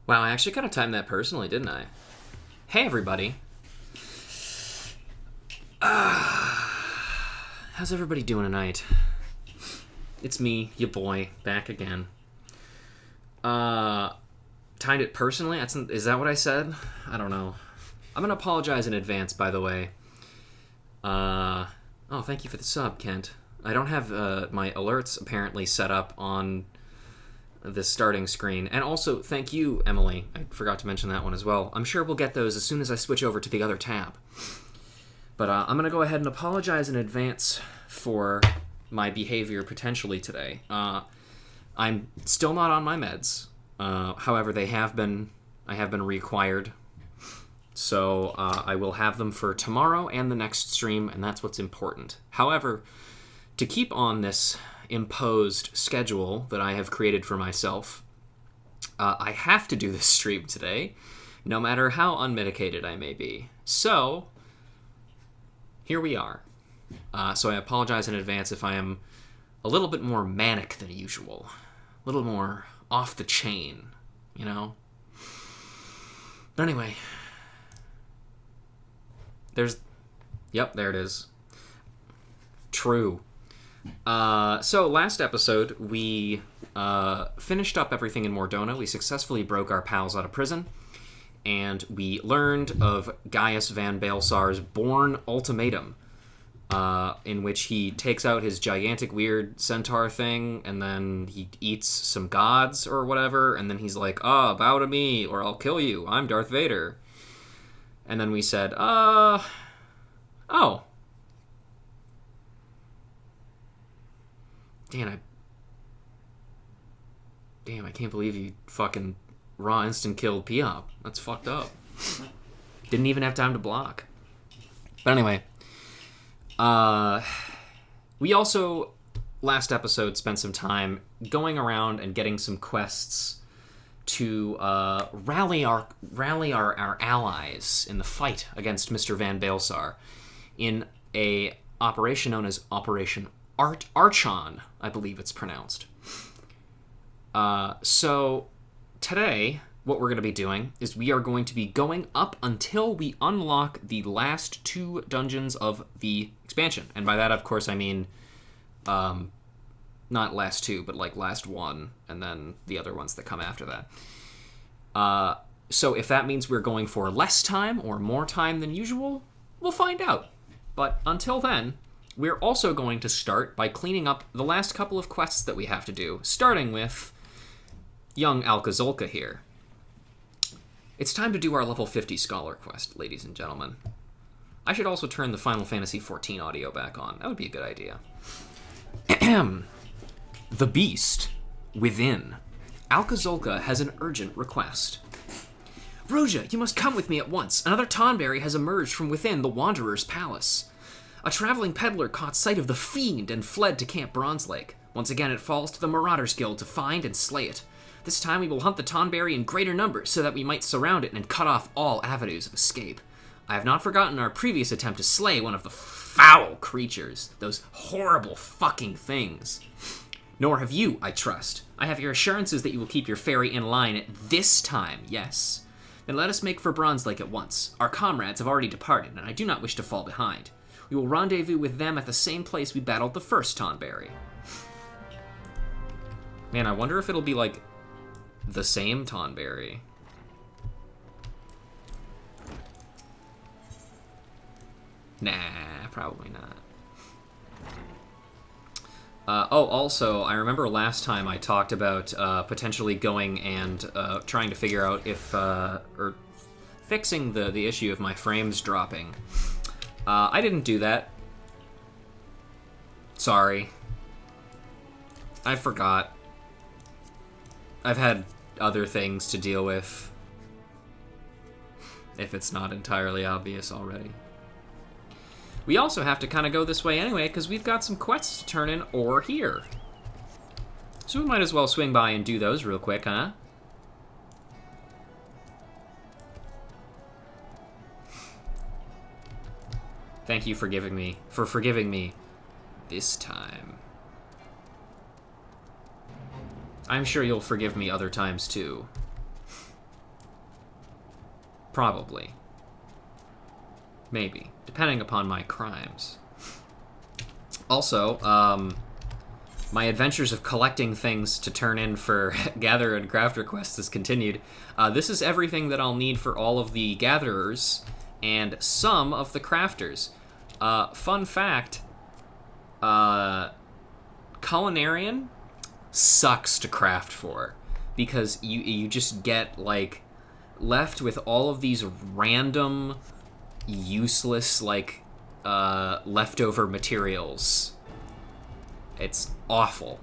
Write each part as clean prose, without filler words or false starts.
Wow, I actually kind of timed that personally, didn't I? Hey, everybody. How's everybody doing tonight? It's me, your boy, back again. Timed it personally? Is that what I said? I don't know. I'm going to apologize in advance, by the way. Oh, thank you for the sub, Kent. I don't have my alerts apparently set up on the starting screen. And also, thank you, Emily. I forgot to mention that one as well. I'm sure we'll get those as soon as I switch over to the other tab. But I'm going to go ahead and apologize in advance for my behavior potentially today. I'm still not on my meds. However, I have been required. So I will have them for tomorrow and the next stream, and that's what's important. However, to keep on this imposed schedule that I have created for myself, I have to do this stream today, no matter how unmedicated I may be. So, here we are. So I apologize in advance if I am a little bit more manic than usual. A little more off the chain, you know? But anyway. Yep, there it is. True. So last episode, we finished up everything in Mordona. We successfully broke our pals out of prison. And we learned of Gaius van Baelsar's Born Ultimatum, in which he takes out his gigantic weird centaur thing, and then he eats some gods or whatever, and then he's like, bow to me, or I'll kill you. I'm Darth Vader. And then we said, oh. Damn, I can't believe you fucking raw instant killed Piop. That's fucked up. Didn't even have time to block. But anyway, we also, last episode, spent some time going around and getting some quests to rally our allies in the fight against Mr. Van Baelsar in a operation known as Operation Archon, I believe it's pronounced. So today, what we're going to be doing is we are going to be going up until we unlock the last 2 dungeons of the expansion. And by that, of course, I mean not last 2, but like last 1, and then the other ones that come after that. So if that means we're going for less time or more time than usual, we'll find out. But until then, we're also going to start by cleaning up the last couple of quests that we have to do, starting with young Alcazolka here. It's time to do our level 50 Scholar quest, ladies and gentlemen. I should also turn the Final Fantasy XIV audio back on. That would be a good idea. The Beast Within. Alcazolka has an urgent request. Eorzea, you must come with me at once. Another Tonberry has emerged from within the Wanderer's Palace. A traveling peddler caught sight of the fiend and fled to Camp Bronze Lake. Once again, it falls to the Marauders Guild to find and slay it. This time we will hunt the Tonberry in greater numbers so that we might surround it and cut off all avenues of escape. I have not forgotten our previous attempt to slay one of the foul creatures, those horrible fucking things. Nor have you, I trust. I have your assurances that you will keep your fairy in line at this time, yes. Then let us make for Bronze Lake at once. Our comrades have already departed, and I do not wish to fall behind. We will rendezvous with them at the same place we battled the first Tonberry. Man, I wonder if it'll be like the same Tonberry. Nah, probably not. Also, I remember last time I talked about potentially going and trying to figure out if, or fixing the issue of my frames dropping. I didn't do that. Sorry. I forgot. I've had other things to deal with, if it's not entirely obvious already. We also have to kind of go this way anyway, because we've got some quests to turn in or here. So we might as well swing by and do those real quick, huh? Thank you for forgiving me this time. I'm sure you'll forgive me other times too. Probably. Maybe. Depending upon my crimes. Also, my adventures of collecting things to turn in for Gatherer and Crafter quests has continued. This is everything that I'll need for all of the Gatherers and some of the Crafters. Fun fact, Culinarian sucks to craft for, because you just get, like, left with all of these random, useless, like, leftover materials. It's awful.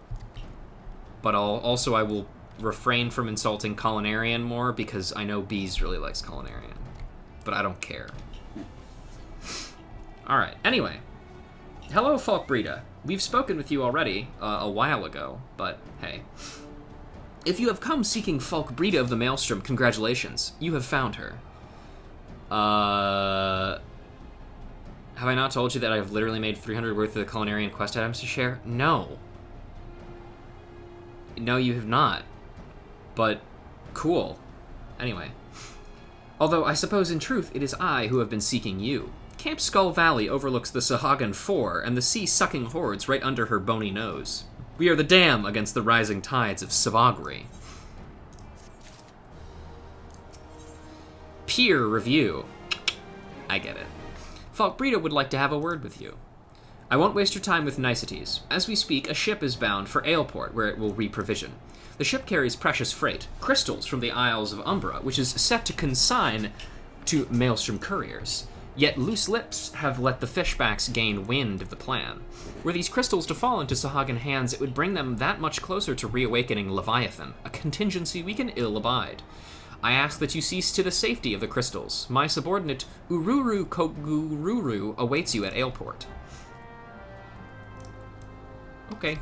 But I will refrain from insulting Culinarian more, because I know Bees really likes Culinarian. But I don't care. Alright, anyway. Hello, Falkbreda. We've spoken with you already, a while ago, but hey. If you have come seeking Falkbreda of the Maelstrom, congratulations. You have found her. Have I not told you that I've literally made 300 worth of the Culinarian quest items to share? No. No, you have not. But, cool. Anyway. Although, I suppose in truth, it is I who have been seeking you. Camp Skull Valley overlooks the Sahagan Four and the sea-sucking hordes right under her bony nose. We are the dam against the rising tides of Savagri. Peer review. I get it. Falkbreda would like to have a word with you. I won't waste your time with niceties. As we speak, a ship is bound for Aleport, where it will reprovision. The ship carries precious freight, crystals from the Isles of Umbra, which is set to consign to Maelstrom couriers. Yet loose lips have let the fishbacks gain wind of the plan. Were these crystals to fall into Sahagan hands, it would bring them that much closer to reawakening Leviathan, a contingency we can ill abide. I ask that you cease to the safety of the crystals. My subordinate, Ururu Kogururu, awaits you at Aleport. Okay.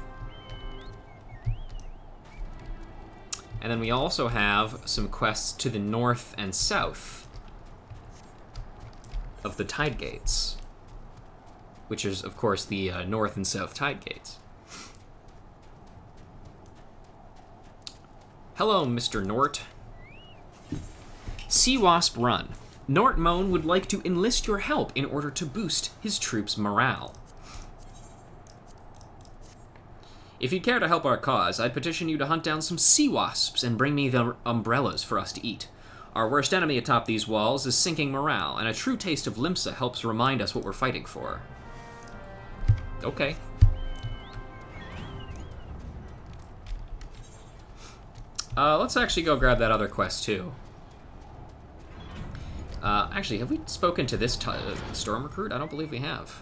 And then we also have some quests to the north and south of the Tide Gates, which is, of course, the north and south Tide Gates. Hello, Mr. Nort. Sea Wasp Run. Nort Moan would like to enlist your help in order to boost his troops' morale. If you'd care to help our cause, I'd petition you to hunt down some sea wasps and bring me the umbrellas for us to eat. Our worst enemy atop these walls is sinking morale, and a true taste of Limsa helps remind us what we're fighting for. Okay. Let's actually go grab that other quest, too. Actually, have we spoken to this Storm Recruit? I don't believe we have.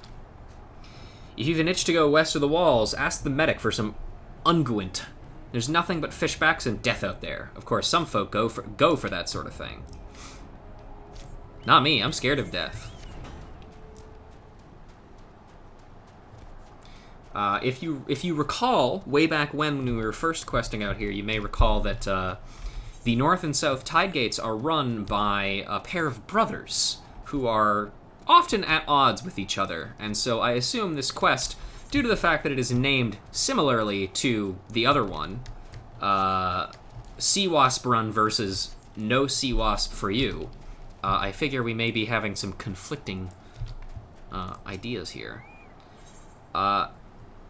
If you've an itch to go west of the walls, ask the medic for some unguent. There's nothing but fishbacks and death out there. Of course, some folk go for that sort of thing. Not me, I'm scared of death. If you recall, way back when we were first questing out here, you may recall that the north and south Tide Gates are run by a pair of brothers who are often at odds with each other, and so I assume this quest, due to the fact that it is named similarly to the other one, Sea Wasp Run versus No Sea Wasp for You, I figure we may be having some conflicting ideas here.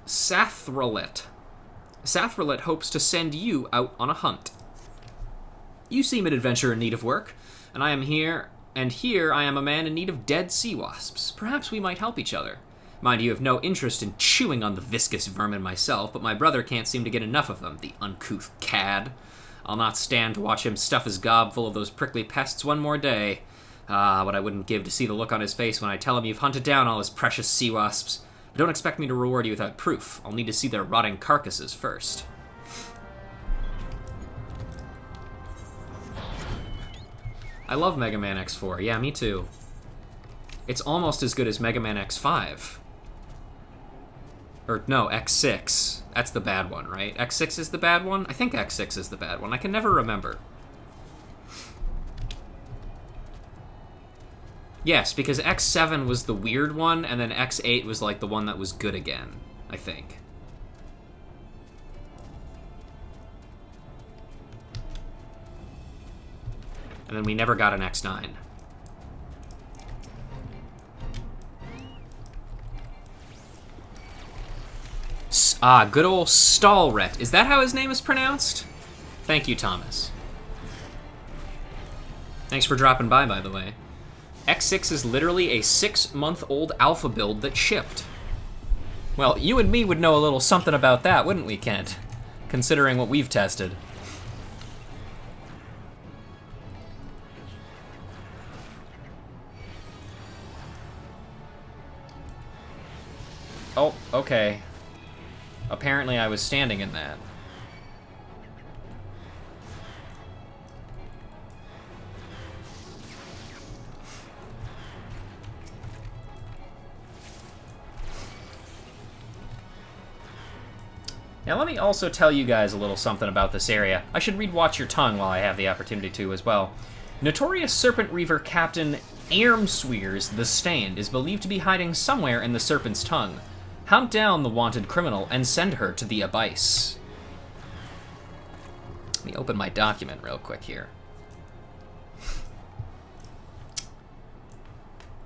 Sathralet. Sathralet hopes to send you out on a hunt. You seem an adventurer in need of work, and here I am a man in need of dead sea wasps. Perhaps we might help each other. Mind you, have no interest in chewing on the viscous vermin myself, but my brother can't seem to get enough of them, the uncouth cad. I'll not stand to watch him stuff his gob full of those prickly pests one more day. Ah, what I wouldn't give to see the look on his face when I tell him you've hunted down all his precious sea wasps. But don't expect me to reward you without proof. I'll need to see their rotting carcasses first. I love Mega Man X4. Yeah, me too. It's almost as good as Mega Man X5. Or, no, X6. That's the bad one, right? X6 is the bad one? I think X6 is the bad one. I can never remember. Yes, because X7 was the weird one, and then X8 was, like, the one that was good again, I think. And then we never got an X9. Good old Stalret. Is that how his name is pronounced? Thank you, Thomas. Thanks for dropping by the way. X6 is literally a 6-month-old alpha build that shipped. Well, you and me would know a little something about that, wouldn't we, Kent? Considering what we've tested. Oh, okay. Apparently I was standing in that. Now let me also tell you guys a little something about this area. I should read Watch Your Tongue while I have the opportunity to as well. Notorious Serpent Reaver Captain Eorzea the Stained is believed to be hiding somewhere in the Serpent's Tongue. Hunt down the wanted criminal and send her to the Abyss. Let me open my document real quick here.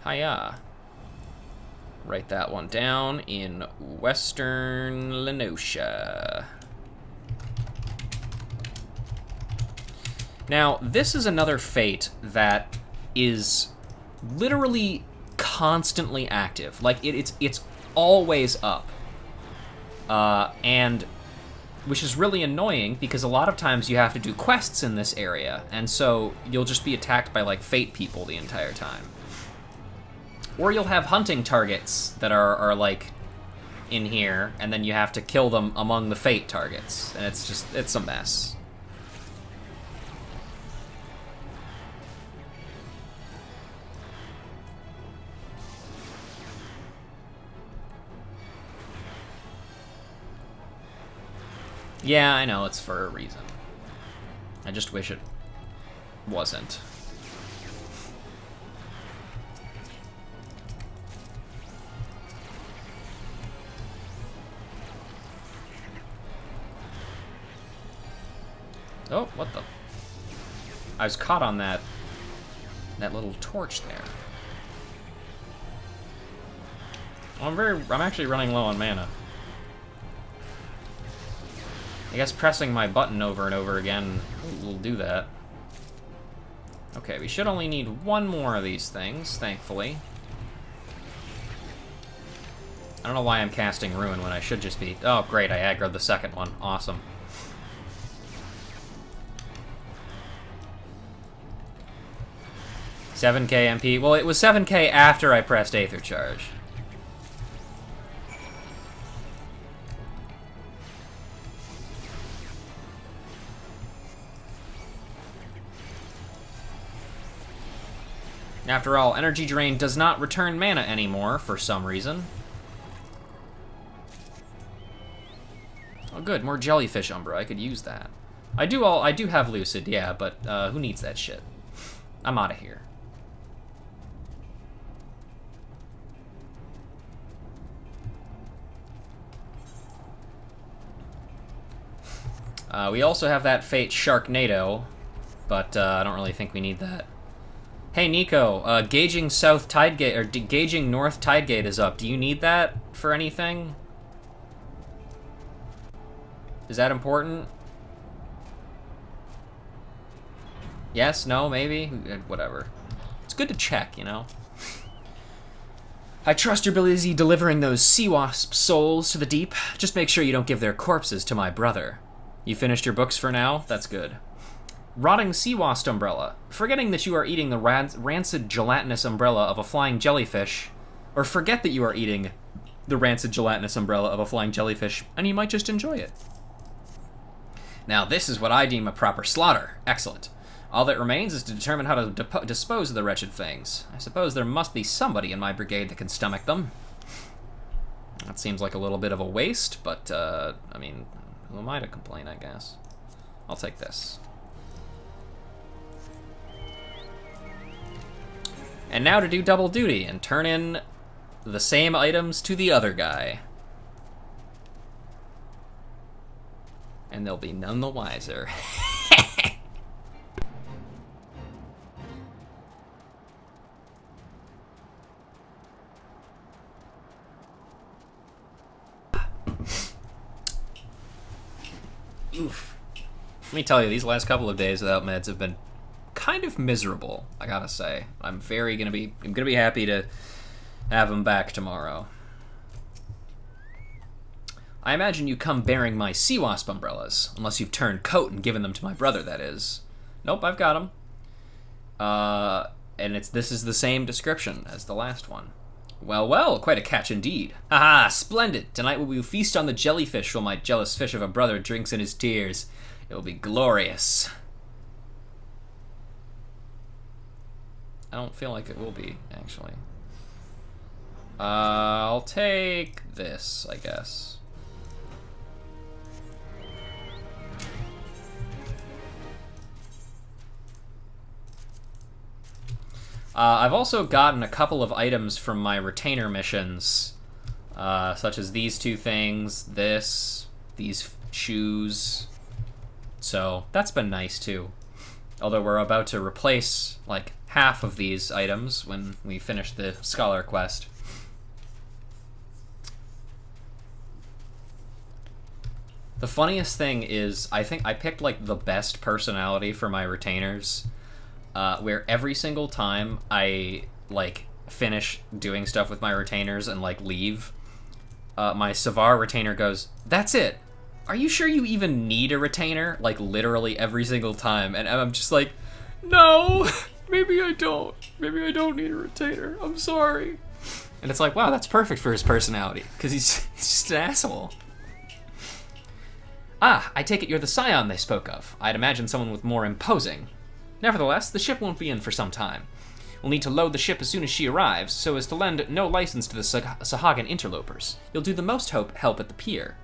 Hiya. Write that one down in Western Lenosia. Now, this is another fate that is literally constantly active. Like, it's always up. And which is really annoying because a lot of times you have to do quests in this area, and so you'll just be attacked by, like, fate people the entire time. Or you'll have hunting targets that are like, in here, and then you have to kill them among the fate targets. And it's a mess. Yeah, I know, it's for a reason. I just wish it wasn't. Oh, what the? I was caught on that little torch there. I'm actually running low on mana. I guess pressing my button over and over again will do that. Okay, we should only need one more of these things, thankfully. I don't know why I'm casting Ruin when I should just be... Oh, great, I aggroed the second one. Awesome. $7k MP. Well, it was 7k after I pressed Aether Charge. After all, Energy Drain does not return mana anymore for some reason. Oh good, more Jellyfish Umbra. I could use that. I do have Lucid, yeah, but who needs that shit? I'm out of here. We also have that Fate Sharknado, but I don't really think we need that. Hey Nico, gauging South Tidegate, or gauging North Tidegate is up. Do you need that for anything? Is that important? Yes? No? Maybe? Whatever. It's good to check, you know? I trust you're busy delivering those sea wasp souls to the deep. Just make sure you don't give their corpses to my brother. You finished your books for now? That's good. Rotting sea wasp umbrella. Forgetting that you are eating the rancid gelatinous umbrella of a flying jellyfish, or forget that you are eating the rancid gelatinous umbrella of a flying jellyfish, and you might just enjoy it. Now this is what I deem a proper slaughter. Excellent. All that remains is to determine how to dispose of the wretched things. I suppose there must be somebody in my brigade that can stomach them. That seems like a little bit of a waste, but, I mean, who am I to complain, I guess? I'll take this. And now to do double duty and turn in the same items to the other guy. And they'll be none the wiser. Oof. Let me tell you, these last couple of days without meds have been kind of miserable, I gotta say. I'm gonna be happy to have them back tomorrow. I imagine you come bearing my sea wasp umbrellas, unless you've turned coat and given them to my brother, that is. Nope, I've got them. And this is the same description as the last one. Well, well, quite a catch indeed. Haha, splendid! Tonight we will feast on the jellyfish while my jealous fish of a brother drinks in his tears. It will be glorious. I don't feel like it will be, actually. I'll take this, I guess. I've also gotten a couple of items from my retainer missions, such as these two things, these shoes. So that's been nice too. Although we're about to replace like half of these items when we finish the Scholar quest. The funniest thing is, I think I picked like the best personality for my retainers. Where every single time I, like, finish doing stuff with my retainers and, like, leave, my Savar retainer goes, "That's it! Are you sure you even need a retainer?" Like, literally every single time. And I'm just like, no! Maybe I don't. Maybe I don't need a retainer. I'm sorry. And it's like, wow, that's perfect for his personality. Because he's just an asshole. Ah, I take it you're the scion they spoke of. I'd imagine someone with more imposing. Nevertheless, the ship won't be in for some time. We'll need to load the ship as soon as she arrives, so as to lend no license to the Sahagan interlopers. You'll do the most help at the pier.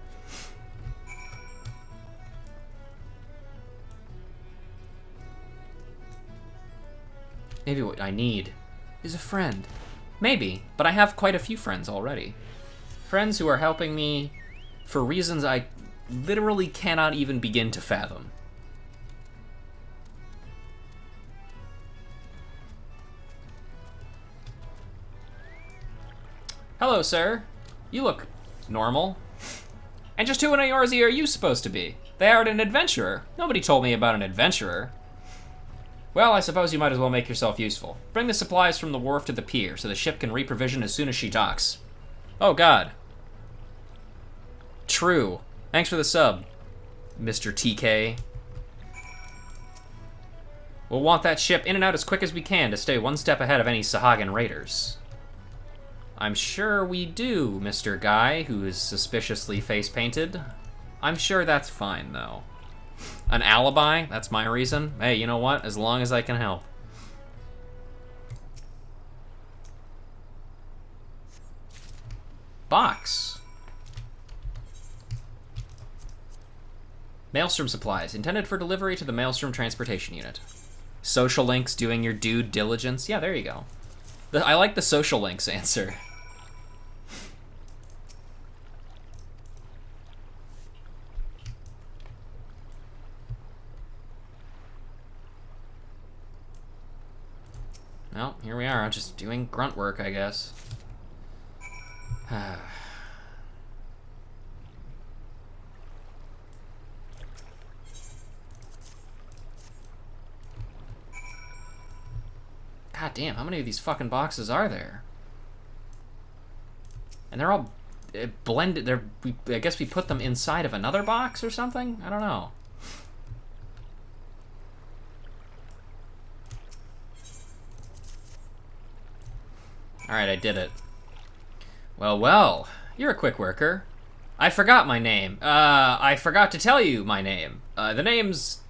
Maybe what I need is a friend. Maybe, but I have quite a few friends already. Friends who are helping me for reasons I literally cannot even begin to fathom. Hello, sir. You look normal. And just who in Eorzea are you supposed to be? They are an adventurer. Nobody told me about an adventurer. Well, I suppose you might as well make yourself useful. Bring the supplies from the wharf to the pier so the ship can reprovision as soon as she docks. Oh, God. True. Thanks for the sub, Mr. TK. We'll want that ship in and out as quick as we can to stay one step ahead of any Sahagan raiders. I'm sure we do, Mr. Guy, who is suspiciously face-painted. I'm sure that's fine, though. An alibi? That's my reason? Hey, you know what? As long as I can help. Box. Maelstrom supplies, intended for delivery to the Maelstrom Transportation Unit. Social links, doing your due diligence. Yeah, there you go. I like the social links answer. Well, here we are, just doing grunt work, I guess. God damn, how many of these fucking boxes are there? And they're all blended. I guess we put them inside of another box or something? I don't know. Alright, I did it. Well, well, you're a quick worker. I forgot my name. I forgot to tell you my name. The name's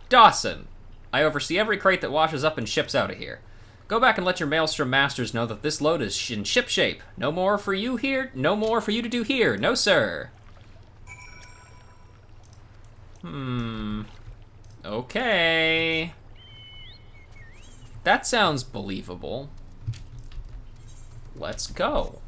Dawson. I oversee every crate that washes up and ships out of here. Go back and let your Maelstrom masters know that this load is in ship shape. No more for you here, no more for you to do here. No, sir. Okay. That sounds believable. Let's go.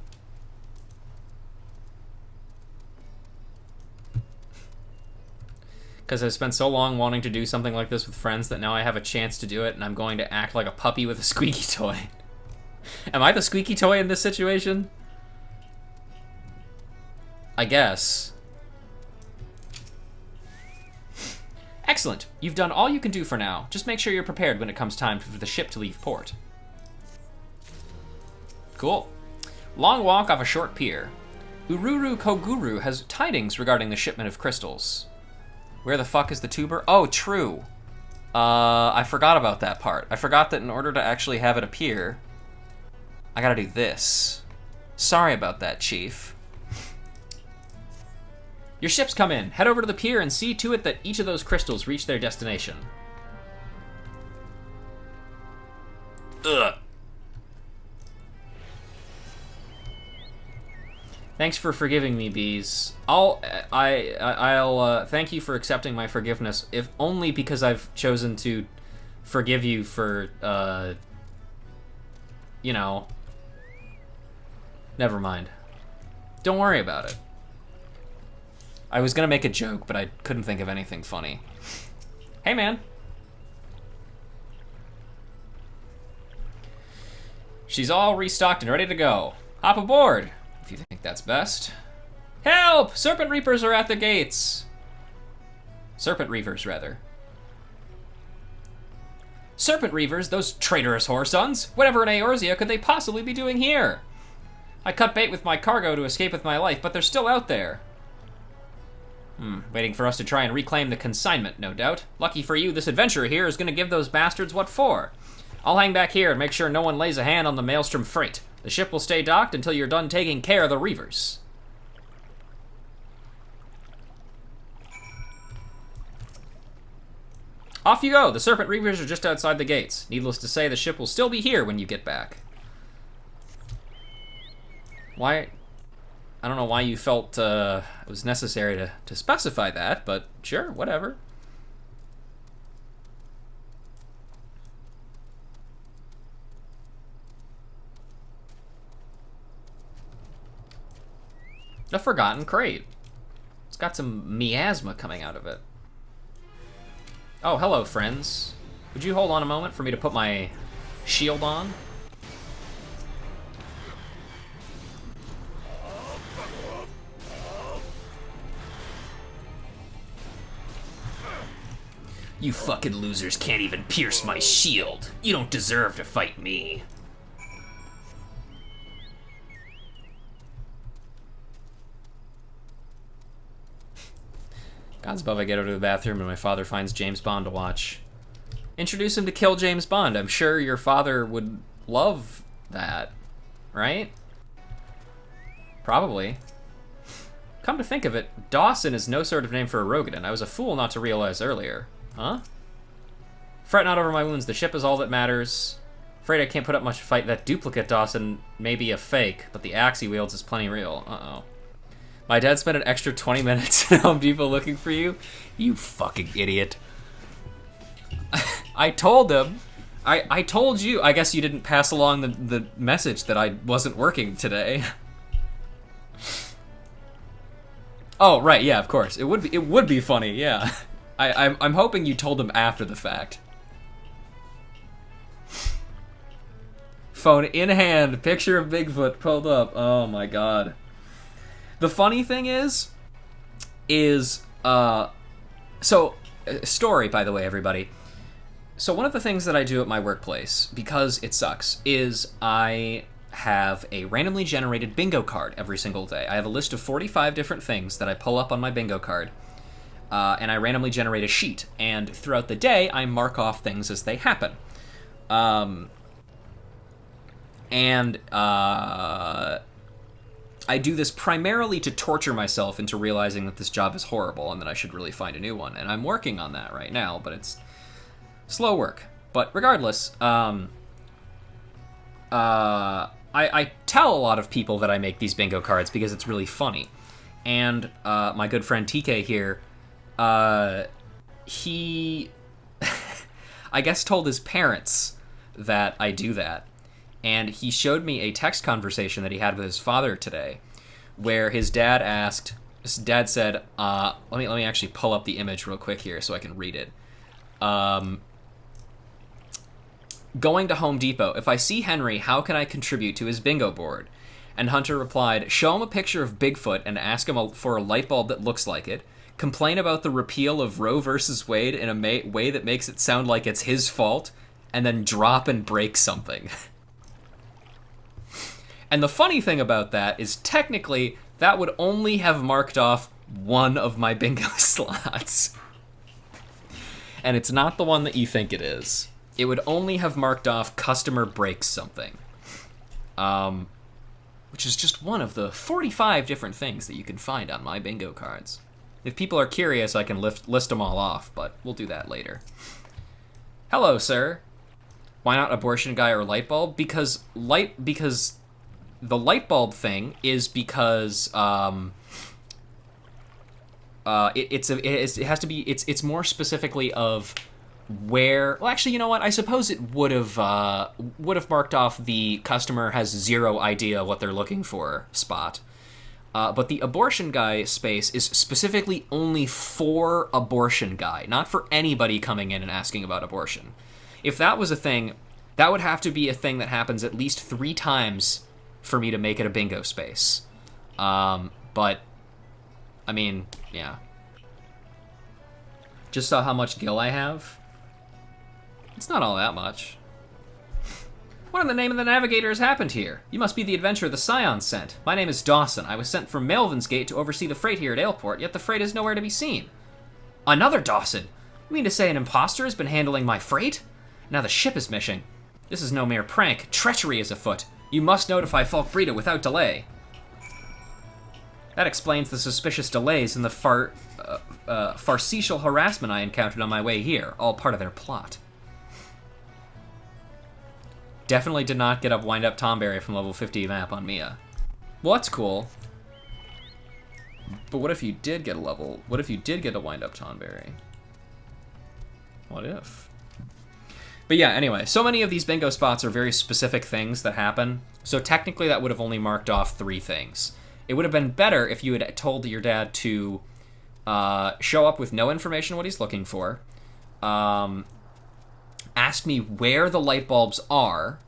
Because I've spent so long wanting to do something like this with friends that now I have a chance to do it, and I'm going to act like a puppy with a squeaky toy. Am I the squeaky toy in this situation? I guess. Excellent. You've done all you can do for now. Just make sure you're prepared when it comes time for the ship to leave port. Cool. Long walk off a short pier. Ururu Koguru has tidings regarding the shipment of crystals. Where the fuck is the tuber? Oh, true. I forgot about that part. I forgot that in order to actually have it appear, I gotta do this. Sorry about that, Chief. Your ship's come in. Head over to the pier and see to it that each of those crystals reach their destination. Ugh. Thanks for forgiving me, bees. I'll thank you for accepting my forgiveness, if only because I've chosen to forgive you for, you know, never mind. Don't worry about it. I was gonna make a joke, but I couldn't think of anything funny. Hey, man. She's all restocked and ready to go. Hop aboard, if you think that's best. Help! Serpent Reapers are at the gates! Serpent Reavers, rather. Serpent Reavers, those traitorous whoresons! Whatever in Eorzea could they possibly be doing here? I cut bait with my cargo to escape with my life, but they're still out there. Waiting for us to try and reclaim the consignment, no doubt. Lucky for you, this adventurer here is gonna give those bastards what for. I'll hang back here and make sure no one lays a hand on the Maelstrom freight. The ship will stay docked until you're done taking care of the Reavers. Off you go! The Serpent Reavers are just outside the gates. Needless to say, the ship will still be here when you get back. Why? I don't know why you felt it was necessary to specify that, but sure, whatever. A forgotten crate. It's got some miasma coming out of it. Oh, hello, friends. Would you hold on a moment for me to put my shield on? You fucking losers can't even pierce my shield. You don't deserve to fight me. God's above, I get over to the bathroom and my father finds James Bond to watch. Introduce him to Kill James Bond. I'm sure your father would love that, right? Probably. Come to think of it, Dawson is no sort of name for a Rogadin. I was a fool not to realize earlier. Huh? Fret not over my wounds. The ship is all that matters. Afraid I can't put up much fight. That duplicate Dawson may be a fake, but the axe he wields is plenty real. Uh-oh. My dad spent an extra 20 minutes at Home Depot looking for you? You fucking idiot. I told him. I told you. I guess you didn't pass along the message that I wasn't working today. Oh, right, yeah, of course. It would be funny, yeah. I'm hoping you told him after the fact. Phone in hand, picture of Bigfoot pulled up. Oh my god. The funny thing is, story, by the way, everybody. So one of the things that I do at my workplace, because it sucks, is I have a randomly generated bingo card every single day. I have a list of 45 different things that I pull up on my bingo card, and I randomly generate a sheet. And throughout the day, I mark off things as they happen. I do this primarily to torture myself into realizing that this job is horrible and that I should really find a new one. And I'm working on that right now, but it's slow work. But regardless, I tell a lot of people that I make these bingo cards because it's really funny. And my good friend TK here, he, I guess, told his parents that I do that. And he showed me a text conversation that he had with his father today, where his dad said, let me actually pull up the image real quick here so I can read it. Going to Home Depot, if I see Henry, how can I contribute to his bingo board? And Hunter replied, show him a picture of Bigfoot and ask him for a light bulb that looks like it. complain about the repeal of Roe versus Wade in a way that makes it sound like it's his fault, and then drop and break something. And the funny thing about that is technically that would only have marked off one of my bingo slots. And it's not the one that you think it is. It would only have marked off customer breaks something. Which is just one of the 45 different things that you can find on my bingo cards. If people are curious, I can list them all off, but we'll do that later. Hello, sir. Why not abortion guy or light bulb? Because the light bulb thing is because it has to be it's more specifically of where. Well, actually, you know what? I suppose it would have marked off the customer has zero idea what they're looking for spot. But the abortion guy space is specifically only for abortion guy, not for anybody coming in and asking about abortion. If that was a thing, that would have to be a thing that happens at least 3 times for me to make it a bingo space. But, I mean, yeah. Just saw how much gil I have. It's not all that much. What in the name of the navigator has happened here? You must be the adventurer the Scion sent. My name is Dawson. I was sent from Melvin's Gate to oversee the freight here at Aleport, yet the freight is nowhere to be seen. Another Dawson? You mean to say an imposter has been handling my freight? Now the ship is missing. This is no mere prank. Treachery is afoot. You must notify Falkbreda without delay. That explains the suspicious delays and the farcical harassment I encountered on my way here, all part of their plot. Definitely did not get a wind-up Tonberry from level 50 map on Mia. Well, that's cool. But what if you did get a wind-up Tonberry? What if? But yeah, anyway, so many of these bingo spots are very specific things that happen, so technically that would have only marked off 3 things. It would have been better if you had told your dad to show up with no information on what he's looking for, ask me where the light bulbs are,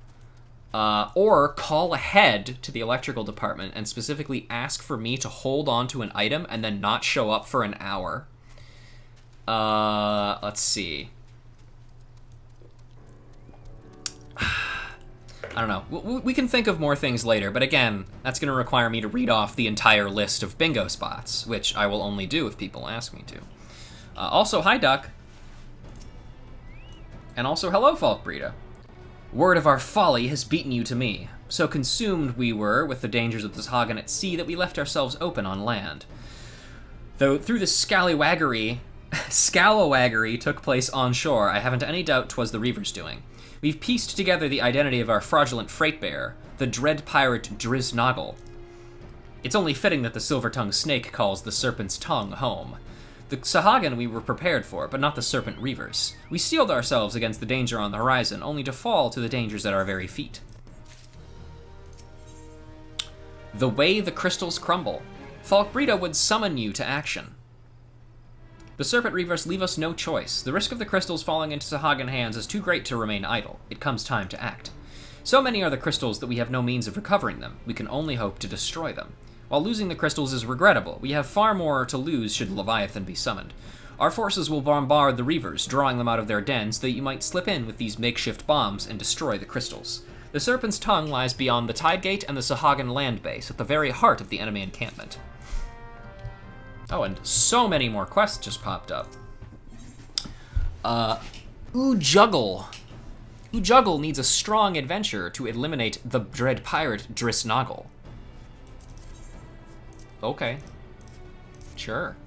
or call ahead to the electrical department and specifically ask for me to hold on to an item and then not show up for an hour. Let's see. I don't know. We can think of more things later, but again, that's going to require me to read off the entire list of bingo spots, which I will only do if people ask me to. Also, hi, Duck. And also, hello, Falkbreda. Word of our folly has beaten you to me. So consumed we were with the dangers of this Hagen at sea that we left ourselves open on land. Though through the scallywaggery took place on shore, I haven't any doubt 'twas the Reaver's doing. We've pieced together the identity of our fraudulent freight bearer, the dread pirate Driznoggle. It's only fitting that the silver-tongued snake calls the serpent's tongue home. The Sahagin we were prepared for, but not the serpent reavers. We steeled ourselves against the danger on the horizon, only to fall to the dangers at our very feet. The way the crystals crumble. Falkbreda would summon you to action. The serpent reavers leave us no choice. The risk of the crystals falling into Sahagin hands is too great to remain idle. It comes time to act. So many are the crystals that we have no means of recovering them. We can only hope to destroy them. While losing the crystals is regrettable, we have far more to lose should Leviathan be summoned. Our forces will bombard the Reavers, drawing them out of their dens, so that you might slip in with these makeshift bombs and destroy the crystals. The Serpent's Tongue lies beyond the Tide Gate and the Sahagin land base, at the very heart of the enemy encampment. Oh, and so many more quests just popped up. Ujuggle. Ujuggle needs a strong adventurer to eliminate the dread pirate Driznoggle. Okay. Sure.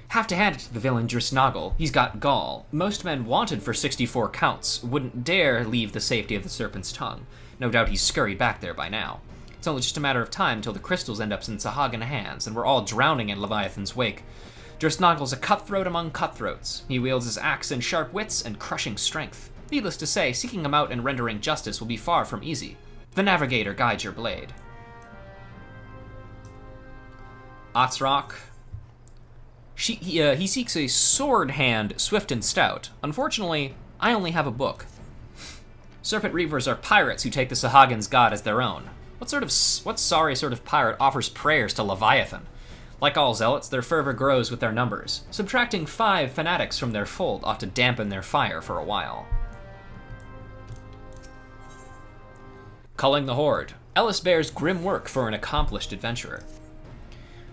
Have to hand it to the villain Driznoggle. He's got gall. Most men wanted for 64 counts wouldn't dare leave the safety of the Serpent's Tongue. No doubt he's scurried back there by now. It's only just a matter of time until the crystals end up in Sahagin hands, and we're all drowning in Leviathan's wake. Driznaggle's a cutthroat among cutthroats. He wields his axe in sharp wits and crushing strength. Needless to say, seeking him out and rendering justice will be far from easy. The Navigator guides your blade. Atzrock. He seeks a sword hand, swift and stout. Unfortunately, I only have a book. Serpent Reavers are pirates who take the Sahagin's god as their own. What sorry sort of pirate offers prayers to Leviathan? Like all zealots, their fervor grows with their numbers. Subtracting 5 fanatics from their fold ought to dampen their fire for a while. Culling the Horde. Ellis bears grim work for an accomplished adventurer.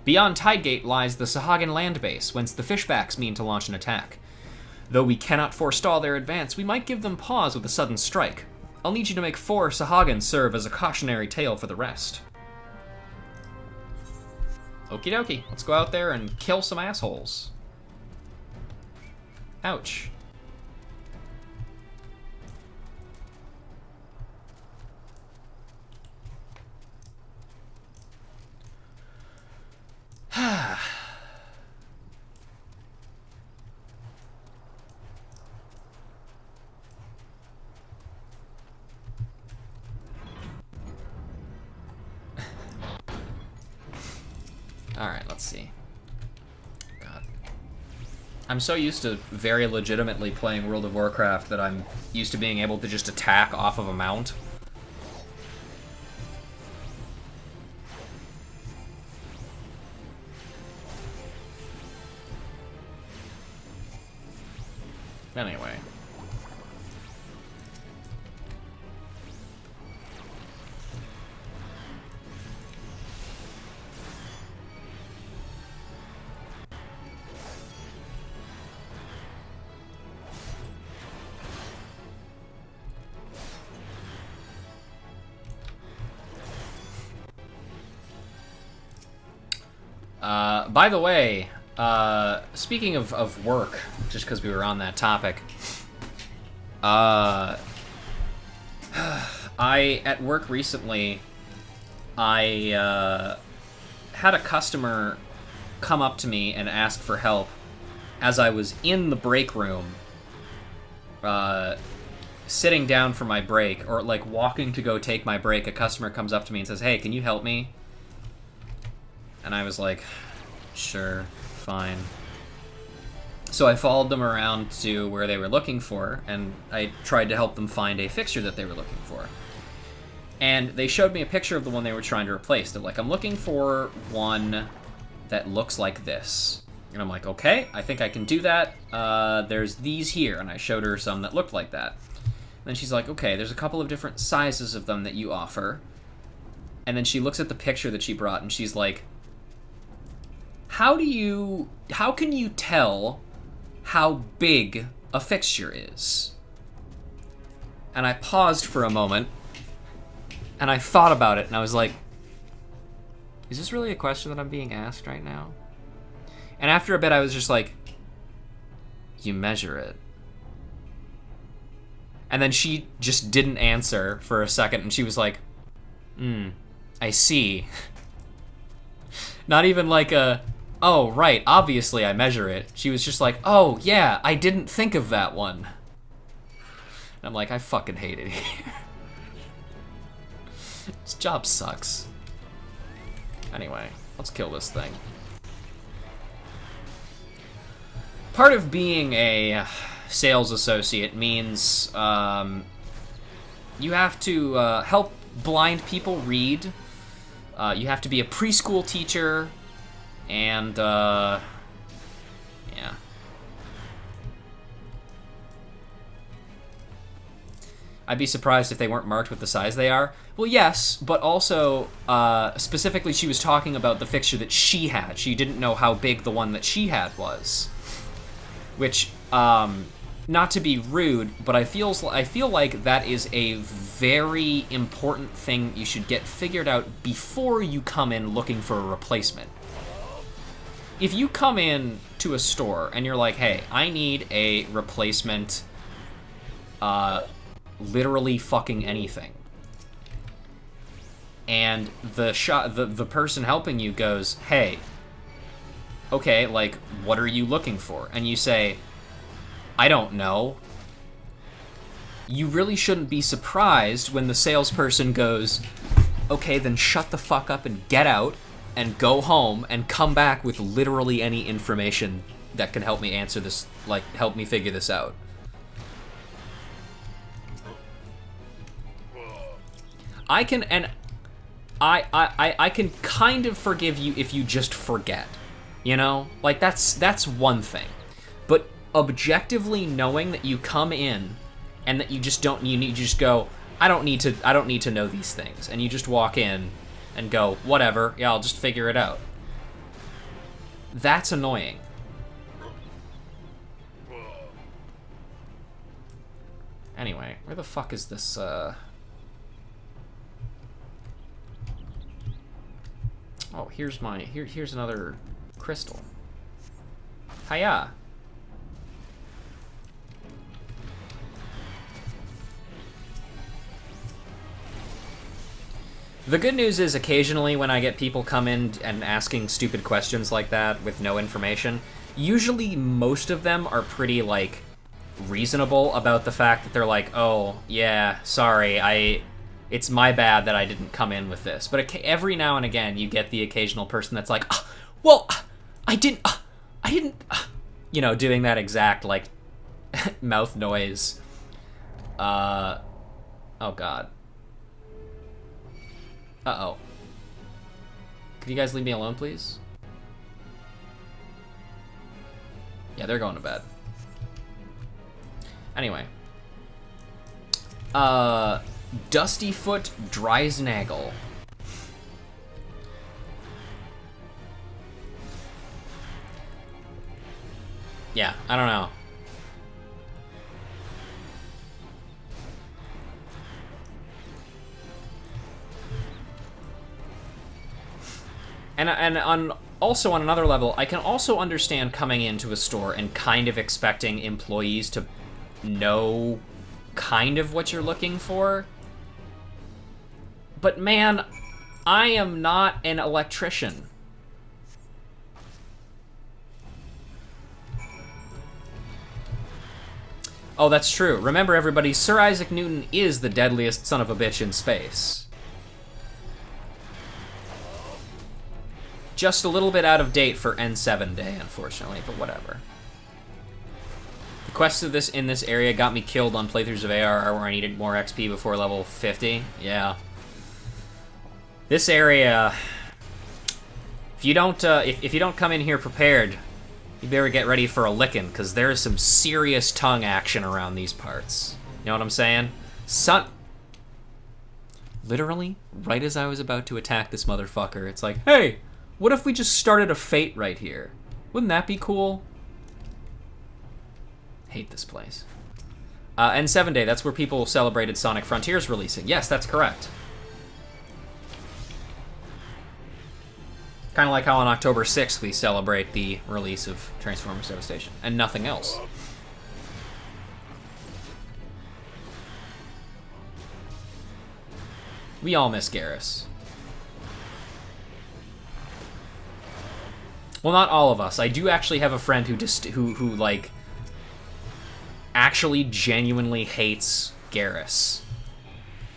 Beyond Tidegate lies the Sahagin land base, whence the Fishbacks mean to launch an attack. Though we cannot forestall their advance, we might give them pause with a sudden strike. I'll need you to make 4 Sahagins serve as a cautionary tale for the rest. Okie dokie, let's go out there and kill some assholes. Ouch. Alright, let's see. God. I'm so used to very legitimately playing World of Warcraft that I'm used to being able to just attack off of a mount. Anyway. By the way, speaking of work, just because we were on that topic, at work recently, I had a customer come up to me and ask for help as I was in the break room, sitting down for my break, or like walking to go take my break. A customer comes up to me and says, "Hey, can you help me?" And I was like, sure, fine. So I followed them around to where they were looking for, and I tried to help them find a fixture that they were looking for. And they showed me a picture of the one they were trying to replace. They're like, I'm looking for one that looks like this. And I'm like, okay, I think I can do that. There's these here. And I showed her some that looked like that. And then she's like, okay, there's a couple of different sizes of them that you offer. And then she looks at the picture that she brought, and she's like, how can you tell how big a fixture is? And I paused for a moment, and I thought about it, and I was like, is this really a question that I'm being asked right now? And after a bit, I was just like, you measure it. And then she just didn't answer for a second, and she was like, I see. Not even like a, oh, right, obviously I measure it. She was just like, oh, yeah, I didn't think of that one. And I'm like, I fucking hate it here. This job sucks. Anyway, let's kill this thing. Part of being a sales associate means you have to help blind people read. You have to be a preschool teacher, and yeah. I'd be surprised if they weren't marked with the size they are. Well, yes, but also, specifically she was talking about the fixture that she had. She didn't know how big the one that she had was. Which, not to be rude, but I feel like that is a very important thing you should get figured out before you come in looking for a replacement. If you come in to a store and you're like, hey, I need a replacement, literally fucking anything, and the person helping you goes, hey, okay, like, what are you looking for? And you say, I don't know. You really shouldn't be surprised when the salesperson goes, okay, then shut the fuck up and get out and go home and come back with literally any information that can help me answer this, like, help me figure this out. I can kind of forgive you if you just forget. You know? Like, that's one thing. But objectively knowing that you come in and that you just don't, you just go, I don't need to know these things. And you just walk in and go, whatever, yeah, I'll just figure it out. That's annoying. Anyway, where the fuck is this, Oh, here's my, here's another crystal. Hiya. The good news is occasionally when I get people come in and asking stupid questions like that with no information, usually most of them are pretty, like, reasonable about the fact that they're like, oh, yeah, sorry, it's my bad that I didn't come in with this. But every now and again, you get the occasional person that's like, well, I didn't, you know, doing that exact, like, mouth noise. Oh, God. Uh-oh. Could you guys leave me alone, please? Yeah, they're going to bed. Anyway. Dustyfoot Dreisnagel. Yeah, I don't know. And also on another level, I can also understand coming into a store and kind of expecting employees to know kind of what you're looking for. But man, I am not an electrician. Oh, that's true. Remember, everybody, Sir Isaac Newton is the deadliest son of a bitch in space. Just a little bit out of date for N7 Day, unfortunately, but whatever. The quests of in this area got me killed on playthroughs of ARR where I needed more XP before level 50. Yeah. This area, if you don't come in here prepared, you better get ready for a licking, because there's some serious tongue action around these parts. You know what I'm saying? Literally, right as I was about to attack this motherfucker, it's like, hey! What if we just started a fate right here? Wouldn't that be cool? Hate this place. N7 Day, that's where people celebrated Sonic Frontiers releasing. Yes, that's correct. Kind of like how on October 6th we celebrate the release of Transformers Devastation, and nothing else. We all miss Garrus. Well, not all of us. I do actually have a friend who like actually genuinely hates Garrus.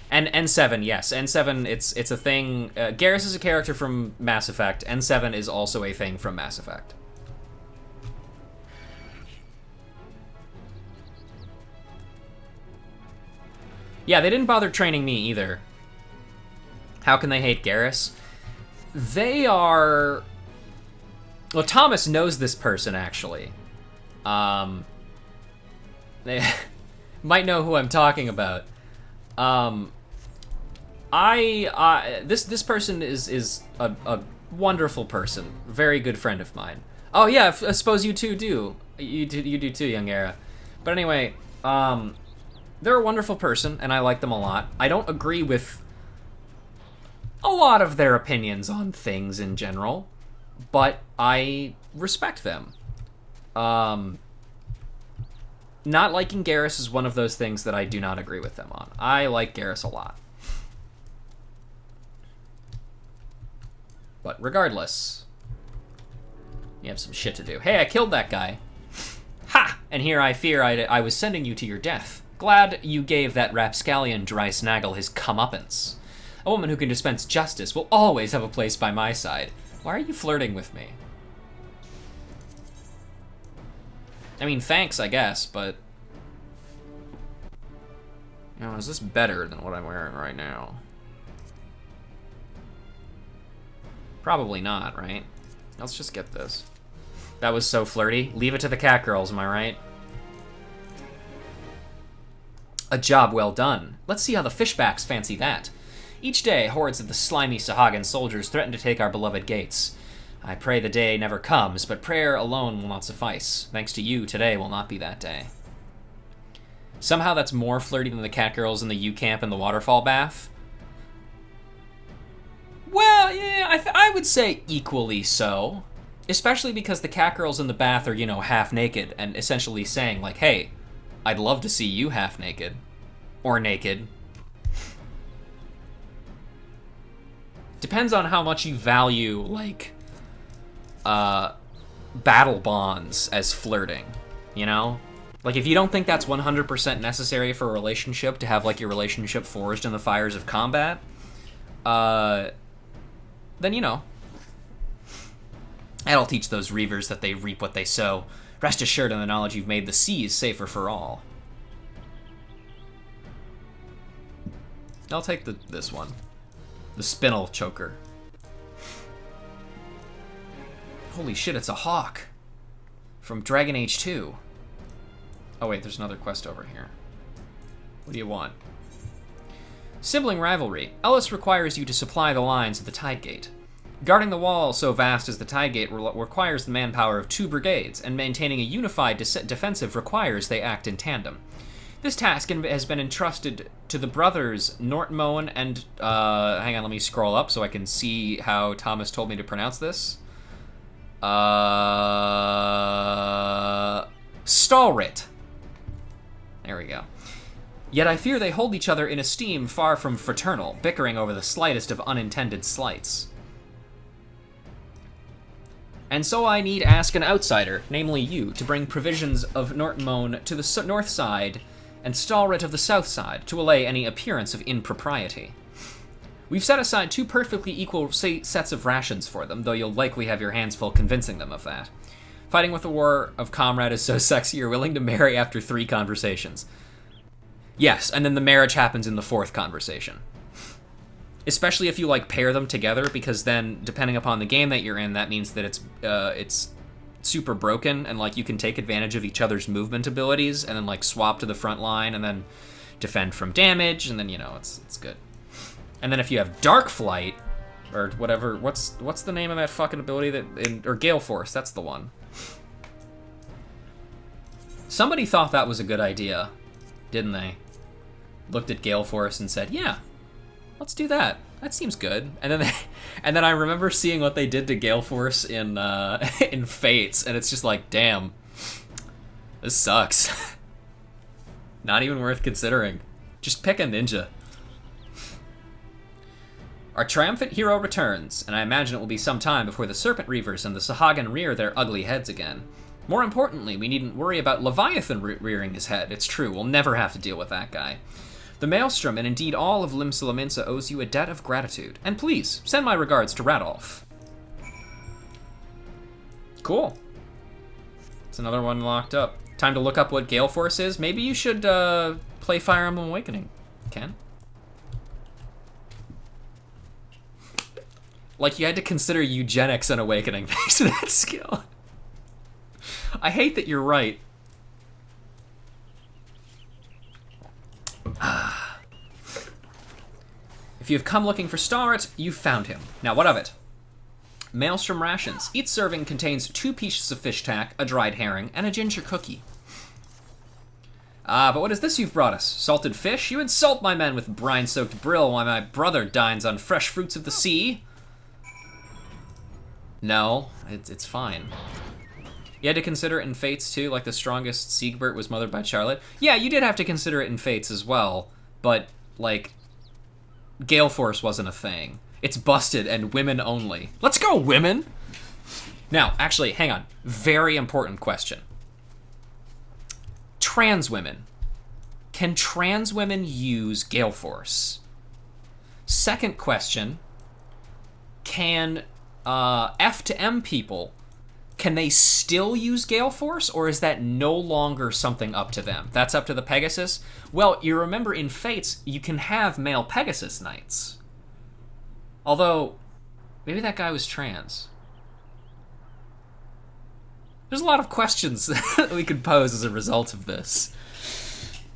And N7, yes, N7. It's a thing. Garrus is a character from Mass Effect. N7 is also a thing from Mass Effect. Yeah, they didn't bother training me either. How can they hate Garrus? They are. Well, Thomas knows this person, actually. They might know who I'm talking about. This person is a wonderful person, very good friend of mine. Oh yeah, I suppose you two do. You do too, young Era. But anyway, they're a wonderful person, and I like them a lot. I don't agree with a lot of their opinions on things in general, but I respect them. Not liking Garrus is one of those things that I do not agree with them on. I like Garrus a lot. But regardless, you have some shit to do. Hey, I killed that guy. Ha! And here I fear I was sending you to your death. Glad you gave that rapscallion Dreisnagel his comeuppance. A woman who can dispense justice will always have a place by my side. Why are you flirting with me? I mean, thanks, I guess, but... You know, is this better than what I'm wearing right now? Probably not, right? Let's just get this. That was so flirty. Leave it to the cat girls, am I right? A job well done. Let's see how the fishbacks fancy that. Each day, hordes of the slimy Sahagan soldiers threaten to take our beloved gates. I pray the day never comes, but prayer alone will not suffice. Thanks to you, today will not be that day. Somehow that's more flirty than the cat girls in the U camp and the waterfall bath. Well, yeah, I would say equally so. Especially because the cat girls in the bath are, you know, half naked and essentially saying, like, hey, I'd love to see you half naked. Or naked. Depends on how much you value, like, battle bonds as flirting, you know? Like, if you don't think that's 100% necessary for a relationship to have, like, your relationship forged in the fires of combat, then, you know. And I'll teach those reavers that they reap what they sow. Rest assured in the knowledge you've made the seas safer for all. I'll take this one. The spinel choker. Holy shit, it's a hawk. From Dragon Age 2. Oh wait, there's another quest over here. What do you want? Sibling rivalry. Ellis requires you to supply the lines at the Tide Gate. Guarding the wall so vast as the Tide Gate requires the manpower of 2 brigades, and maintaining a unified defensive requires they act in tandem. This task has been entrusted to the brothers Nortmoen and, hang on, let me scroll up so I can see how Thomas told me to pronounce this. Stalrit. There we go. Yet I fear they hold each other in esteem far from fraternal, bickering over the slightest of unintended slights. And so I need ask an outsider, namely you, to bring provisions of Nortmoen to the north side and Stalrit of the south side to allay any appearance of impropriety. We've set aside 2 perfectly equal sets of rations for them, though you'll likely have your hands full convincing them of that. Fighting with a war of comrade is so sexy you're willing to marry after 3 conversations. Yes, and then the marriage happens in the 4th conversation. Especially if you, like, pair them together, because then, depending upon the game that you're in, that means that it's super broken, and, like, you can take advantage of each other's movement abilities, and then, like, swap to the front line, and then defend from damage, and then, you know, it's good. And then if you have Dark Flight, or whatever, what's the name of that fucking ability or Gale Force, that's the one. Somebody thought that was a good idea, didn't they? Looked at Gale Force and said, yeah, let's do that. That seems good. And then I remember seeing what they did to Gale Force in in Fates, and it's just like, damn, this sucks. Not even worth considering. Just pick a ninja. Our triumphant hero returns, and I imagine it will be some time before the Serpent Reavers and the Sahagan rear their ugly heads again. More importantly, we needn't worry about Leviathan rearing his head. It's true, we'll never have to deal with that guy. The Maelstrom, and indeed all of Limsa owes you a debt of gratitude. And please, send my regards to Radolf. Cool. It's another one locked up. Time to look up what Gale Force is? Maybe you should play Fire Emblem Awakening, Ken. Like, you had to consider eugenics and Awakening thanks to that skill. I hate that you're right. If you've come looking for Stalrit, you've found him. Now, what of it? Maelstrom rations. Each serving contains 2 pieces of fish tack, a dried herring, and a ginger cookie. But what is this you've brought us? Salted fish? You insult my men with brine-soaked brill while my brother dines on fresh fruits of the sea. No, it's fine. You had to consider it in Fates, too, like the strongest Siegbert was mothered by Charlotte. Yeah, you did have to consider it in Fates as well, but, like, Gale Force wasn't a thing. It's busted and women only. Let's go, women! Now, actually, hang on. Very important question. Trans women. Can trans women use Gale Force? Second question. Can F to M people, can they still use Gale Force, or is that no longer something up to them? That's up to the Pegasus? Well, you remember in Fates, you can have male Pegasus Knights. Although, maybe that guy was trans. There's a lot of questions that we could pose as a result of this.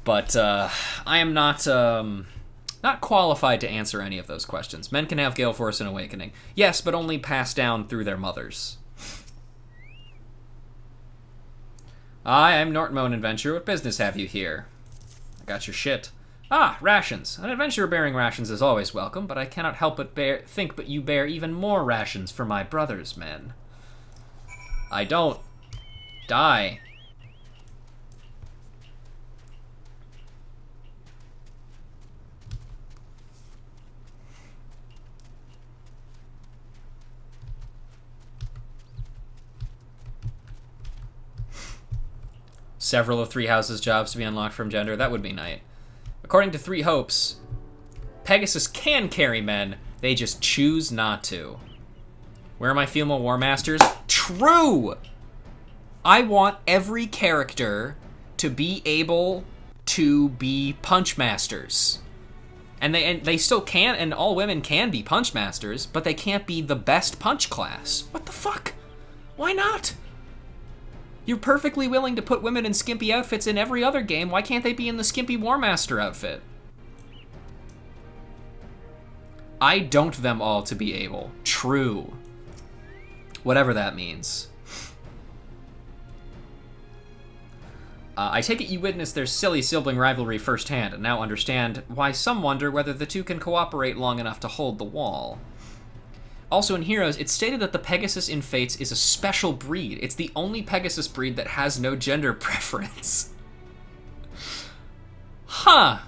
But I am not qualified to answer any of those questions. Men can have Gale Force and Awakening. Yes, but only passed down through their mothers. I'm Nortmone Adventurer. What business have you here? I got your shit. Ah, rations. An adventurer bearing rations is always welcome, but I cannot help but think you bear even more rations for my brother's men. I don't. Die. Several of Three Houses' jobs to be unlocked from gender. That would be nice. According to Three Hopes, Pegasus can carry men, they just choose not to. Where are my female War Masters? True! I want every character to be able to be Punch Masters. And they still can, and all women can be Punch Masters, but they can't be the best Punch class. What the fuck? Why not? You're perfectly willing to put women in skimpy outfits in every other game. Why can't they be in the skimpy War Master outfit? I don't them all to be able. True. Whatever that means. I take it you witnessed their silly sibling rivalry firsthand, and now understand why some wonder whether the two can cooperate long enough to hold the wall. Also in Heroes, it's stated that the Pegasus in Fates is a special breed. It's the only Pegasus breed that has no gender preference. Huh.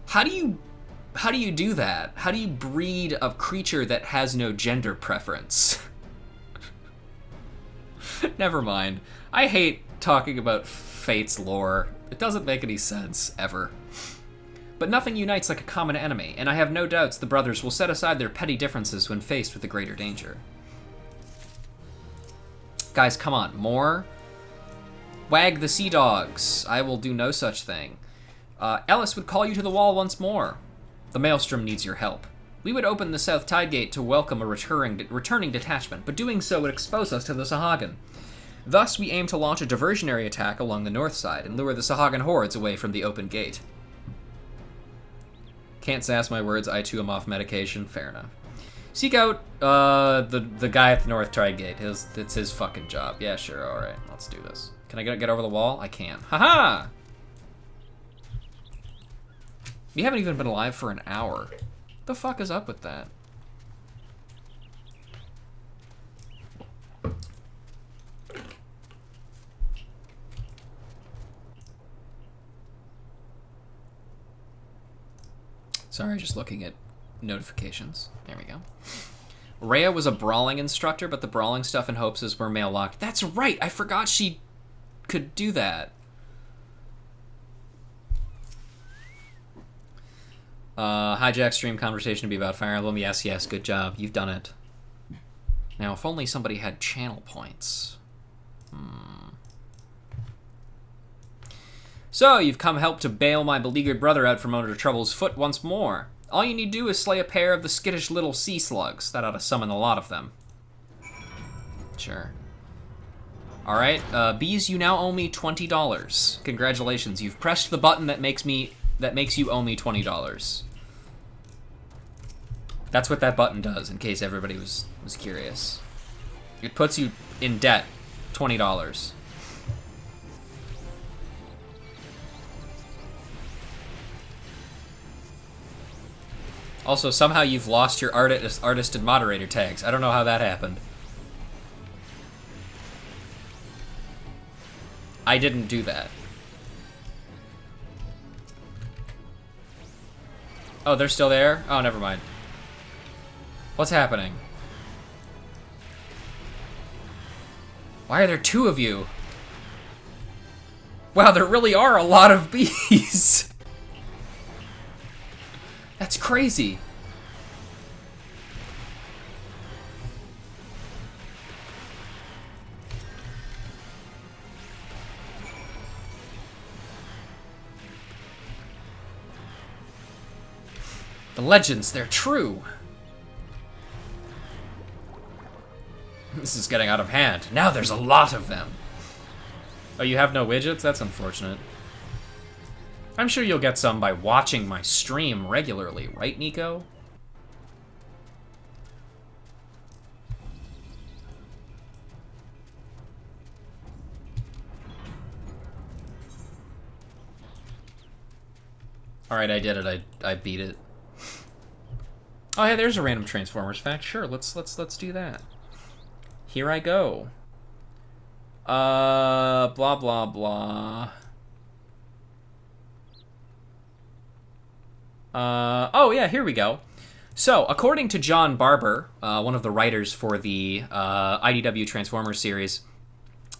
How do you do that? How do you breed a creature that has no gender preference? Never mind. I hate talking about Fate's lore. It doesn't make any sense, ever. But nothing unites like a common enemy, and I have no doubts the brothers will set aside their petty differences when faced with a greater danger. Guys, come on, more? Wag the sea dogs. I will do no such thing. Ellis would call you to the wall once more. The Maelstrom needs your help. We would open the South Tide Gate to welcome a returning detachment, but doing so would expose us to the Sahagin. Thus, we aim to launch a diversionary attack along the north side and lure the Sahagin hordes away from the open gate. Can't sass my words, I too am off medication. Fair enough. Seek out the guy at the North Tide Gate. It's his fucking job. Yeah, sure, alright, let's do this. Can I get over the wall? I can. Haha! We haven't even been alive for an hour. What the fuck is up with that? Sorry, just looking at notifications. There we go. Rhea was a brawling instructor, but the brawling stuff in Hopes' were male locked. That's right! I forgot she could do that. Hijack stream conversation to be about Fire Emblem. Yes, good job. You've done it. Now, if only somebody had channel points. So, you've come help to bail my beleaguered brother out from under trouble's foot once more. All you need to do is slay a pair of the skittish little sea slugs. That ought to summon a lot of them. Sure. Alright, bees, you now owe me $20. Congratulations, you've pressed the button that makes you owe me $20. That's what that button does, in case everybody was curious. It puts you in debt. $20. Also, somehow you've lost your artist and moderator tags. I don't know how that happened. I didn't do that. Oh, they're still there? Oh, never mind. What's happening? Why are there two of you? Wow, there really are a lot of bees. That's crazy. The legends, they're true. This is getting out of hand. Now there's a lot of them. Oh, you have no widgets? That's unfortunate. I'm sure you'll get some by watching my stream regularly, right, Nico? Alright, I did it. I beat it. Oh, hey, there's a random Transformers fact. Sure, let's do that. Here I go. Blah, blah, blah. Oh, yeah, here we go. So, according to John Barber, one of the writers for the IDW Transformers series,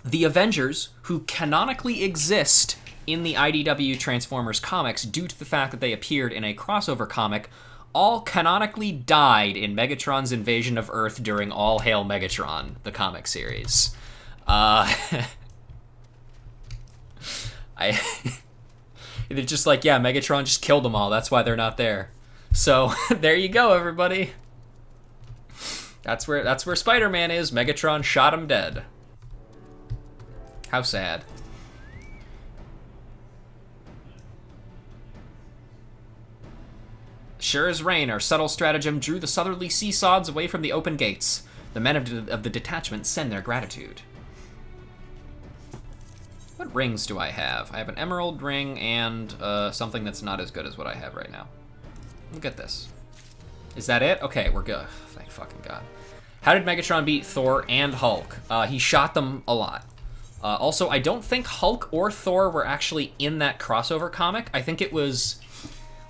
the Avengers, who canonically exist in the IDW Transformers comics due to the fact that they appeared in a crossover comic, all canonically died in Megatron's invasion of Earth during All Hail Megatron, the comic series. They're just like, yeah, Megatron just killed them all. That's why they're not there. So there you go, everybody. That's where Spider-Man is. Megatron shot him dead. How sad. Sure as rain, our subtle stratagem drew the southerly sea sods away from the open gates. The men of the detachment send their gratitude. What rings do I have? I have an emerald ring and something that's not as good as what I have right now. Look at this. Is that it? Okay, we're good. Thank fucking God. How did Megatron beat Thor and Hulk? He shot them a lot. Also, I don't think Hulk or Thor were actually in that crossover comic. I think it was...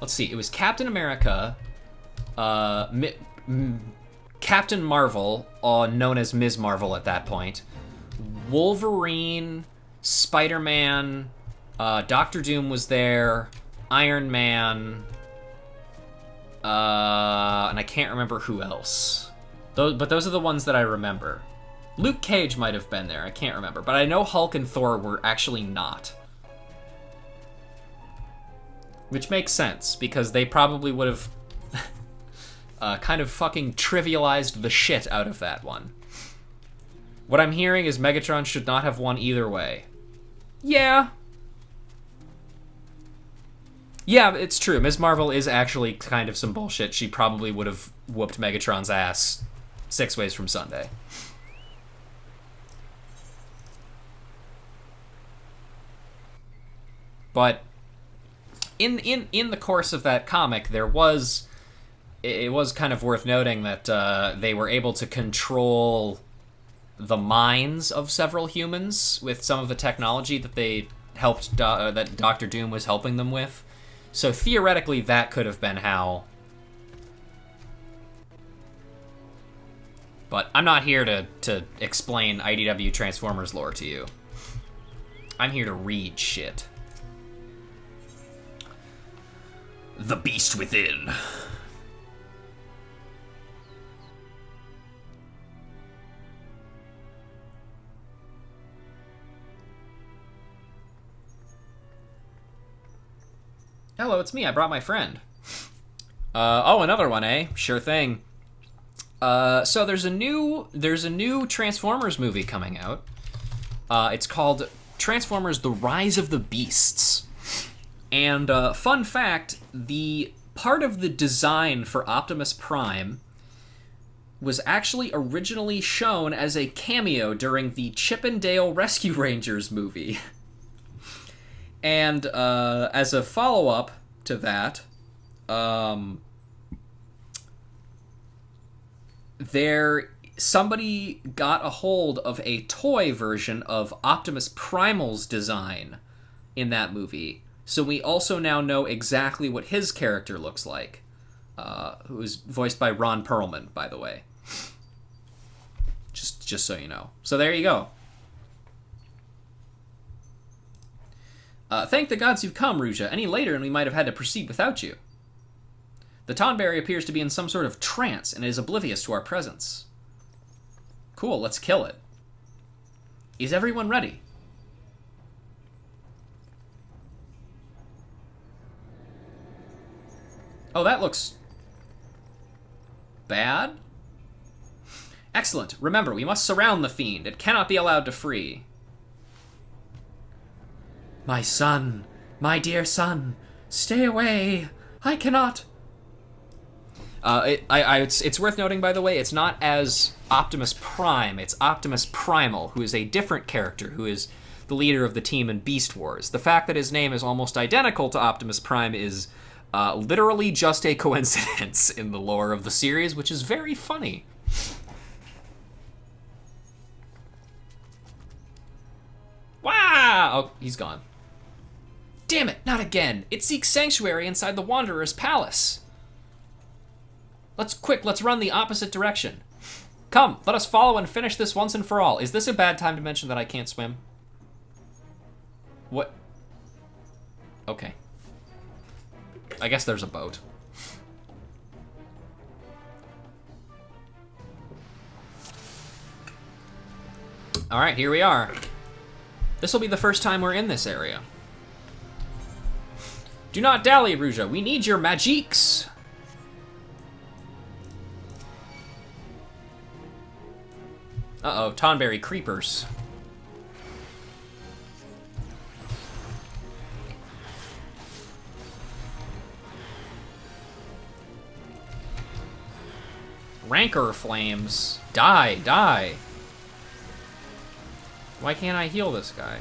Let's see. It was Captain America, Captain Marvel, known as Ms. Marvel at that point, Wolverine, Spider-Man, Doctor Doom was there, Iron Man, and I can't remember who else. But those are the ones that I remember. Luke Cage might have been there. I can't remember. But I know Hulk and Thor were actually not. Which makes sense, because they probably would have kind of fucking trivialized the shit out of that one. What I'm hearing is Megatron should not have won either way. Yeah. Yeah, it's true. Ms. Marvel is actually kind of some bullshit. She probably would have whooped Megatron's ass 6 ways from Sunday. But in the course of that comic, it was kind of worth noting that they were able to control the minds of several humans with some of the technology that they helped that Doctor Doom was helping them with. So theoretically, that could have been how. But I'm not here to explain IDW Transformers lore to you. I'm here to read shit. The Beast Within. Hello, it's me. I brought my friend. Oh, another one, eh? Sure thing. So there's a new Transformers movie coming out. It's called Transformers: The Rise of the Beasts. And fun fact, the part of the design for Optimus Prime was actually originally shown as a cameo during the Chip and Dale Rescue Rangers movie. And as a follow-up to that, somebody got a hold of a toy version of Optimus Primal's design in that movie. So we also now know exactly what his character looks like, who's voiced by Ron Perlman, by the way. Just so you know. So there you go. Thank the gods you've come, Ruja. Any later and we might have had to proceed without you. The Tonberry appears to be in some sort of trance and is oblivious to our presence. Cool, let's kill it. Is everyone ready? Oh, that looks bad? Excellent. Remember, we must surround the fiend. It cannot be allowed to free. My son, my dear son, stay away. I cannot. It's worth noting, by the way, it's not as Optimus Prime. It's Optimus Primal, who is a different character, who is the leader of the team in Beast Wars. The fact that his name is almost identical to Optimus Prime is literally just a coincidence in the lore of the series, which is very funny. Wow! Oh, he's gone. Damn it, not again. It seeks sanctuary inside the Wanderer's palace. Let's run the opposite direction. Come, let us follow and finish this once and for all. Is this a bad time to mention that I can't swim? What? Okay. I guess there's a boat. Alright, here we are. This will be the first time we're in this area. Do not dally, Eorzea. We need your magiques. Uh-oh, Tonberry creepers. Rancor flames. Die, die. Why can't I heal this guy?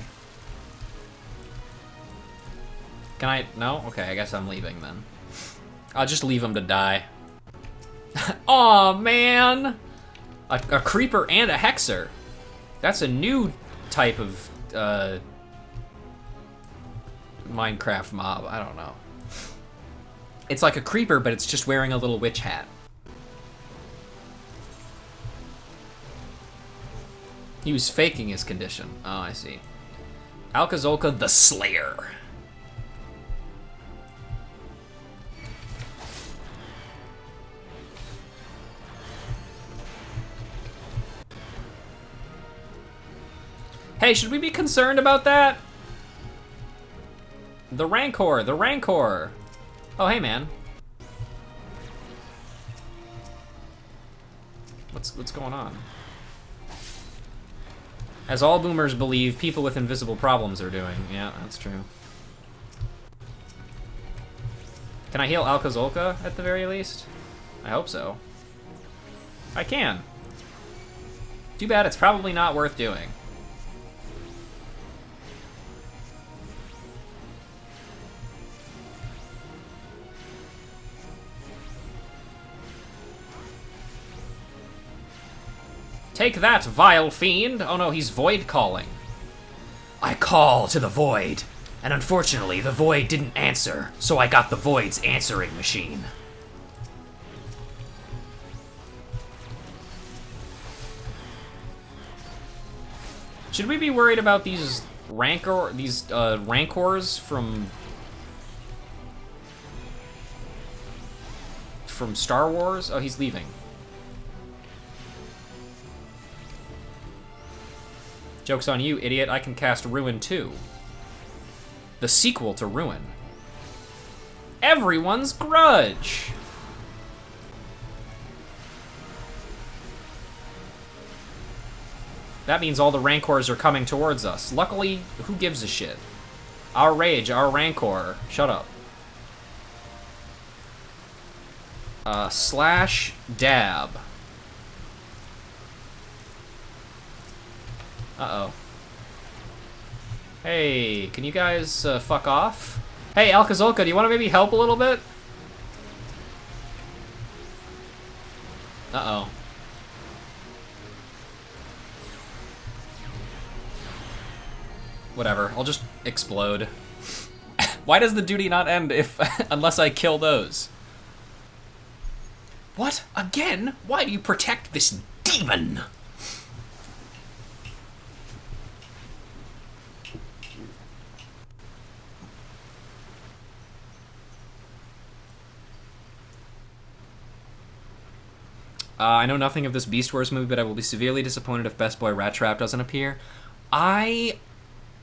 Can I? No? Okay, I guess I'm leaving then. I'll just leave him to die. Aw, man! A creeper and a hexer. That's a new type of Minecraft mob. I don't know. It's like a creeper, but it's just wearing a little witch hat. He was faking his condition. Oh, I see. Alcazolka the Slayer. Hey, should we be concerned about that? The Rancor, the Rancor. Oh, hey, man. What's going on? As all boomers believe, people with invisible problems are doing. Yeah, that's true. Can I heal Alcazolka at the very least? I hope so. I can. Too bad it's probably not worth doing. Take that, vile fiend! Oh no, he's void calling. I call to the void, and unfortunately the void didn't answer, so I got the void's answering machine. Should we be worried about these rancors from Star Wars? Oh, he's leaving. Joke's on you, idiot. I can cast Ruin 2. The sequel to Ruin. Everyone's Grudge! That means all the Rancors are coming towards us. Luckily, who gives a shit? Our Rage, our Rancor. Shut up. Slash dab. Uh-oh. Hey, can you guys fuck off? Hey, Alcazolka, do you want to maybe help a little bit? Uh-oh. Whatever, I'll just explode. Why does the duty not end if unless I kill those? What? Again? Why do you protect this demon? I know nothing of this Beast Wars movie, but I will be severely disappointed if Best Boy Rat Trap doesn't appear. I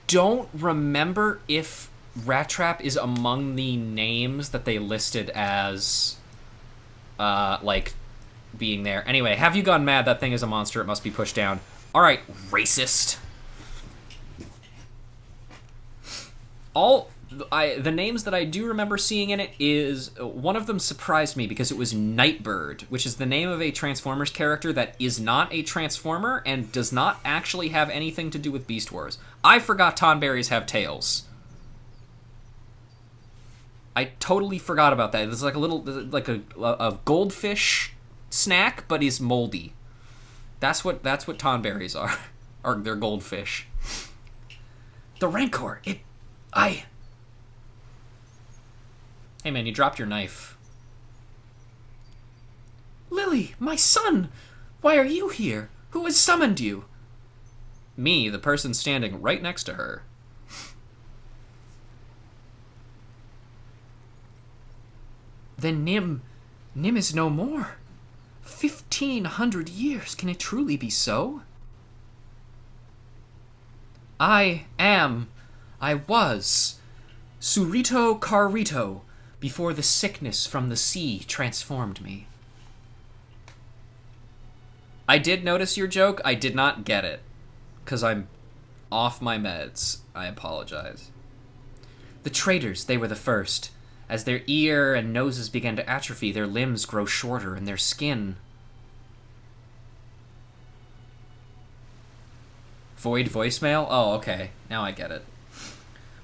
don't remember if Rat Trap is among the names that they listed as, like, being there. Anyway, have you gone mad? That thing is a monster. It must be pushed down. All right, racist. The names that I do remember seeing in it is, one of them surprised me because it was Nightbird, which is the name of a Transformers character that is not a Transformer and does not actually have anything to do with Beast Wars. I forgot Tonberries have tails. I totally forgot about that. It's like a little, like a goldfish snack, but he's moldy. That's what Tonberries are. Or they're goldfish. The Rancor, Hey man, you dropped your knife. Lily, my son! Why are you here? Who has summoned you? Me, the person standing right next to her. Then Nim is no more. 1,500 years, can it truly be so? I was Surito Carrito, before the sickness from the sea transformed me. I did notice your joke, I did not get it. 'Cause I'm off my meds. I apologize. The traitors, they were the first. As their ear and noses began to atrophy, their limbs grow shorter and their skin... Void voicemail? Oh, okay. Now I get it.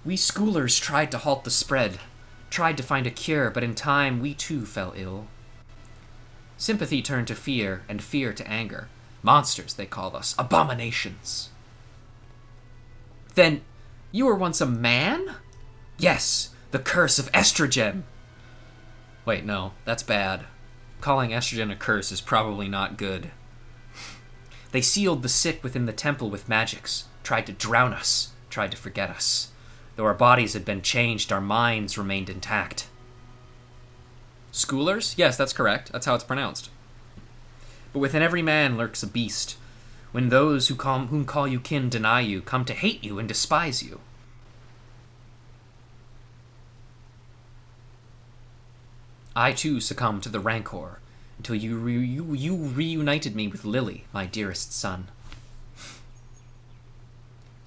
We schoolers tried to halt the spread, tried to find a cure, but in time we too fell ill. Sympathy turned to fear, and fear to anger. Monsters, they called us. Abominations. Then, you were once a man? Yes, the curse of estrogen. Wait, no, that's bad. Calling estrogen a curse is probably not good. They sealed the sick within the temple with magics, tried to drown us, tried to forget us. Though our bodies had been changed, our minds remained intact. Schoolers? Yes, that's correct. That's how it's pronounced. But within every man lurks a beast. When those whom call you kin deny you, come to hate you and despise you. I too succumbed to the rancor, until you reunited me with Lily, my dearest son.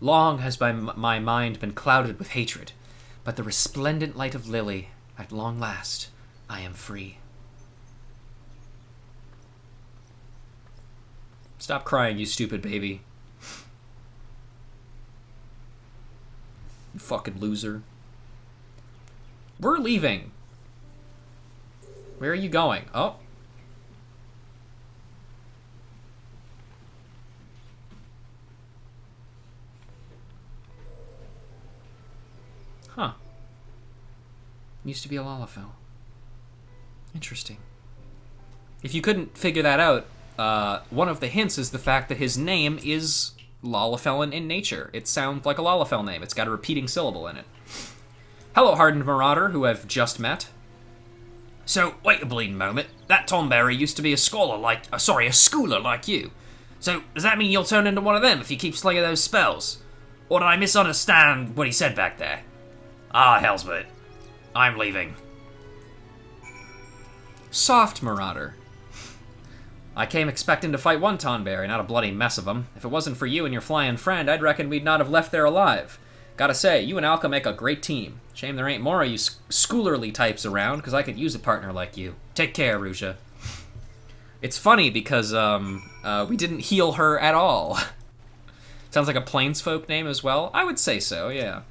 Long has my mind been clouded with hatred, but the resplendent light of Lily, at long last, I am free. Stop crying, you stupid baby. You fucking loser. We're leaving. Where are you going? Oh. Huh. Used to be a Lalafell. Interesting. If you couldn't figure that out, one of the hints is the fact that his name is Lalafell in nature. It sounds like a Lalafell name. It's got a repeating syllable in it. Hello, hardened marauder, who I've just met. So, wait a bleeding moment. That Tonberry used to be a schooler like you. So, does that mean you'll turn into one of them if you keep slinging those spells? Or did I misunderstand what he said back there? Ah, hell's with it. I'm leaving. Soft, marauder. I came expecting to fight one Tonberry, not a bloody mess of them. If it wasn't for you and your flying friend, I'd reckon we'd not have left there alive. Gotta say, you and Alka make a great team. Shame there ain't more of you schoolerly types around, because I could use a partner like you. Take care, Eorzea. It's funny because, we didn't heal her at all. Sounds like a Plainsfolk name as well. I would say so, yeah.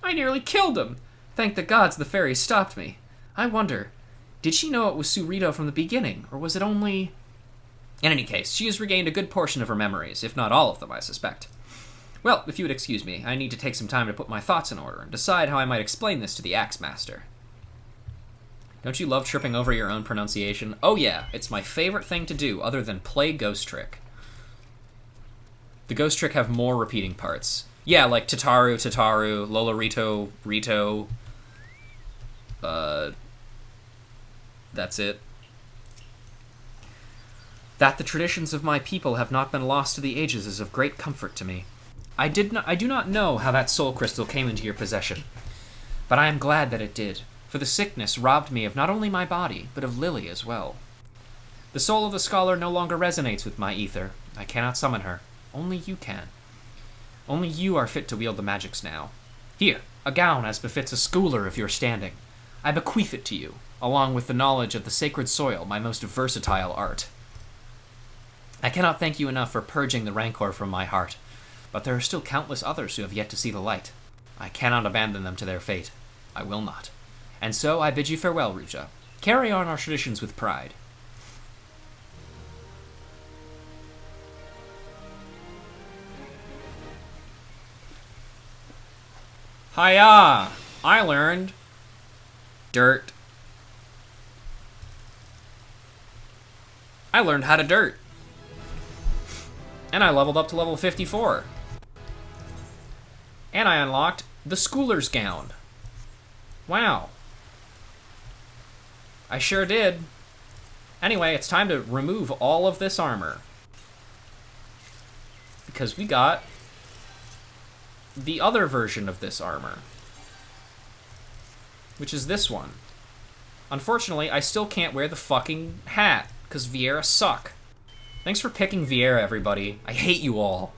I nearly killed him. Thank the gods the fairies stopped me. I wonder, did she know it was Surito from the beginning, or was it only... In any case, she has regained a good portion of her memories, if not all of them, I suspect. Well, if you would excuse me, I need to take some time to put my thoughts in order and decide how I might explain this to the Axe Master. Don't you love tripping over your own pronunciation? Oh yeah, it's my favorite thing to do, other than play Ghost Trick. The Ghost Trick have more repeating parts. Yeah, like Tataru, Lola Rito. That's it. That the traditions of my people have not been lost to the ages is of great comfort to me. I do not know how that soul crystal came into your possession, but I am glad that it did, for the sickness robbed me of not only my body, but of Lily as well. The soul of the scholar no longer resonates with my ether. I cannot summon her. Only you can. Only you are fit to wield the magics now. Here, a gown as befits a schooler of your standing. I bequeath it to you, along with the knowledge of the sacred soil, my most versatile art. I cannot thank you enough for purging the rancor from my heart, but there are still countless others who have yet to see the light. I cannot abandon them to their fate. I will not. And so I bid you farewell, Ruja. Carry on our traditions with pride. Hiya! I learned dirt. I learned how to dirt. And I leveled up to level 54. And I unlocked the Schooler's Gown. Wow. I sure did. Anyway, it's time to remove all of this armor. Because we got the other version of this armor. Which is this one. Unfortunately, I still can't wear the fucking hat, because Viera suck. Thanks for picking Viera, everybody. I hate you all.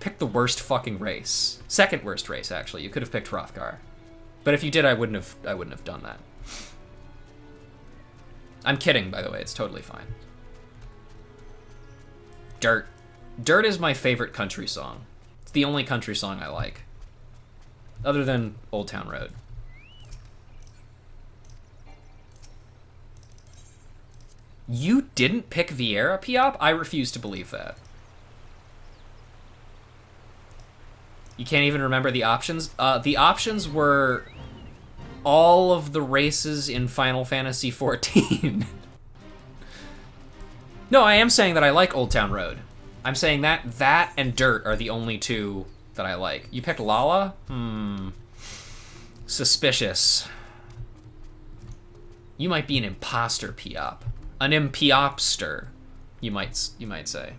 Pick the worst fucking race. Second worst race, actually. You could have picked Hrothgar. But if you did, I wouldn't have done that. I'm kidding, by the way. It's totally fine. Dirt. Dirt is my favorite country song. It's the only country song I like. Other than Old Town Road. You didn't pick Viera, Piop? I refuse to believe that. You can't even remember the options? The options were all of the races in Final Fantasy XIV. No, I am saying that I like Old Town Road. I'm saying that and Dirt are the only two that I like. You picked Lala? Suspicious. You might be an imposter, Piop. An impiopster, you might say.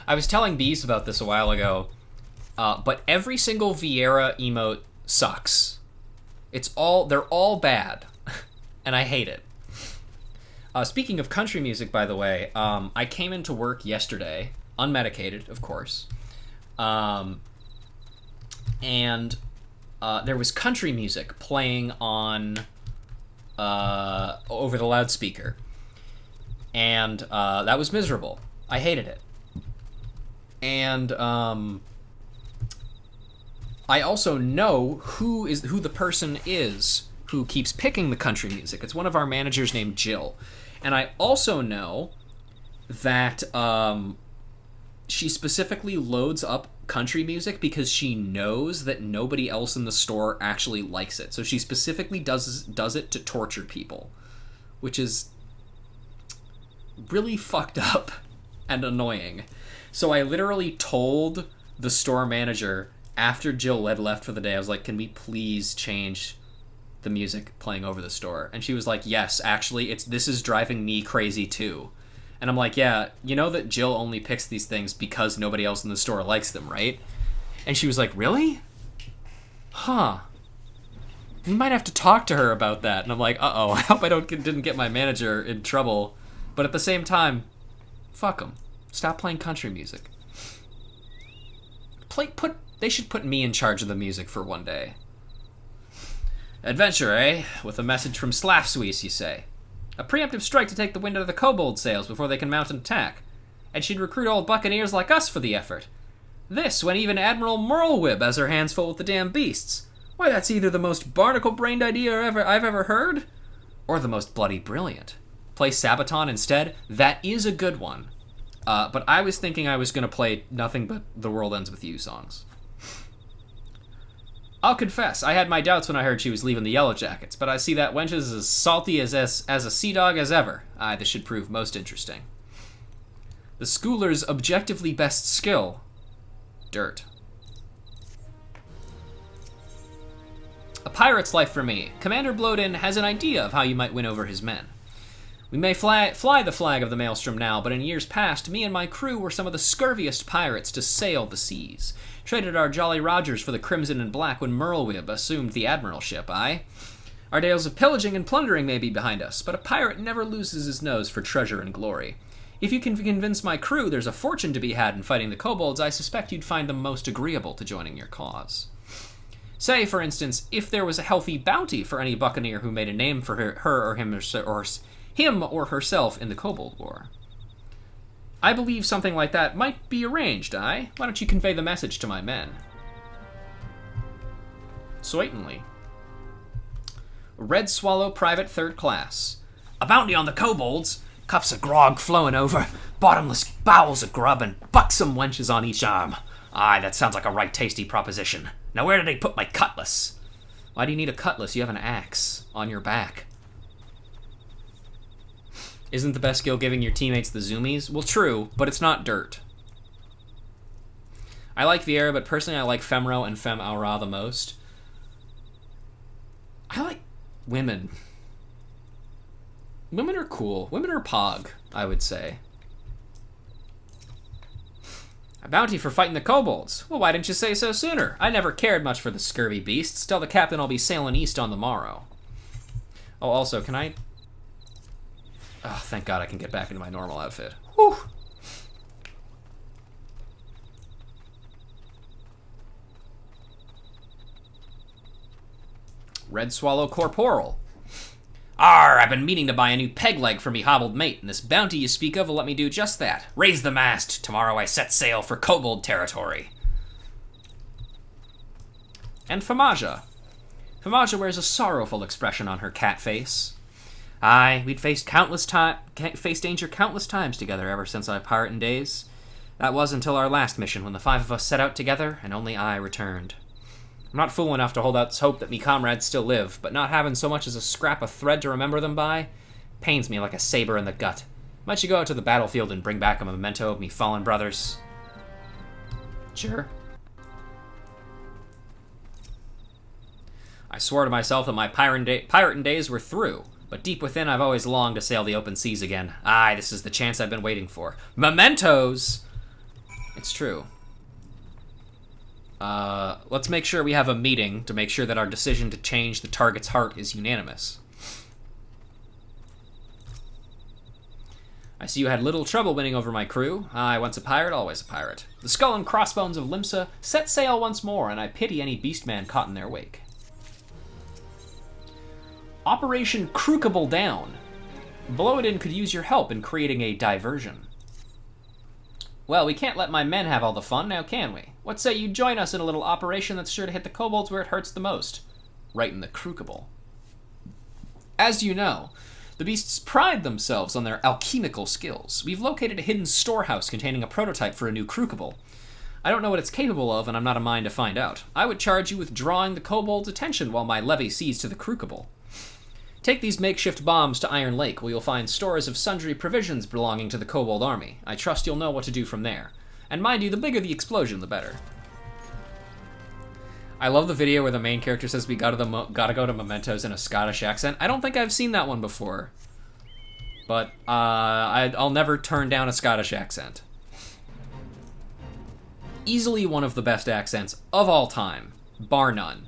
I was telling Beast about this a while ago, but every single Viera emote sucks. They're all bad, and I hate it. Speaking of country music, by the way, I came into work yesterday, unmedicated, of course, and there was country music playing on over the loudspeaker, and that was miserable. I hated it. And I also know who the person is who keeps picking the country music. It's one of our managers named Jill. And I also know that she specifically loads up country music because she knows that nobody else in the store actually likes it. So she specifically does it to torture people, which is really fucked up and annoying. So I literally told the store manager after Jill had left for the day, I was like, can we please change the music playing over the store? And she was like, yes, actually, this is driving me crazy too. And I'm like, yeah, you know that Jill only picks these things because nobody else in the store likes them, right? And she was like, really? Huh. We might have to talk to her about that. And I'm like, uh-oh, I hope I didn't get my manager in trouble. But at the same time, fuck them. Stop playing country music. They should put me in charge of the music for one day. Adventure, eh? With a message from Slafswees, you say. A preemptive strike to take the wind out of the kobold sails before they can mount an attack. And she'd recruit old buccaneers like us for the effort. This, when even Admiral Merlwib has her hands full with the damn beasts. Why, that's either the most barnacle-brained idea I've ever heard, or the most bloody brilliant. Play Sabaton instead? That is a good one. But I was thinking I was going to play nothing but The World Ends With You songs. I'll confess, I had my doubts when I heard she was leaving the Yellow Jackets, but I see that wench is as salty as a sea dog as ever. Aye, this should prove most interesting. The schooler's objectively best skill. Dirt. A pirate's life for me. Commander Blodin has an idea of how you might win over his men. We may fly the flag of the Maelstrom now, but in years past, me and my crew were some of the scurviest pirates to sail the seas. Traded our Jolly Rogers for the Crimson and Black when Merlwyb assumed the admiralship, aye? Our days of pillaging and plundering may be behind us, but a pirate never loses his nose for treasure and glory. If you can convince my crew there's a fortune to be had in fighting the kobolds, I suspect you'd find them most agreeable to joining your cause. Say, for instance, if there was a healthy bounty for any buccaneer who made a name for her or him or herself in the Kobold War. I believe something like that might be arranged, aye? Why don't you convey the message to my men? Certainly. Red Swallow Private 3rd Class. A bounty on the kobolds. Cups of grog flowing over. Bottomless bowls of grub and buxom wenches on each arm. Aye, that sounds like a right tasty proposition. Now where did they put my cutlass? Why do you need a cutlass? You have an axe on your back. Isn't the best skill giving your teammates the zoomies? Well, true, but it's not dirt. I like Viera, but personally I like Femro and Fem Aura the most. I like women. Women are cool. Women are pog, I would say. A bounty for fighting the kobolds. Well, why didn't you say so sooner? I never cared much for the scurvy beasts. Tell the captain I'll be sailing east on the morrow. Oh, also, can I... Oh, thank God I can get back into my normal outfit. Whew. Red Swallow Corporal. Arr, I've been meaning to buy a new peg leg for me hobbled mate, and this bounty you speak of will let me do just that. Raise the mast. Tomorrow I set sail for kobold territory. And Famaja. Famaja wears a sorrowful expression on her cat face. Aye, we'd faced danger countless times together ever since our pirating days. That was until our last mission, when the 5 of us set out together, and only I returned. I'm not fool enough to hold out hope that me comrades still live, but not having so much as a scrap of thread to remember them by pains me like a saber in the gut. Might you go out to the battlefield and bring back a memento of me fallen brothers? Sure. I swore to myself that my pirating days were through, but deep within I've always longed to sail the open seas again. Aye, this is the chance I've been waiting for. Mementos! It's true. Let's make sure we have a meeting to make sure that our decision to change the target's heart is unanimous. I see you had little trouble winning over my crew. Aye, once a pirate, always a pirate. The skull and crossbones of Limsa set sail once more, and I pity any beastman caught in their wake. Operation Crookable Down. Blow-it-in could use your help in creating a diversion. Well, we can't let my men have all the fun, now can we? What say you join us in a little operation that's sure to hit the kobolds where it hurts the most? Right in the Crookable. As you know, the beasts pride themselves on their alchemical skills. We've located a hidden storehouse containing a prototype for a new Crookable. I don't know what it's capable of, and I'm not a mind to find out. I would charge you with drawing the kobolds' attention while my levy sees to the Crookable. Take these makeshift bombs to Iron Lake, where you'll find stores of sundry provisions belonging to the kobold army. I trust you'll know what to do from there. And mind you, the bigger the explosion, the better. I love the video where the main character says we gotta go to Mementos in a Scottish accent. I don't think I've seen that one before. But, I'll never turn down a Scottish accent. Easily one of the best accents of all time. Bar none.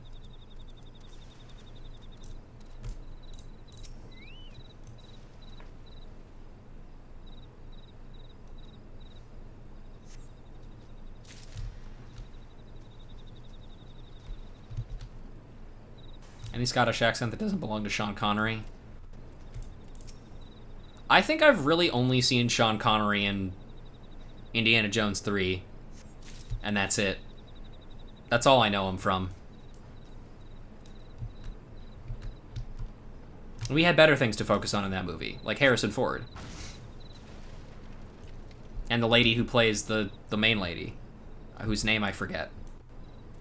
Any Scottish accent that doesn't belong to Sean Connery? I think I've really only seen Sean Connery in Indiana Jones 3, and that's it. That's all I know him from. We had better things to focus on in that movie, like Harrison Ford. And the lady who plays the main lady, whose name I forget.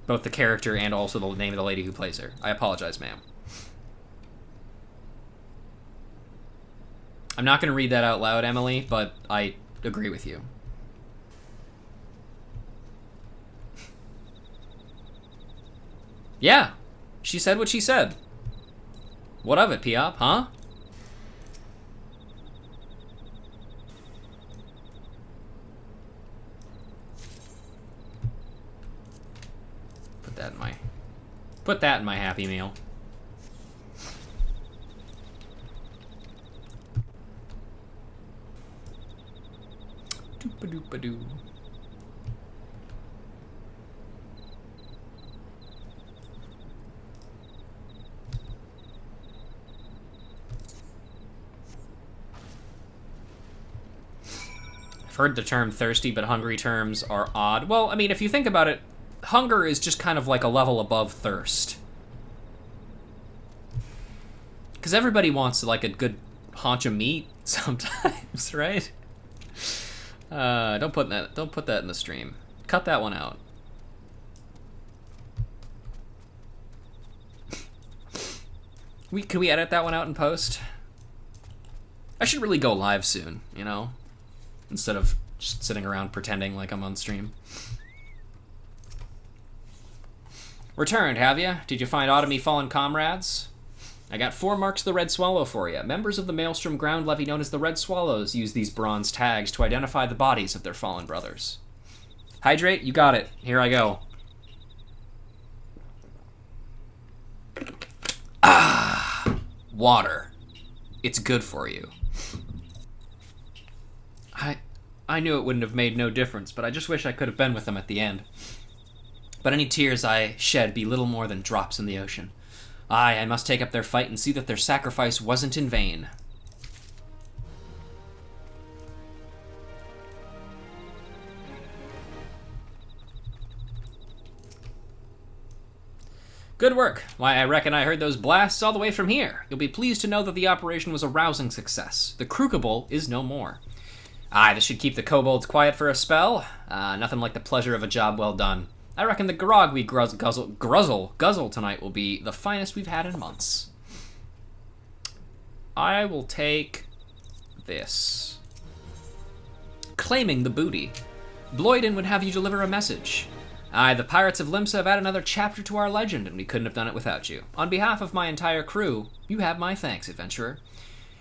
Both the character and also the name of the lady who plays her. I apologize, ma'am. I'm not going to read that out loud, Emily, but I agree with you. Yeah, she said what she said. What of it, Piop, huh? Put that in my Happy Meal. Doop-a-doop-a-doo. I've heard the term thirsty but hungry terms are odd. Well, I mean, if you think about it, hunger is just kind of like a level above thirst. Because everybody wants like a good haunch of meat sometimes, right? Don't put that in the stream. Cut that one out. Can we edit that one out in post? I should really go live soon, you know? Instead of just sitting around pretending like I'm on stream. Returned, have ya? Did you find Autumny fallen comrades? I got 4 marks of the Red Swallow for you. Members of the Maelstrom ground levy known as the Red Swallows use these bronze tags to identify the bodies of their fallen brothers. Hydrate? You got it. Here I go. Ah! Water. It's good for you. I knew it wouldn't have made no difference, but I just wish I could have been with them at the end. But any tears I shed be little more than drops in the ocean. Aye, I must take up their fight and see that their sacrifice wasn't in vain. Good work. Why, I reckon I heard those blasts all the way from here. You'll be pleased to know that the operation was a rousing success. The Kruukable is no more. Aye, this should keep the kobolds quiet for a spell. Nothing like the pleasure of a job well done. I reckon the grog we guzzle tonight will be the finest we've had in months. I will take this. Claiming the booty. Bloyden would have you deliver a message. Aye, the pirates of Limsa have added another chapter to our legend, and we couldn't have done it without you. On behalf of my entire crew, you have my thanks, adventurer.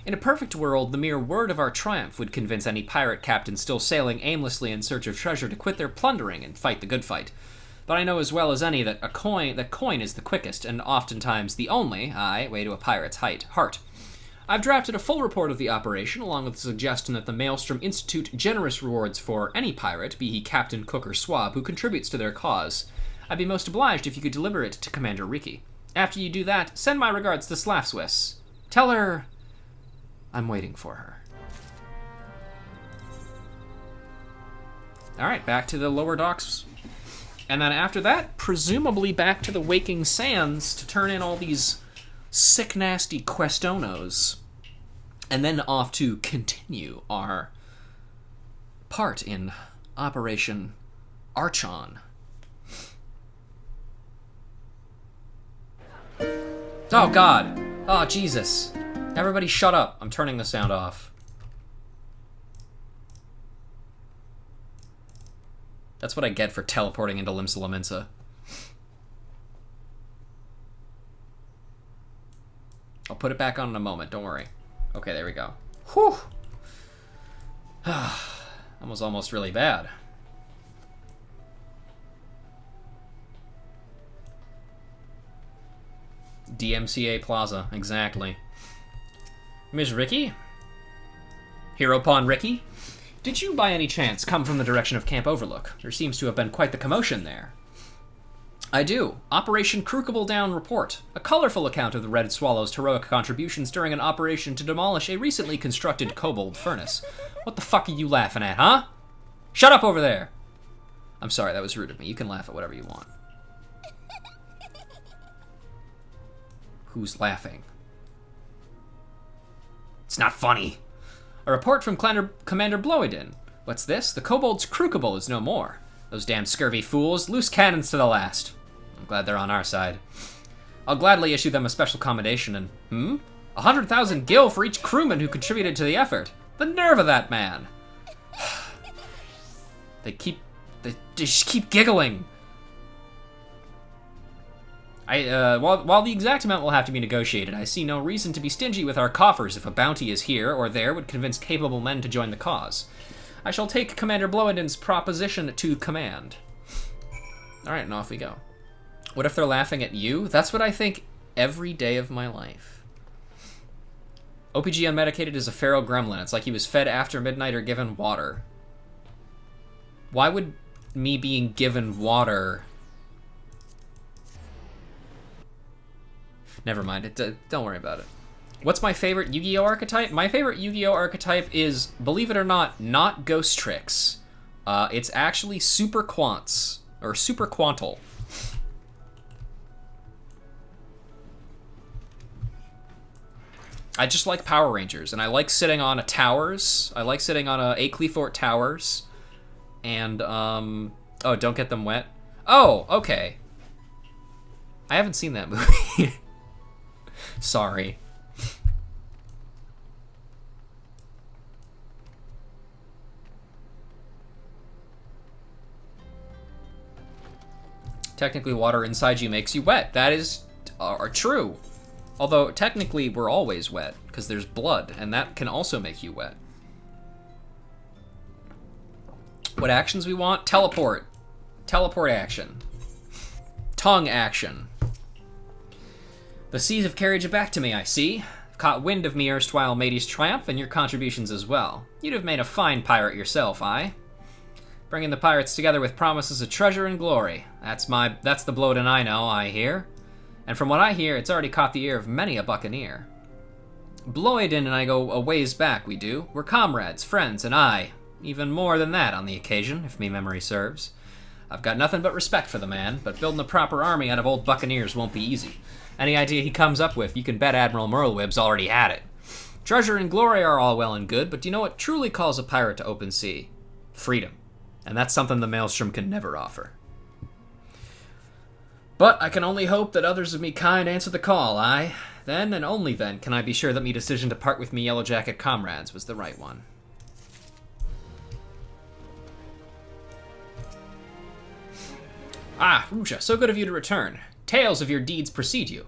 In a perfect world, the mere word of our triumph would convince any pirate captain still sailing aimlessly in search of treasure to quit their plundering and fight the good fight. But I know as well as any that coin is the quickest, and oftentimes the only, way to a pirate's heart. I've drafted a full report of the operation, along with the suggestion that the Maelstrom institute generous rewards for any pirate, be he captain, cook, or swab, who contributes to their cause. I'd be most obliged if you could deliver it to Commander Riki. After you do that, send my regards to Slafswiss. Tell her I'm waiting for her. Alright, back to the lower docks. And then after that, presumably back to the Waking Sands to turn in all these sick, nasty questonos. And then off to continue our part in Operation Archon. Oh, God. Oh, Jesus. Everybody shut up. I'm turning the sound off. That's what I get for teleporting into Limsa Lominsa. I'll put it back on in a moment, don't worry. Okay, there we go. Whew! That was almost really bad. DMCA Plaza, exactly. Ms. Riki? Hero Pawn Riki? Did you by any chance come from the direction of Camp Overlook? There seems to have been quite the commotion there. I do. Operation Kruukable Down report. A colorful account of the Red Swallow's heroic contributions during an operation to demolish a recently constructed kobold furnace. What the fuck are you laughing at, huh? Shut up over there! I'm sorry, that was rude of me. You can laugh at whatever you want. Who's laughing? It's not funny. A report from Commander Bloedin. What's this? The kobold's Kruukable is no more. Those damn scurvy fools. Loose cannons to the last. I'm glad they're on our side. I'll gladly issue them a special commendation and... 100,000 gil for each crewman who contributed to the effort. The nerve of that man. They just keep giggling. While the exact amount will have to be negotiated, I see no reason to be stingy with our coffers if a bounty is here or there would convince capable men to join the cause. I shall take Commander Bloedin's proposition to command. Alright, and off we go. What if they're laughing at you? That's what I think every day of my life. OPG unmedicated is a feral gremlin. It's like he was fed after midnight or given water. Why would me being given water... Never mind. Don't worry about it. What's my favorite Yu-Gi-Oh archetype? My favorite Yu-Gi-Oh archetype is, believe it or not Ghost Tricks. It's actually Super Quants, or Super Quantal. I just like Power Rangers, and I like sitting on towers. I like sitting on Akelefort towers. And, oh, don't get them wet. Oh, okay. I haven't seen that movie. Sorry. Technically, water inside you makes you wet. That is true. Although, technically, we're always wet, because there's blood, and that can also make you wet. What actions we want? Teleport. Teleport action. Tongue action. The seas have carried you back to me, I see. Caught wind of me erstwhile matey's triumph and your contributions as well. You'd have made a fine pirate yourself, aye? Bringing the pirates together with promises of treasure and glory. That's the Bloatin' I know, I hear. And from what I hear, it's already caught the ear of many a buccaneer. Bloyden and I go a ways back, we do. We're comrades, friends, and I. Even more than that on the occasion, if me memory serves. I've got nothing but respect for the man, but building a proper army out of old buccaneers won't be easy. Any idea he comes up with, you can bet Admiral Merlewib's already had it. Treasure and glory are all well and good, but do you know what truly calls a pirate to open sea? Freedom. And that's something the Maelstrom can never offer. But I can only hope that others of me kind answer the call, aye? Then, and only then, can I be sure that me decision to part with me Yellow Jacket comrades was the right one. Ah, Ruja, so good of you to return. Tales of your deeds precede you.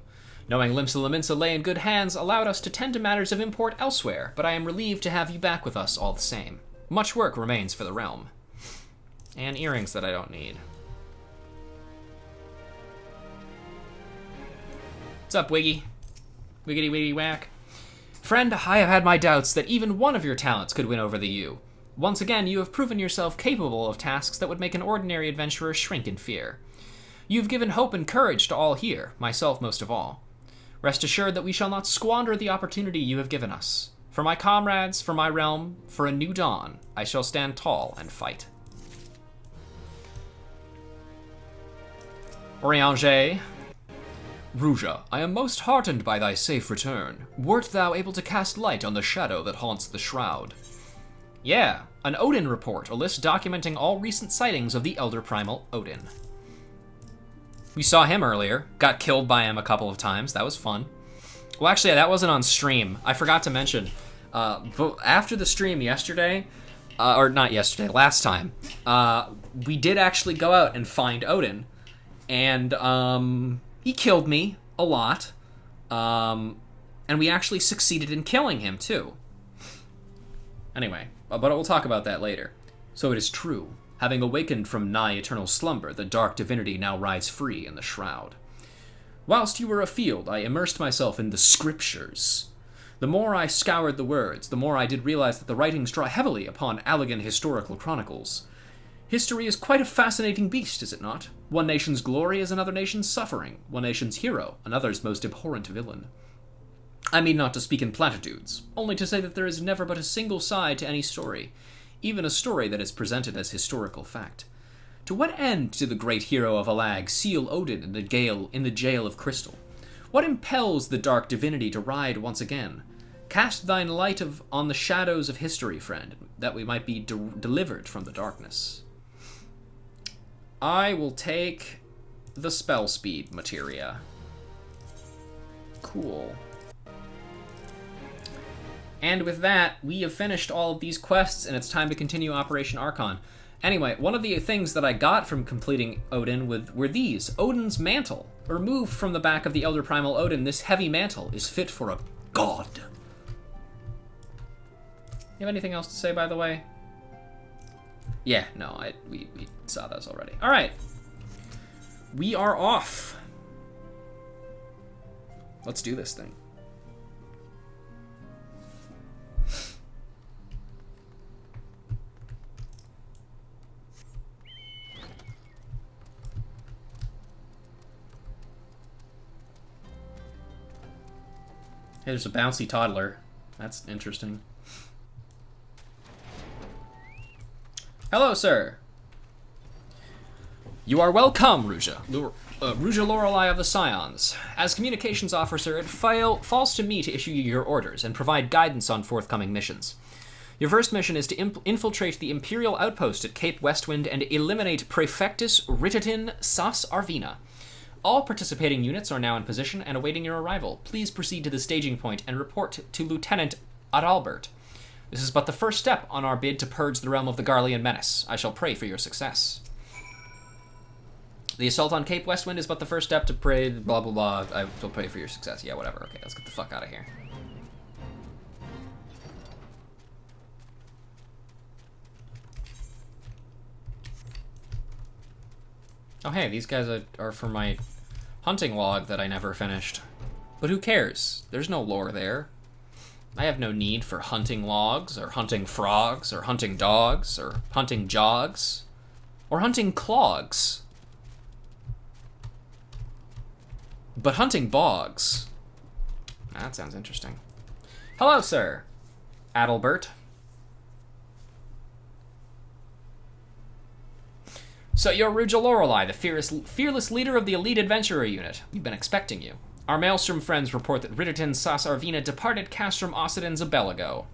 Knowing Limsa Laminsa lay in good hands allowed us to tend to matters of import elsewhere, but I am relieved to have you back with us all the same. Much work remains for the realm. And earrings that I don't need. What's up, Wiggy? Wiggity wiggy whack. Friend, I have had my doubts that even one of your talents could win over the you. Once again, you have proven yourself capable of tasks that would make an ordinary adventurer shrink in fear. You've given hope and courage to all here, myself most of all. Rest assured that we shall not squander the opportunity you have given us. For my comrades, for my realm, for a new dawn, I shall stand tall and fight. Eorzea. Ruja, I am most heartened by thy safe return. Wert thou able to cast light on the shadow that haunts the shroud? Yeah, an Odin report, a list documenting all recent sightings of the Elder Primal Odin. We saw him earlier, got killed by him a couple of times, that was fun. Well, actually, that wasn't on stream. I forgot to mention, but after the stream yesterday, or not yesterday, last time, we did actually go out and find Odin, and he killed me a lot, and we actually succeeded in killing him too. Anyway, but we'll talk about that later. So it is true. Having awakened from nigh eternal slumber, the dark divinity now rides free in the shroud. Whilst you were afield, I immersed myself in the scriptures. The more I scoured the words, the more I did realize that the writings draw heavily upon Allegan historical chronicles. History is quite a fascinating beast, is it not? One nation's glory is another nation's suffering, one nation's hero, another's most abhorrent villain. I mean not to speak in platitudes, only to say that there is never but a single side to any story, even a story that is presented as historical fact. To what end did the great hero of Alag seal Odin in the jail of crystal? What impels the dark divinity to ride once again? Cast thine light on the shadows of history, friend, that we might be delivered from the darkness. I will take the spell speed materia. Cool. And with that, we have finished all of these quests, and it's time to continue Operation Archon. Anyway, one of the things that I got from completing Odin were these. Odin's mantle. Removed from the back of the Elder Primal Odin, this heavy mantle is fit for a god. You have anything else to say, by the way? Yeah, no, we saw those already. All right. We are off. Let's do this thing. Hey, there's a bouncy toddler. That's interesting. Hello, sir. You are welcome, Ruja Lorelei of the Scions. As communications officer, it falls to me to issue you your orders and provide guidance on forthcoming missions. Your first mission is to infiltrate the Imperial outpost at Cape Westwind and eliminate Praefectus Rititin Sas Arvina. All participating units are now in position and awaiting your arrival. Please proceed to the staging point and report to Lieutenant Adalbert. This is but the first step on our bid to purge the realm of the Garlean menace. I shall pray for your success. The assault on Cape Westwind is but the first step to pray, blah, blah, blah. I will pray for your success. Yeah, whatever. Okay, let's get the fuck out of here. Oh, hey, these guys are for my hunting log that I never finished. But who cares? There's no lore there. I have no need for hunting logs, or hunting frogs, or hunting dogs, or hunting jogs, or hunting clogs. But hunting bogs. That sounds interesting. Hello, sir. Adalbert. So you're Ruja Lorelei, the fearless leader of the elite adventurer unit. We've been expecting you. Our Maelstrom friends report that Rititin Sas Arvina departed Castrum Occidens a bell ago.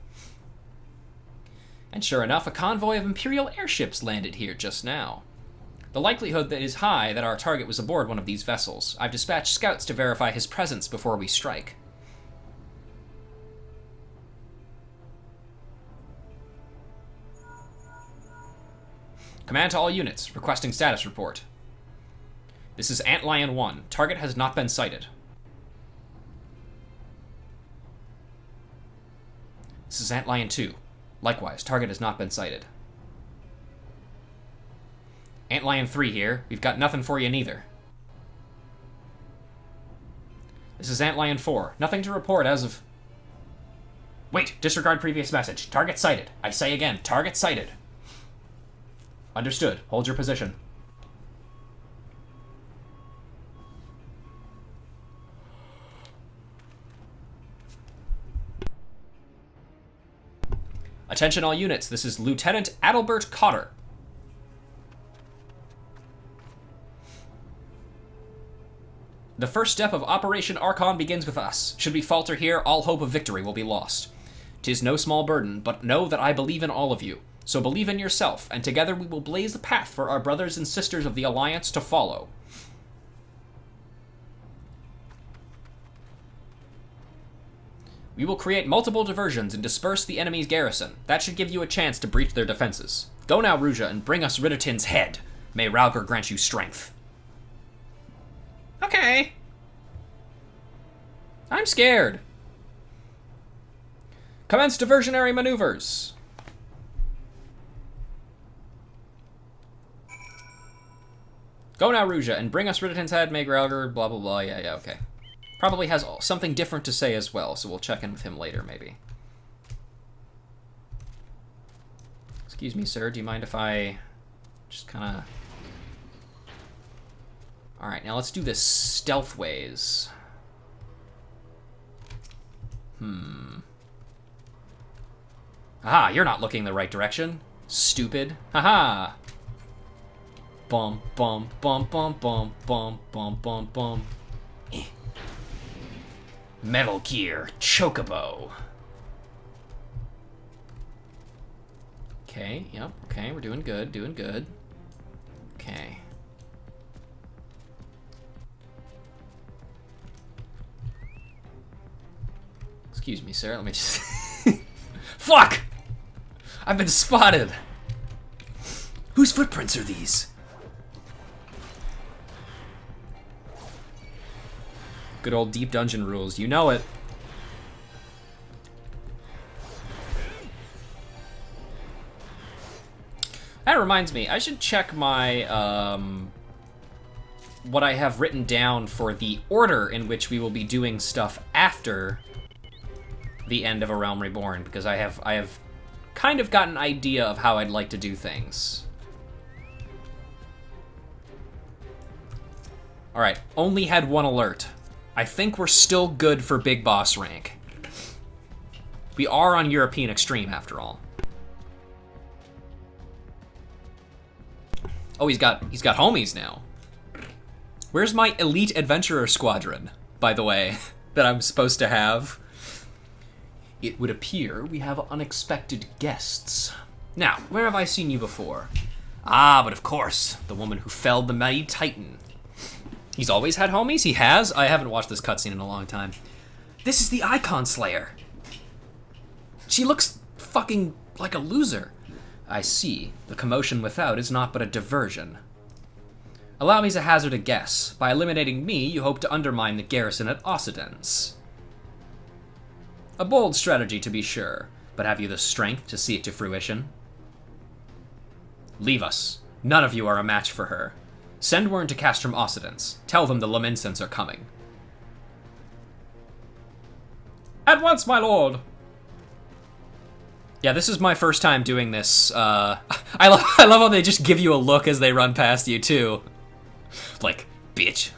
And sure enough, a convoy of Imperial airships landed here just now. The likelihood is high that our target was aboard one of these vessels. I've dispatched scouts to verify his presence before we strike. Command to all units, requesting status report. This is Antlion 1. Target has not been sighted. This is Antlion 2. Likewise, target has not been sighted. Antlion 3 here. We've got nothing for you neither. This is Antlion 4. Nothing to report as of... Wait, disregard previous message. Target sighted. I say again, target sighted. Understood. Hold your position. Attention all units. This is Lieutenant Adalbert Cotter. The first step of Operation Archon begins with us. Should we falter here, all hope of victory will be lost. 'Tis no small burden, but know that I believe in all of you. So believe in yourself, and together we will blaze a path for our brothers and sisters of the Alliance to follow. We will create multiple diversions and disperse the enemy's garrison. That should give you a chance to breach their defenses. Go now, Ruja, and bring us Rititin's head. May Ralgr grant you strength. Okay. I'm scared. Commence diversionary maneuvers. Go now, Ruja, and bring us Rititin's head, make Ralgr, blah, blah, blah. Yeah, okay. Probably has something different to say as well, so we'll check in with him later, maybe. Excuse me, sir, do you mind if I just kind of... Alright, now let's do this stealth ways. Aha, you're not looking the right direction. Stupid. Haha. Bum, bum, bum, bum, bum, bum, bum, bum, bum. Metal Gear Chocobo. Okay, yep, okay, we're doing good, doing good. Okay. Excuse me, sir, let me just... Fuck! I've been spotted! Whose footprints are these? Good old deep dungeon rules, you know it. That reminds me, I should check my, what I have written down for the order in which we will be doing stuff after the end of A Realm Reborn, because I have kind of got an idea of how I'd like to do things. Alright, only had one alert. I think we're still good for big boss rank. We are on European Extreme, after all. Oh, he's got homies now. Where's my elite adventurer squadron, by the way, that I'm supposed to have? It would appear we have unexpected guests. Now, where have I seen you before? Ah, but of course, the woman who felled the mighty Titan. He's always had homies? He has? I haven't watched this cutscene in a long time. This is the Icon Slayer. She looks fucking like a loser. I see. The commotion without is not but a diversion. Allow me to hazard a guess. By eliminating me, you hope to undermine the garrison at Occidens. A bold strategy, to be sure, but have you the strength to see it to fruition? Leave us. None of you are a match for her. Send word to Castrum Occidens. Tell them the Lamincents are coming. At once, my lord! Yeah, this is my first time doing this. I love how they just give you a look as they run past you, too. Like, bitch,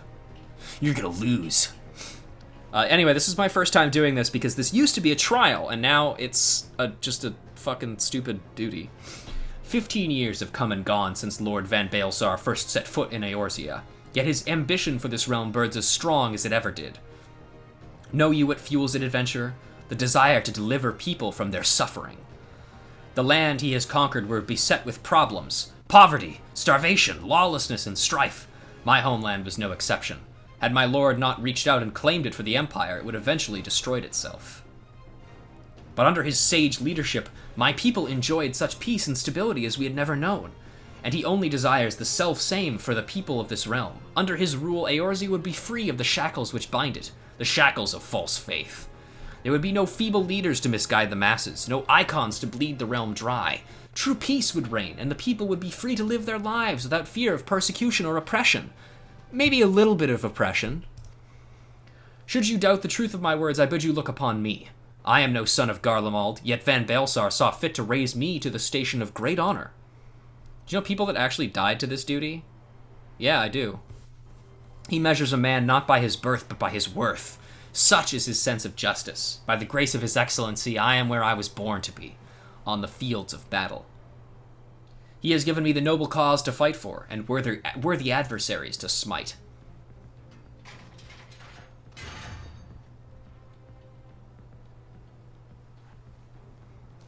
you're gonna lose. Anyway, this is my first time doing this because this used to be a trial, and now it's just a fucking stupid duty. 15 years have come and gone since Lord Van Baelsar first set foot in Eorzea, yet his ambition for this realm burns as strong as it ever did. Know you what fuels it, adventurer? The desire to deliver people from their suffering. The land he has conquered were beset with problems. Poverty, starvation, lawlessness, and strife. My homeland was no exception. Had my lord not reached out and claimed it for the Empire, it would eventually destroyed itself. But under his sage leadership, my people enjoyed such peace and stability as we had never known, and he only desires the self-same for the people of this realm. Under his rule, Eorzea would be free of the shackles which bind it, the shackles of false faith. There would be no feeble leaders to misguide the masses, no icons to bleed the realm dry. True peace would reign, and the people would be free to live their lives without fear of persecution or oppression. Maybe a little bit of oppression. Should you doubt the truth of my words, I bid you look upon me. I am no son of Garlemald, yet Van Baelsar saw fit to raise me to the station of great honor. Do you know people that actually died to this duty? Yeah, I do. He measures a man not by his birth, but by his worth. Such is his sense of justice. By the grace of his excellency, I am where I was born to be, on the fields of battle. He has given me the noble cause to fight for, and worthy adversaries to smite.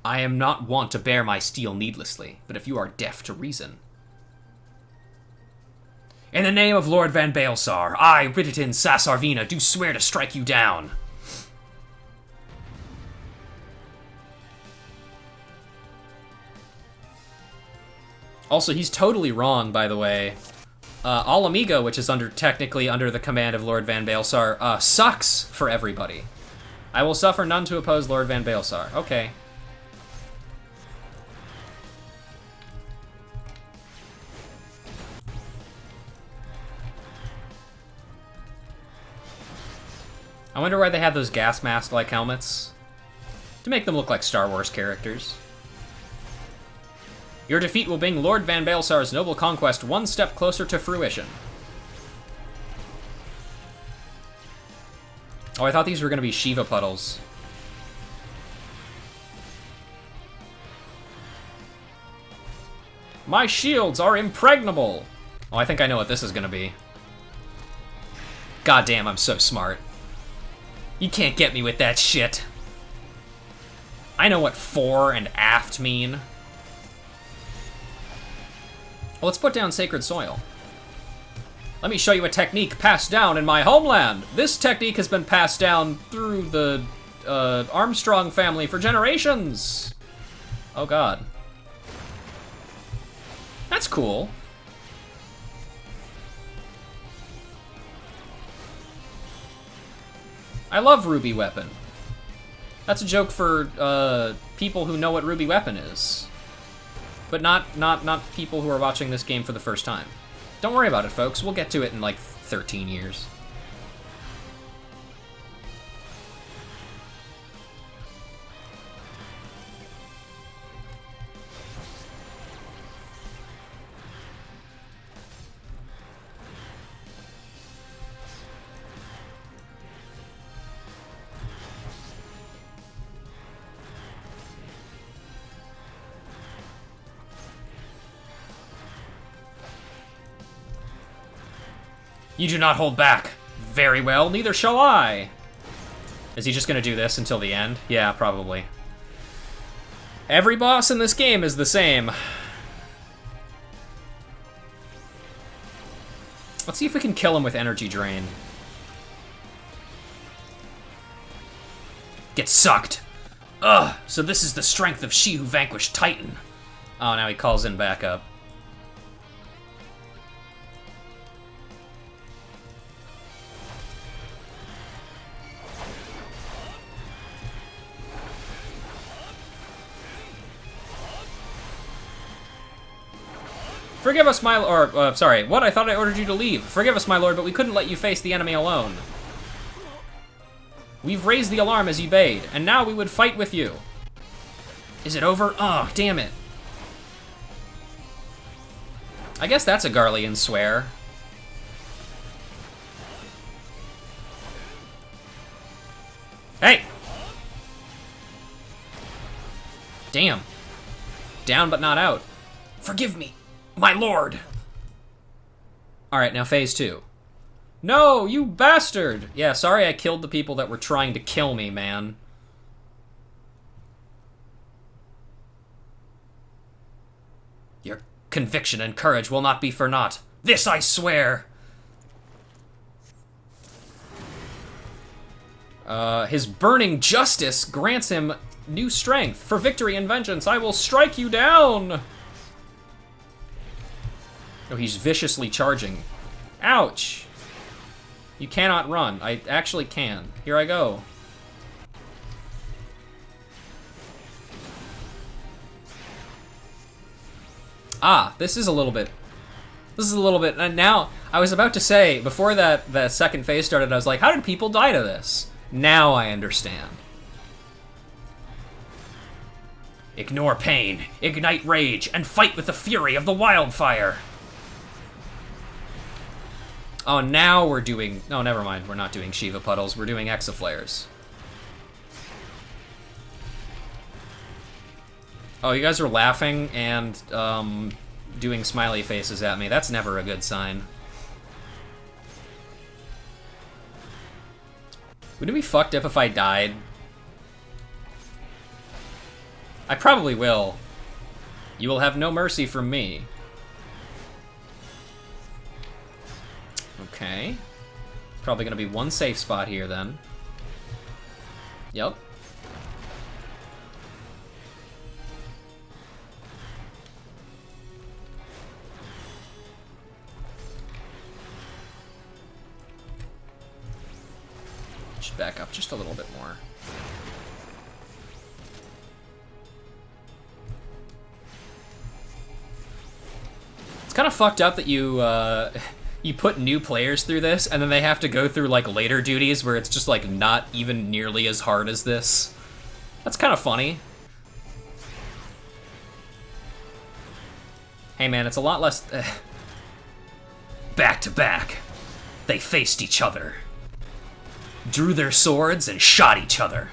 I am not wont to bear my steel needlessly, but if you are deaf to reason... In the name of Lord Van Baelsar, I, Ridditin Sassarvina, do swear to strike you down. Also, he's totally wrong, by the way. All Amigo, which is technically under the command of Lord Van Baelsar, sucks for everybody. I will suffer none to oppose Lord Van Baelsar. Okay. I wonder why they have those gas mask-like helmets. To make them look like Star Wars characters. Your defeat will bring Lord Van Baelsar's noble conquest one step closer to fruition. Oh, I thought these were going to be Shiva puddles. My shields are impregnable! Oh, I think I know what this is going to be. God damn, I'm so smart. You can't get me with that shit. I know what fore and aft mean. Well, let's put down Sacred Soil. Let me show you a technique passed down in my homeland. This technique has been passed down through the Armstrong family for generations. Oh god. That's cool. I love Ruby Weapon. That's a joke for people who know what Ruby Weapon is. But not people who are watching this game for the first time. Don't worry about it, folks. We'll get to it in like 13 years. You do not hold back. Very well, neither shall I. Is he just gonna do this until the end? Yeah, probably. Every boss in this game is the same. Let's see if we can kill him with energy drain. Get sucked. Ugh, so this is the strength of she who vanquished Titan. Oh, now he calls in backup. Forgive us, my lord. Sorry, what? I thought I ordered you to leave. Forgive us, my lord, but we couldn't let you face the enemy alone. We've raised the alarm as you bade, and now we would fight with you. Is it over? Oh, damn it. I guess that's a Garlean swear. Hey! Damn. Down but not out. Forgive me, my lord! Alright, now phase 2. No, you bastard! Yeah, sorry I killed the people that were trying to kill me, man. Your conviction and courage will not be for naught. This I swear! His burning justice grants him new strength. For victory and vengeance, I will strike you down! Oh, he's viciously charging. Ouch! You cannot run. I actually can. Here I go. Ah, this is a little bit... And now, I was about to say, before that second phase started, I was like, how did people die to this? Now I understand. Ignore pain, ignite rage, and fight with the fury of the wildfire. Oh, now we're doing... Oh, never mind. We're not doing Shiva Puddles. We're doing Exaflares. Oh, you guys are laughing and doing smiley faces at me. That's never a good sign. Wouldn't it be fucked up if I died? I probably will. You will have no mercy from me. Okay. Probably gonna be one safe spot here then. Yep. Should back up just a little bit more. It's kind of fucked up that you you put new players through this, and then they have to go through, like, later duties where it's just, like, not even nearly as hard as this. That's kind of funny. Hey, man, it's a lot less... Back to back, they faced each other, drew their swords, and shot each other.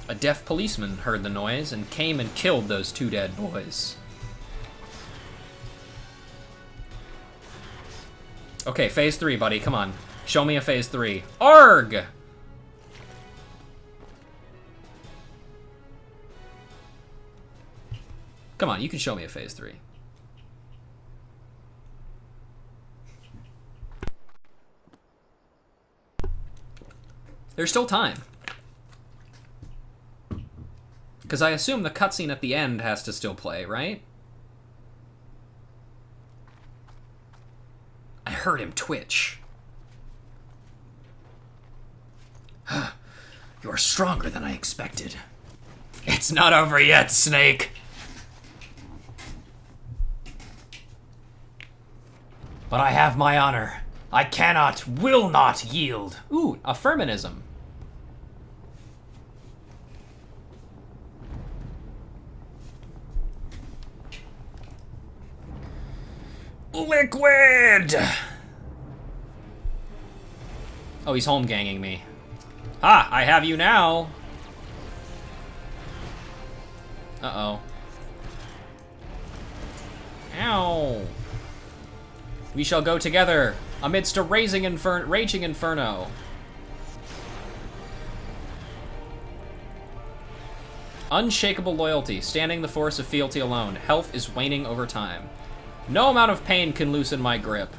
A deaf policeman heard the noise and came and killed those two dead boys. Okay, phase 3, buddy, come on. Show me a phase 3. Arg! Come on, you can show me a phase 3. There's still time. Because I assume the cutscene at the end has to still play, right? I heard him twitch. You're stronger than I expected. It's not over yet, Snake. But I have my honor. I cannot, will not yield. Ooh, a feminism. Liquid! Oh, he's home ganging me. Ha! I have you now! Uh-oh. Ow! We shall go together amidst a raging inferno. Unshakable loyalty, standing the force of fealty alone. Health is waning over time. No amount of pain can loosen my grip.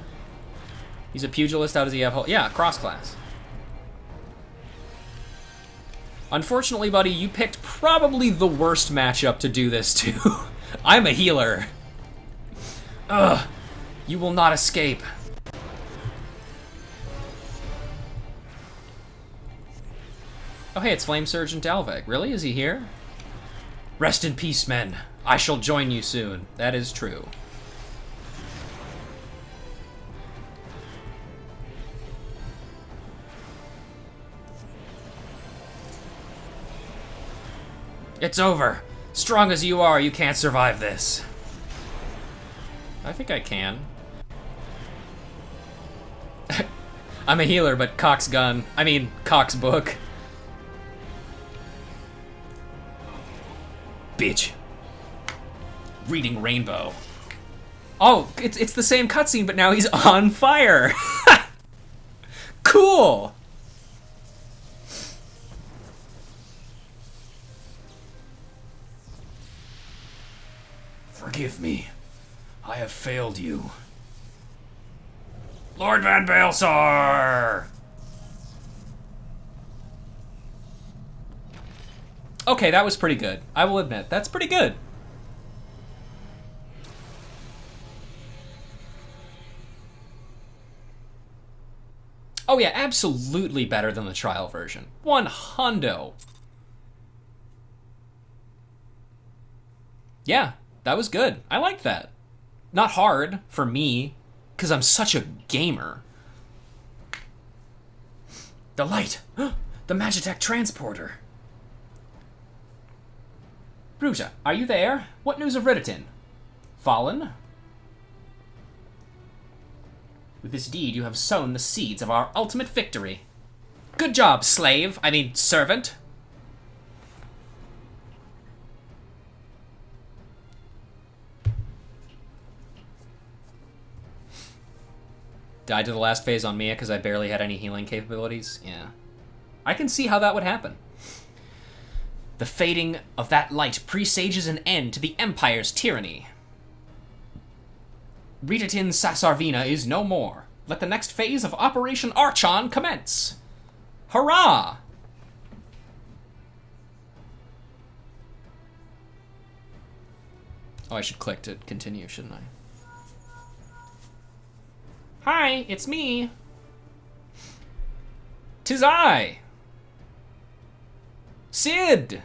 He's a pugilist. How does he have... Yeah, cross-class. Unfortunately, buddy, you picked probably the worst matchup to do this to. I'm a healer. Ugh. You will not escape. Oh, hey, it's Flame Sergeant Alveg. Really? Is he here? Rest in peace, men. I shall join you soon. That is true. It's over. Strong as you are, you can't survive this. I think I can. I'm a healer, but Cock's gun. I mean, Cock's book. Bitch. Reading Rainbow. Oh, it's the same cutscene, but now he's on fire. Cool. Forgive me. I have failed you. Lord Van Baelsar! Okay, that was pretty good. I will admit, that's pretty good. Oh yeah, absolutely better than the trial version. 100. Yeah, that was good. I liked that. Not hard for me, because I'm such a gamer. The light! The Magitech transporter! Eorzea, are you there? What news of Ridditon? Fallen? With this deed, you have sown the seeds of our ultimate victory. Good job, slave. I mean, servant. Died to the last phase on Mia because I barely had any healing capabilities? Yeah. I can see how that would happen. The fading of that light presages an end to the Empire's tyranny. Ridditin Sasarvina is no more. Let the next phase of Operation Archon commence. Hurrah! Oh, I should click to continue, shouldn't I? Hi, it's me. 'Tis I. Sid!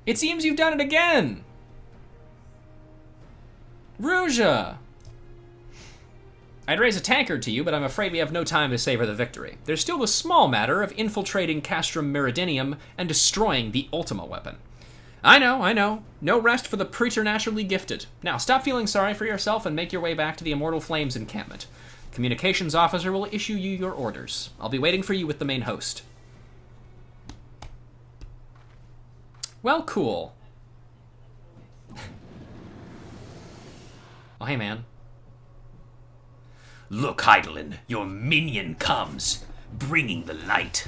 It seems you've done it again! Eorzea! I'd raise a tankard to you, but I'm afraid we have no time to savor the victory. There's still the small matter of infiltrating Castrum Meridinium and destroying the Ultima weapon. I know. No rest for the preternaturally gifted. Now, stop feeling sorry for yourself and make your way back to the Immortal Flames encampment. Communications officer will issue you your orders. I'll be waiting for you with the main host. Well, cool. Oh, hey, man. Look, Heidelin, your minion comes, bringing the light.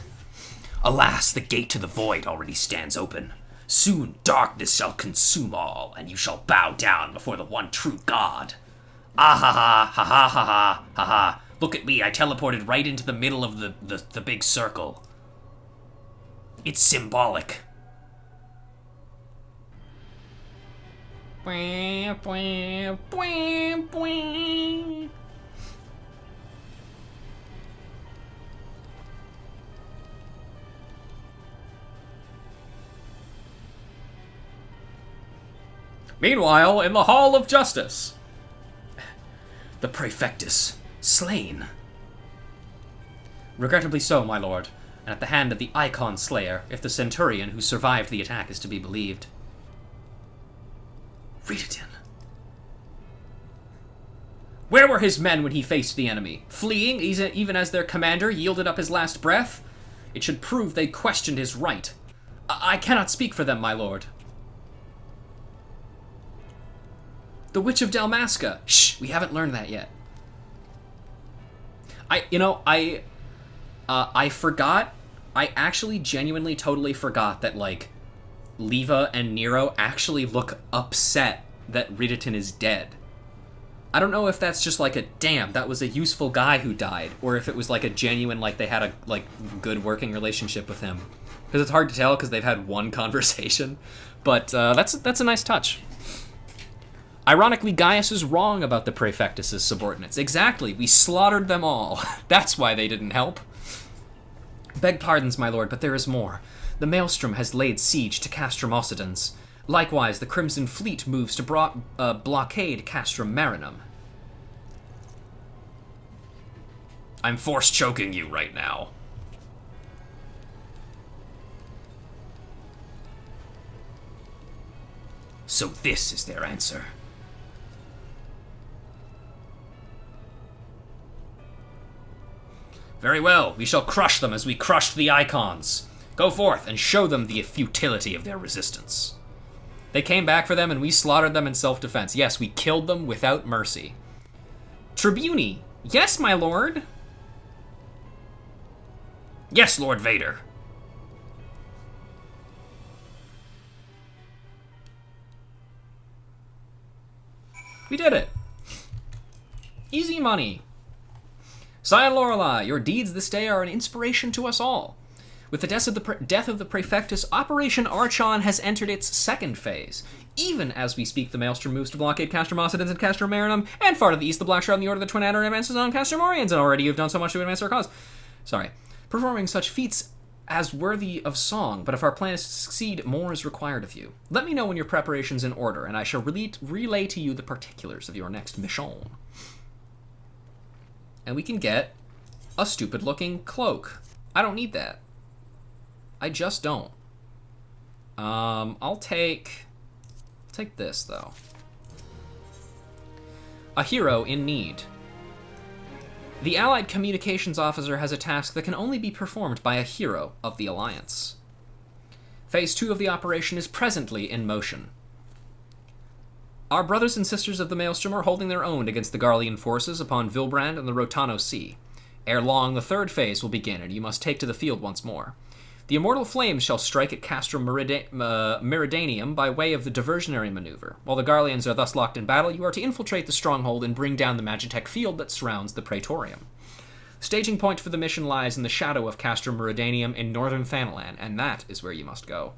Alas, the gate to the void already stands open. Soon darkness shall consume all, and you shall bow down before the one true God. Ah ha ha ha ha ha ha ha ha. Look at me, I teleported right into the middle of the big circle. It's symbolic. Meanwhile, in the Hall of Justice. The Praefectus, slain. Regrettably so, my lord, and at the hand of the Icon Slayer, if the Centurion who survived the attack is to be believed. Riditin. Where were his men when he faced the enemy? Fleeing, even as their commander yielded up his last breath? It should prove they questioned his right. I cannot speak for them, my lord. The Witch of Dalmasca. Shh, we haven't learned that yet. I forgot. I actually genuinely totally forgot that, like, Leva and Nero actually look upset that Riditin is dead. I don't know if that's just like a, damn, that was a useful guy who died, or if it was like a genuine, like, they had a, like, good working relationship with him. Because it's hard to tell because they've had one conversation. But that's a nice touch. Ironically, Gaius is wrong about the Praefectus' subordinates. Exactly, we slaughtered them all. That's why they didn't help. Beg pardons, my lord, but there is more. The Maelstrom has laid siege to Castrum Occidens. Likewise, the Crimson Fleet moves to blockade Castrum Marinum. I'm force choking you right now. So this is their answer. Very well, we shall crush them as we crushed the Icons. Go forth and show them the futility of their resistance. They came back for them and we slaughtered them in self-defense. Yes, we killed them without mercy. Tribuni. Yes, my lord. Yes, Lord Vader. We did it. Easy money. Scion Lorelei, your deeds this day are an inspiration to us all. With the death of the Praefectus, Operation Archon has entered its second phase. Even as we speak, the Maelstrom moves to blockade Castrum Occidens and Castrum Marinum, and far to the east, the Black Shroud and the Order of the Twin Adder advances on Castrum Oriens, and already you've done so much to advance our cause. Sorry. Performing such feats as worthy of song, but if our plan is to succeed, more is required of you. Let me know when your preparation's in order, and I shall relay to you the particulars of your next mission. And we can get a stupid-looking cloak. I don't need that. I just don't. I'll take this, though. A hero in need. The Allied Communications Officer has a task that can only be performed by a hero of the Alliance. Phase 2 of the operation is presently in motion. Our brothers and sisters of the Maelstrom are holding their own against the Garlean forces upon Vilbrand and the Rotano Sea. Ere long, the third phase will begin, and you must take to the field once more. The immortal flames shall strike at Castrum Meridanium by way of the diversionary maneuver. While the Garleans are thus locked in battle, you are to infiltrate the stronghold and bring down the Magitech field that surrounds the Praetorium. The staging point for the mission lies in the shadow of Castrum Meridanium in northern Thanalan, and that is where you must go.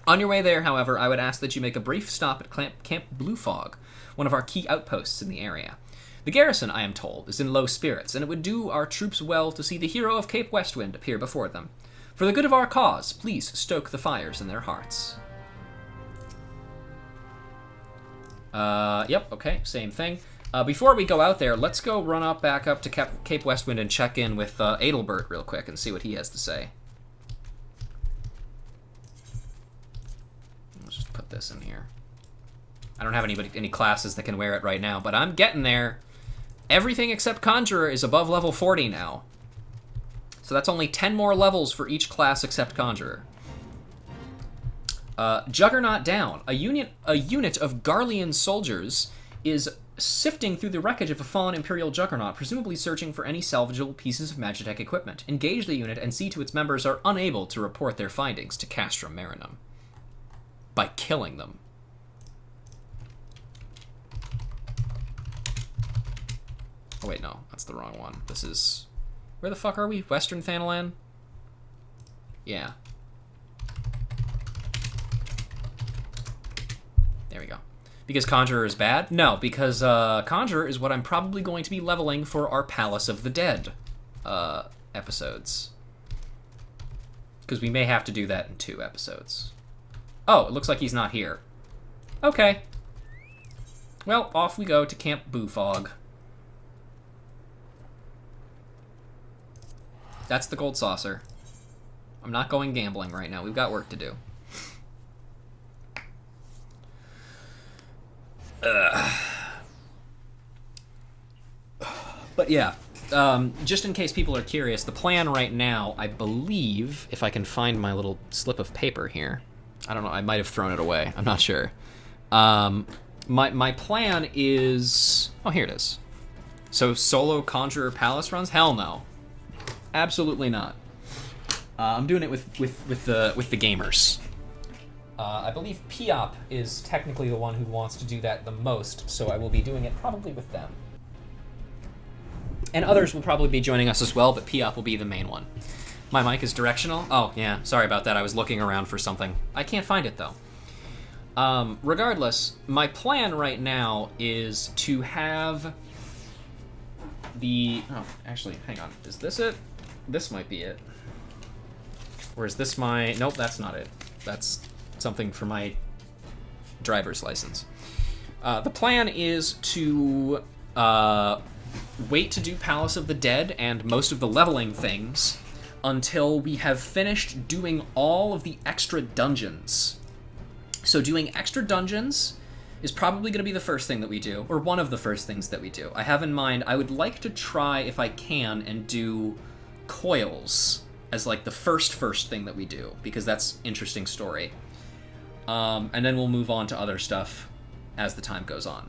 On your way there, however, I would ask that you make a brief stop at Camp Blue Fog, one of our key outposts in the area. The garrison, I am told, is in low spirits, and it would do our troops well to see the hero of Cape Westwind appear before them. For the good of our cause, please stoke the fires in their hearts. Yep, okay, same thing. Before we go out there, let's go back up to Cape Westwind and check in with Adelbert real quick and see what he has to say. Let's just put this in here. I don't have any classes that can wear it right now, but I'm getting there. Everything except Conjurer is above level 40 now. So that's only 10 more levels for each class except Conjurer. Juggernaut down. A unit of Garlean soldiers is sifting through the wreckage of a fallen Imperial Juggernaut, presumably searching for any salvageable pieces of Magitech equipment. Engage the unit and see to its members are unable to report their findings to Castrum Marinum. By killing them. Oh wait, no, that's the wrong one. This is... Where the fuck are we? Western Thanalan? Yeah. There we go. Because Conjurer is bad? No, because Conjurer is what I'm probably going to be leveling for our Palace of the Dead episodes. Because we may have to do that in 2 episodes. Oh, it looks like he's not here. Okay. Well, off we go to Camp Boofog. That's the gold saucer. I'm not going gambling right now. We've got work to do. But yeah, just in case people are curious, the plan right now, I believe, if I can find my little slip of paper here, I don't know, I might have thrown it away, I'm not sure. My plan is, oh, here it is. So solo Conjurer Palace runs? Hell no. Absolutely not. I'm doing it with the gamers. I believe Piop is technically the one who wants to do that the most, so I will be doing it probably with them. And others will probably be joining us as well, but Piop will be the main one. My mic is directional? Oh, yeah, sorry about that. I was looking around for something. I can't find it, though. Regardless, my plan right now is to have the... Oh, actually, hang on. Is this it? This might be it. Or is this my... Nope, that's not it. That's something for my driver's license. The plan is to wait to do Palace of the Dead and most of the leveling things until we have finished doing all of the extra dungeons. So doing extra dungeons is probably going to be the first thing that we do, or one of the first things that we do. I have in mind, I would like to try, if I can, and do coils as like the first thing that we do, because that's interesting story. And then we'll move on to other stuff as the time goes on.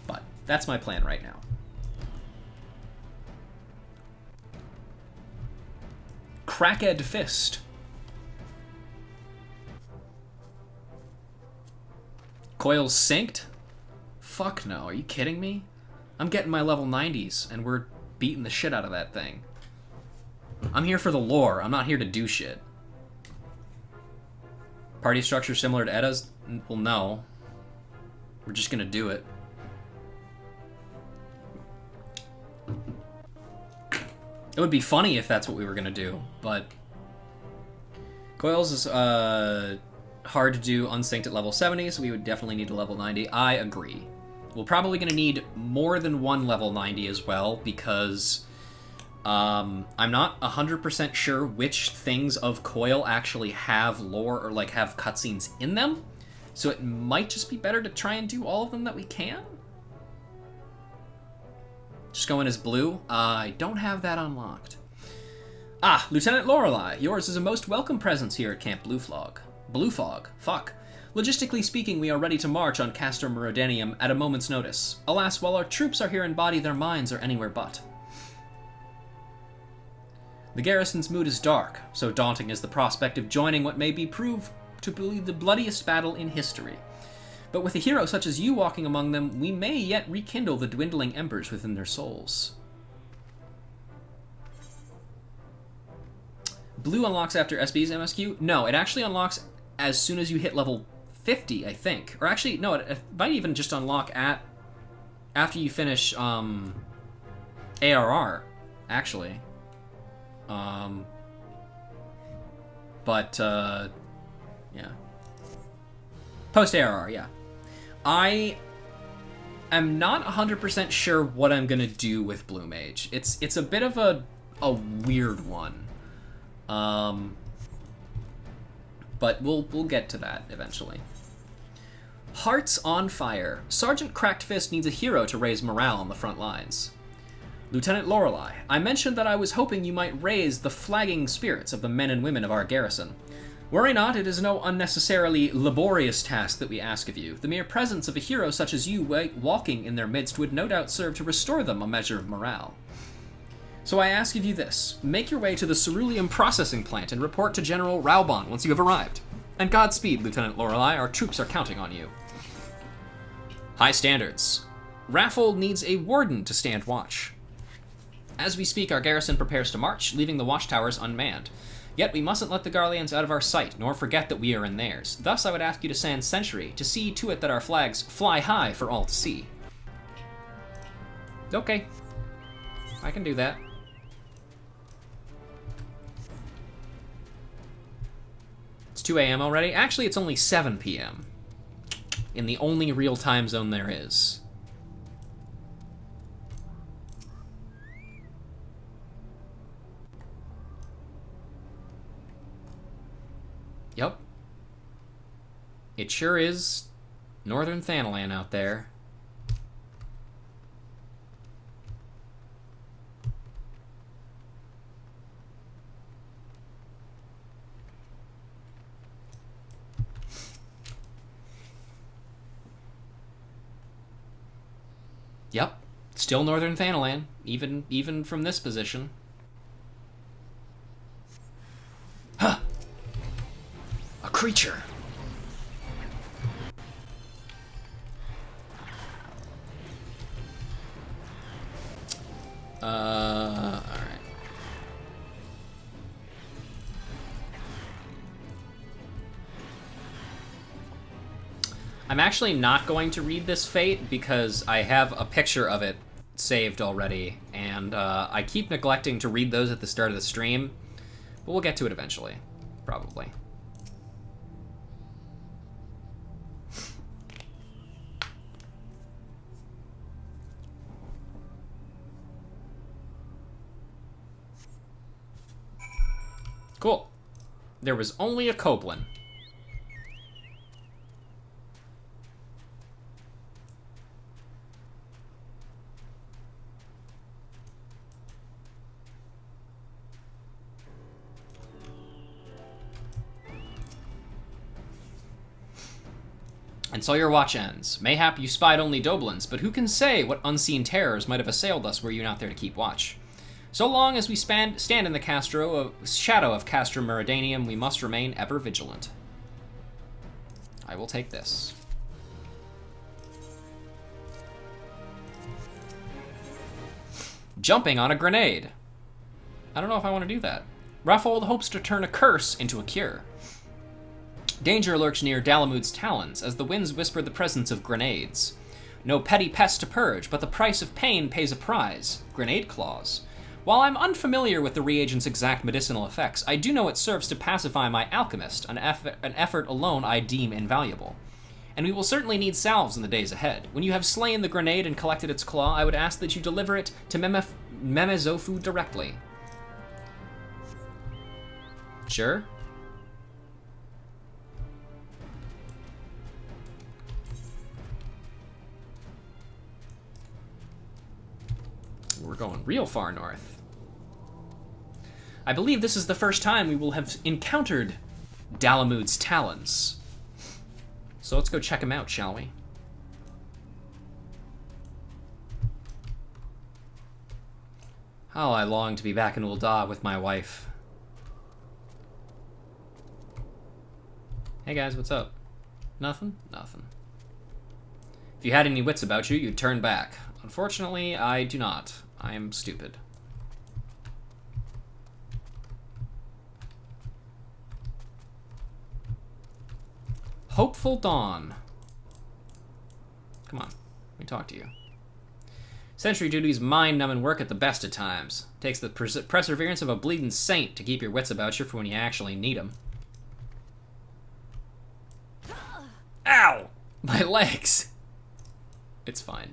But that's my plan right now. Cracked Fist. Coils synced? Fuck no, are you kidding me? I'm getting my level 90s, and we're beating the shit out of that thing. I'm here for the lore, I'm not here to do shit. Party structure similar to Edda's? Well, no. We're just gonna do it. It would be funny if that's what we were gonna do, but... Coils is hard to do unsynced at level 70, so we would definitely need a level 90. I agree. We're probably gonna need more than one level 90 as well, because I'm not 100% sure which things of Coil actually have lore or like have cutscenes in them, so it might just be better to try and do all of them that we can. Just going as blue. I don't have that unlocked. Ah, Lieutenant Lorelei, yours is a most welcome presence here at Camp Bluefog. Bluefog, fuck. Logistically speaking, we are ready to march on Castor Meridanium at a moment's notice. Alas, while our troops are here in body, their minds are anywhere but. The garrison's mood is dark, so daunting is the prospect of joining what may be proved to be the bloodiest battle in history. But with a hero such as you walking among them, we may yet rekindle the dwindling embers within their souls. Blue unlocks after SB's MSQ? No, it actually unlocks as soon as you hit level 50, I think. Or actually, no, it might even just unlock after you finish ARR, actually. Yeah. Post ARR, yeah. I am not 100% sure what I'm gonna do with Blue Mage. It's a bit of a weird one. But we'll get to that eventually. Hearts on fire. Sergeant Cracked Fist needs a hero to raise morale on the front lines. Lieutenant Lorelei, I mentioned that I was hoping you might raise the flagging spirits of the men and women of our garrison. Worry not, it is no unnecessarily laborious task that we ask of you. The mere presence of a hero such as you walking in their midst would no doubt serve to restore them a measure of morale. So I ask of you this. Make your way to the ceruleum processing plant and report to General Raubon once you have arrived. And Godspeed, Lieutenant Lorelei, our troops are counting on you. High standards. Raffle needs a warden to stand watch. As we speak, our garrison prepares to march, leaving the watchtowers unmanned. Yet we mustn't let the Garleans out of our sight, nor forget that we are in theirs. Thus I would ask you to stand sentry, to see to it that our flags fly high for all to see. Okay. I can do that. It's 2 a.m. already? Actually, it's only 7 p.m. in the only real time zone there is. Yep. It sure is Northern Thanalan out there. Yep. Still Northern Thanalan, even from this position. Huh! A creature! Alright. I'm actually not going to read this fate because I have a picture of it saved already, and I keep neglecting to read those at the start of the stream, but we'll get to it eventually, probably. Cool. There was only a Copeland. And so your watch ends. Mayhap you spied only Doblins, but who can say what unseen terrors might have assailed us were you not there to keep watch? So long as we stand in the shadow of Castro Meridanium, we must remain ever vigilant. I will take this. Jumping on a grenade. I don't know if I want to do that. Raffold hopes to turn a curse into a cure. Danger lurks near Dalamud's talons, as the winds whisper the presence of grenades. No petty pest to purge, but the price of pain pays a prize. Grenade claws. While I'm unfamiliar with the reagent's exact medicinal effects, I do know it serves to pacify my alchemist, an effort alone I deem invaluable. And we will certainly need salves in the days ahead. When you have slain the grenade and collected its claw, I would ask that you deliver it to Memezofu directly. Sure? We're going real far north. I believe this is the first time we will have encountered Dalamud's talons. So let's go check him out, shall we? How I long to be back in Ul'dah with my wife. Hey guys, what's up? Nothing? Nothing. If you had any wits about you, you'd turn back. Unfortunately, I do not. I am stupid. Hopeful Dawn. Come on, let me talk to you. Sentry duty's mind-numbing work at the best of times. Takes the perseverance of a bleeding saint to keep your wits about you for when you actually need them. Ow! My legs! It's fine.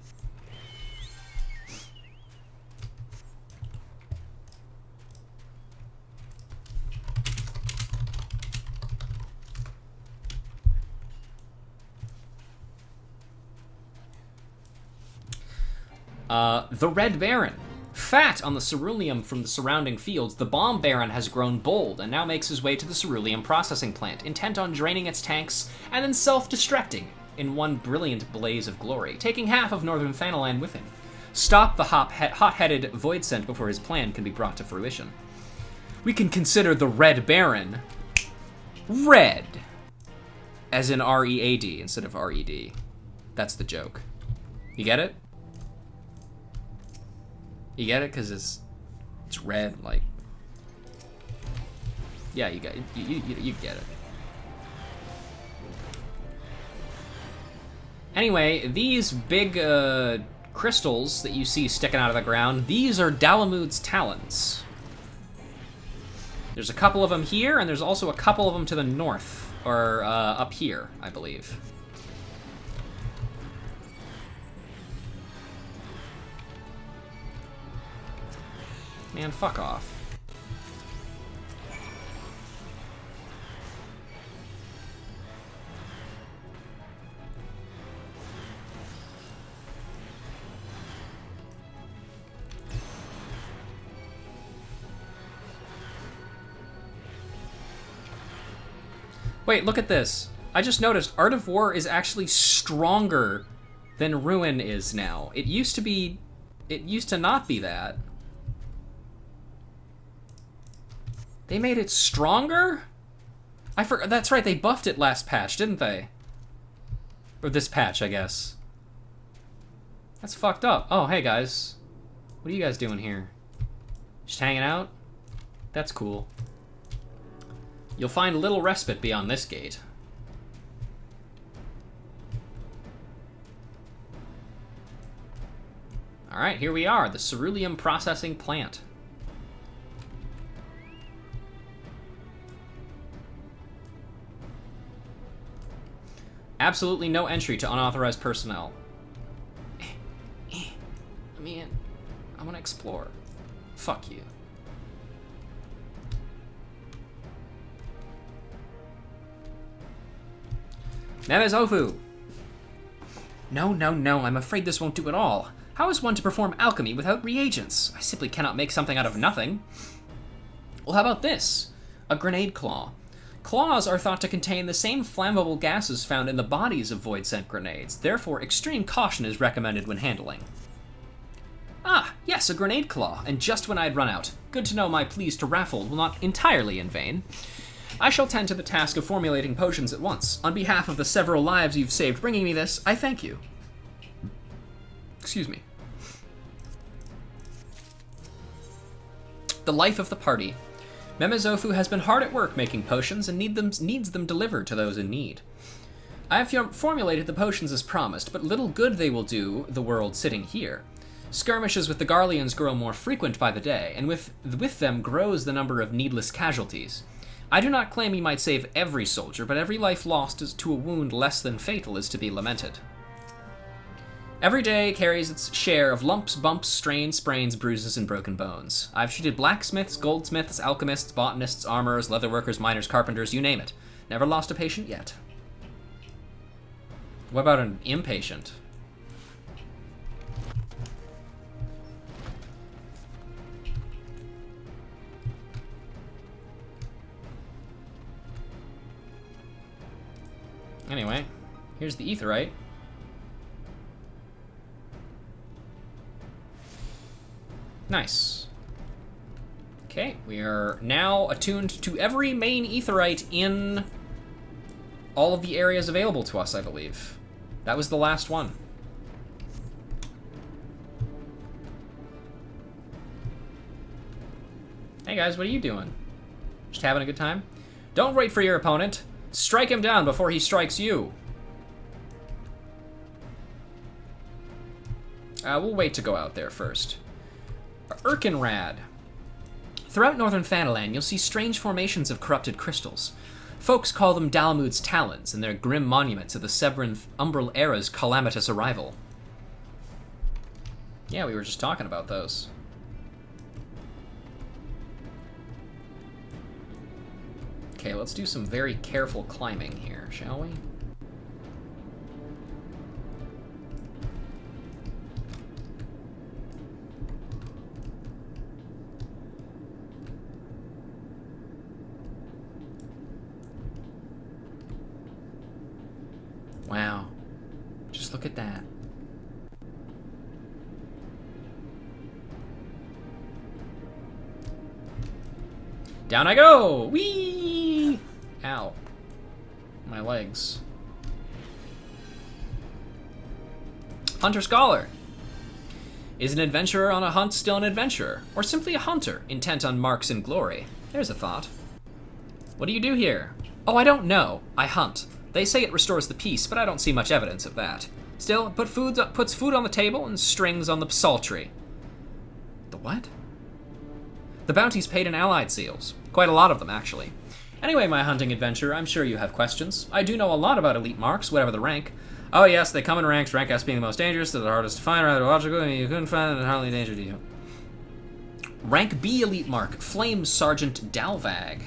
The Red Baron. Fat on the ceruleum from the surrounding fields, the Bomb Baron has grown bold and now makes his way to the ceruleum processing plant, intent on draining its tanks and then self-destructing in one brilliant blaze of glory, taking half of Northern Thanalan with him. Stop the hot-headed Void Scent before his plan can be brought to fruition. We can consider the Red Baron red, as in R-E-A-D instead of R-E-D. That's the joke. You get it? You get it? Because it's red, like... Yeah, you get it. You get it. Anyway, these big crystals that you see sticking out of the ground, these are Dalamud's talons. There's a couple of them here, and there's also a couple of them to the north, or up here, I believe. Man, fuck off. Wait, look at this. I just noticed Art of War is actually stronger than Ruin is now. It used to not be that. They made it stronger? I forgot. That's right, they buffed it last patch, didn't they? Or this patch, I guess. That's fucked up. Oh, hey guys. What are you guys doing here? Just hanging out? That's cool. You'll find little respite beyond this gate. Alright, here we are, the ceruleum processing plant. Absolutely no entry to unauthorized personnel. Let me in. I want to explore. Fuck you. Nemezofu! No, I'm afraid this won't do at all. How is one to perform alchemy without reagents? I simply cannot make something out of nothing. Well, how about this? A grenade claw. Claws are thought to contain the same flammable gases found in the bodies of void-sent grenades, therefore extreme caution is recommended when handling. Ah, yes, a grenade claw, and just when I'd run out. Good to know my pleas to Raffle will not entirely in vain. I shall tend to the task of formulating potions at once. On behalf of the several lives you've saved bringing me this, I thank you. Excuse me. The life of the party. Memezofu has been hard at work making potions and needs them delivered to those in need. I have formulated the potions as promised, but little good they will do the world sitting here. Skirmishes with the Garleans grow more frequent by the day, and with them grows the number of needless casualties. I do not claim you might save every soldier, but every life lost to a wound less than fatal is to be lamented. Every day carries its share of lumps, bumps, strains, sprains, bruises, and broken bones. I've treated blacksmiths, goldsmiths, alchemists, botanists, armorers, leatherworkers, miners, carpenters, you name it. Never lost a patient yet. What about an impatient? Anyway, here's the aetheryte. Nice. Okay, we are now attuned to every main aetheryte in all of the areas available to us, I believe. That was the last one. Hey guys, what are you doing? Just having a good time? Don't wait for your opponent. Strike him down before he strikes you. We'll wait to go out there first. Erkenrad. Throughout northern Thanalan, you'll see strange formations of corrupted crystals. Folks call them Dalamud's talons, and they're grim monuments of the Severan Umbral Era's calamitous arrival. Yeah, we were just talking about those. Okay, let's do some very careful climbing here, shall we? Wow. Just look at that. Down I go! Whee! Ow. My legs. Hunter Scholar. Is an adventurer on a hunt still an adventurer? Or simply a hunter, intent on marks and glory? There's a thought. What do you do here? Oh, I don't know. I hunt. They say it restores the peace, but I don't see much evidence of that. Still, it puts food on the table and strings on the psaltery. The what? The bounties paid in allied seals. Quite a lot of them, actually. Anyway, my hunting adventurer, I'm sure you have questions. I do know a lot about elite marks, whatever the rank. Oh yes, they come in ranks, rank S being the most dangerous, they're the hardest to find, rather logical, and you couldn't find it hardly danger to you. Rank B elite mark, Flame Sergeant Dalvag.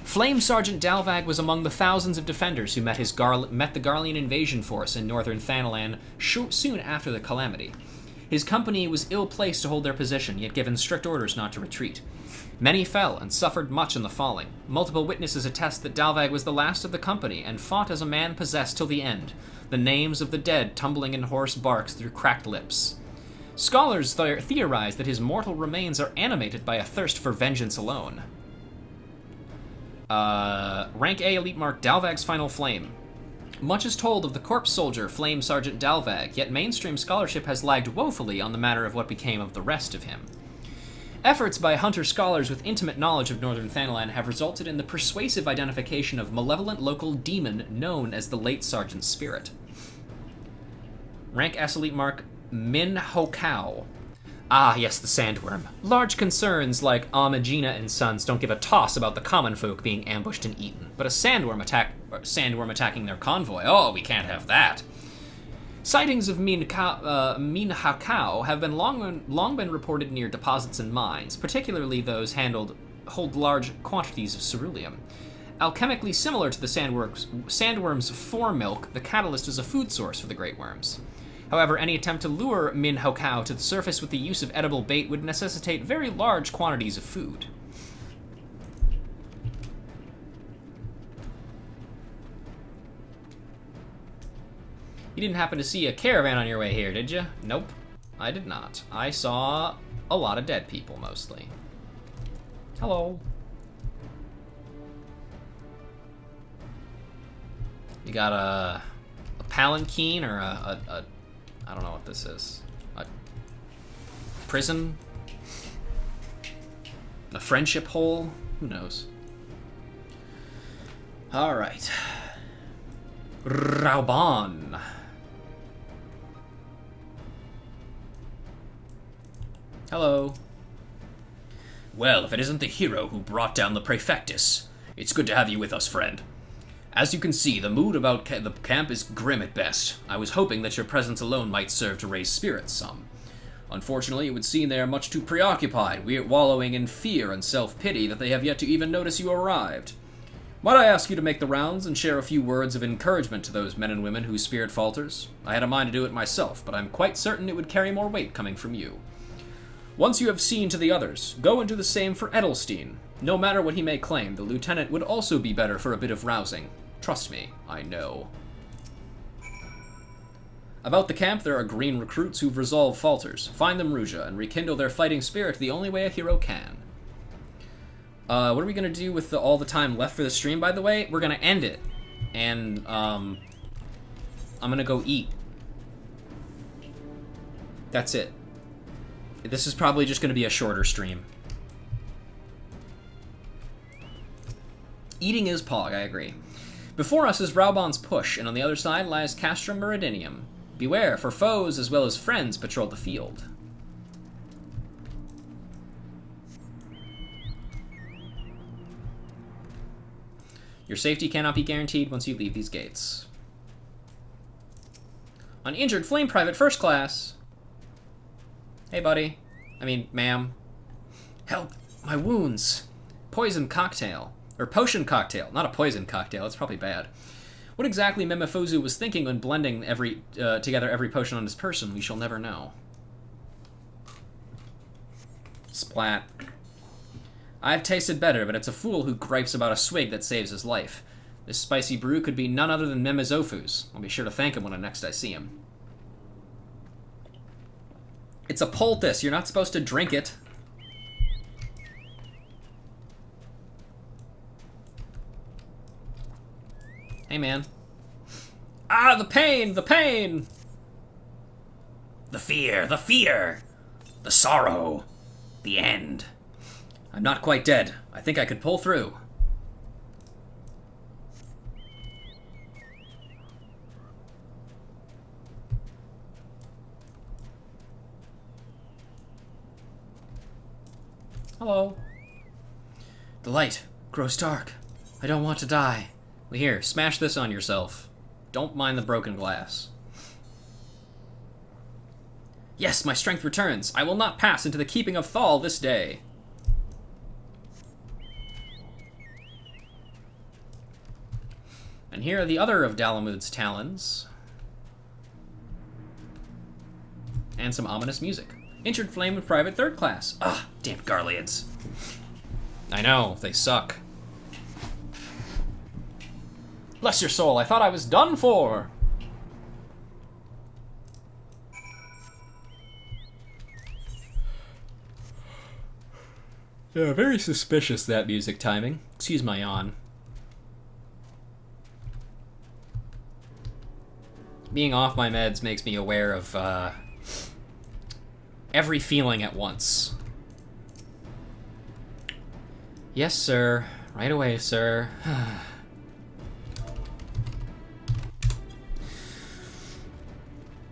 Flame Sergeant Dalvag was among the thousands of defenders who met the Garlean invasion force in northern Thanalan soon after the Calamity. His company was ill-placed to hold their position, yet given strict orders not to retreat. Many fell and suffered much in the falling. Multiple witnesses attest that Dalvag was the last of the company and fought as a man possessed till the end, the names of the dead tumbling in hoarse barks through cracked lips. Scholars theorize that his mortal remains are animated by a thirst for vengeance alone. Rank A elite mark, Dalvag's final flame. Much is told of the corpse soldier Flame Sergeant Dalvag, yet mainstream scholarship has lagged woefully on the matter of what became of the rest of him. Efforts by hunter scholars with intimate knowledge of northern Thanalan have resulted in the persuasive identification of malevolent local demon known as the late Sergeant's spirit. Rank S elite mark, Min Hokao. Ah, yes, the sandworm. Large concerns like Amagina and Sons don't give a toss about the common folk being ambushed and eaten, but a sandworm attacking their convoy, oh, we can't have that. Sightings of Min Hokao have been long been reported near deposits and mines, particularly those hold large quantities of ceruleum. Alchemically similar to the sandworm's foremilk, the catalyst is a food source for the great worms. However, any attempt to lure Min Hokao to the surface with the use of edible bait would necessitate very large quantities of food. You didn't happen to see a caravan on your way here, did you? Nope, I did not. I saw a lot of dead people, mostly. Hello. You got a palanquin or a I don't know what this is. A prison? A friendship hole? Who knows? Alright. Rauban. Hello. Well, if it isn't the hero who brought down the Praefectus, it's good to have you with us, friend. As you can see, the mood about the camp is grim at best. I was hoping that your presence alone might serve to raise spirits some. Unfortunately, it would seem they are much too preoccupied, wallowing in fear and self-pity, that they have yet to even notice you arrived. Might I ask you to make the rounds and share a few words of encouragement to those men and women whose spirit falters? I had a mind to do it myself, but I'm quite certain it would carry more weight coming from you. Once you have seen to the others, go and do the same for Edelstein. No matter what he may claim, the lieutenant would also be better for a bit of rousing. Trust me, I know. About the camp, there are green recruits who've resolved falters. Find them, Ruja, and rekindle their fighting spirit the only way a hero can. What are we going to do with all the time left for the stream, by the way? We're going to end it. And, I'm going to go eat. That's it. This is probably just going to be a shorter stream. Eating is Pog, I agree. Before us is Rauban's Push, and on the other side lies Castrum Meridinium. Beware, for foes as well as friends patrol the field. Your safety cannot be guaranteed once you leave these gates. Uninjured Flame Private First Class. Hey, buddy. I mean, ma'am. Help! My wounds! Poison cocktail. Or potion cocktail. Not a poison cocktail. It's probably bad. What exactly Memefozu was thinking when blending together every potion on his person, we shall never know. Splat. I've tasted better, but it's a fool who gripes about a swig that saves his life. This spicy brew could be none other than Memezofu's. I'll be sure to thank him when next I see him. It's a poultice. You're not supposed to drink it. Hey, man. Ah, the pain! The pain! The fear! The fear! The sorrow! The end. I'm not quite dead. I think I could pull through. Hello. The light grows dark. I don't want to die. Well, here, smash this on yourself. Don't mind the broken glass. Yes, my strength returns. I will not pass into the keeping of Thal this day. And here are the other of Dalamud's talons. And some ominous music. Injured flame of private third class. Ah, damn Garleans. I know, they suck. Bless your soul, I thought I was done for! Yeah, very suspicious, that music timing. Excuse my yawn. Being off my meds makes me aware of, every feeling at once. Yes, sir. Right away, sir.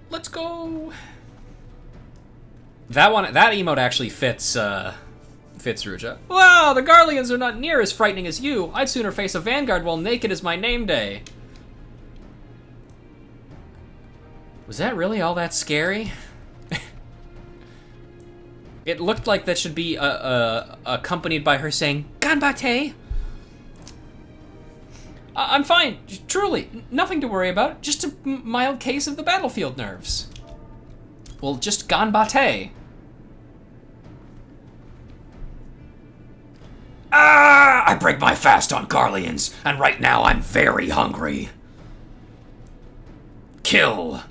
Let's go! That emote actually fits Ruja. Wow, the Garleans are not near as frightening as you. I'd sooner face a vanguard while naked is my name day. Was that really all that scary? It looked like that should be accompanied by her saying, Ganbate! I'm fine, truly. Nothing to worry about. Just a mild case of the battlefield nerves. Well, just Ganbate. Ah! I break my fast on Garleans, and right now I'm very hungry. Kill.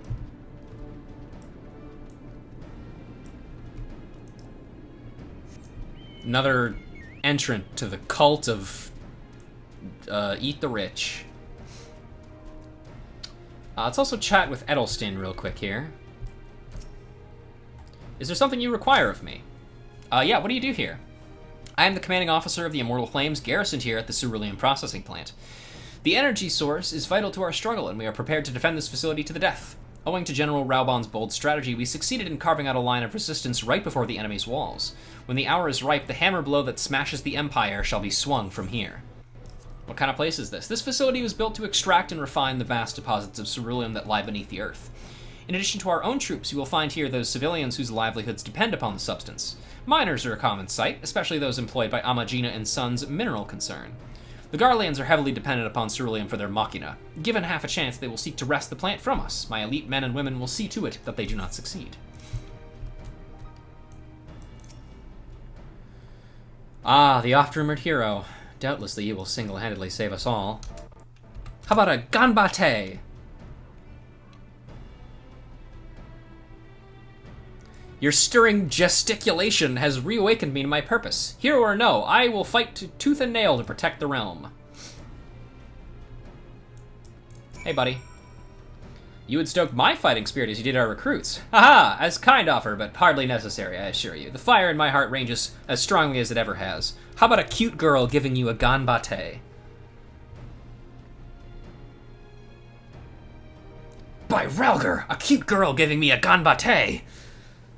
Another entrant to the cult of Eat the Rich. Let's also chat with Edelstin real quick here. Is there something you require of me? Yeah, what do you do here? I am the commanding officer of the Immortal Flames garrisoned here at the Cerulean processing plant. The energy source is vital to our struggle, and we are prepared to defend this facility to the death. Owing to General Raubon's bold strategy, we succeeded in carving out a line of resistance right before the enemy's walls. When the hour is ripe, the hammer blow that smashes the Empire shall be swung from here. What kind of place is this? This facility was built to extract and refine the vast deposits of ceruleum that lie beneath the earth. In addition to our own troops, you will find here those civilians whose livelihoods depend upon the substance. Miners are a common sight, especially those employed by Amagina and Sons mineral concern. The Garleans are heavily dependent upon ceruleum for their machina. Given half a chance, they will seek to wrest the plant from us. My elite men and women will see to it that they do not succeed. Ah, the oft-rumored hero. Doubtlessly you will single-handedly save us all. How about a Ganbate? Your stirring gesticulation has reawakened me to my purpose. Hero or no, I will fight tooth and nail to protect the realm. Hey, buddy. You would stoke my fighting spirit as you did our recruits. Haha, as kind offer, but hardly necessary, I assure you. The fire in my heart ranges as strongly as it ever has. How about a cute girl giving you a Ganbate? By Ralger, a cute girl giving me a Ganbate!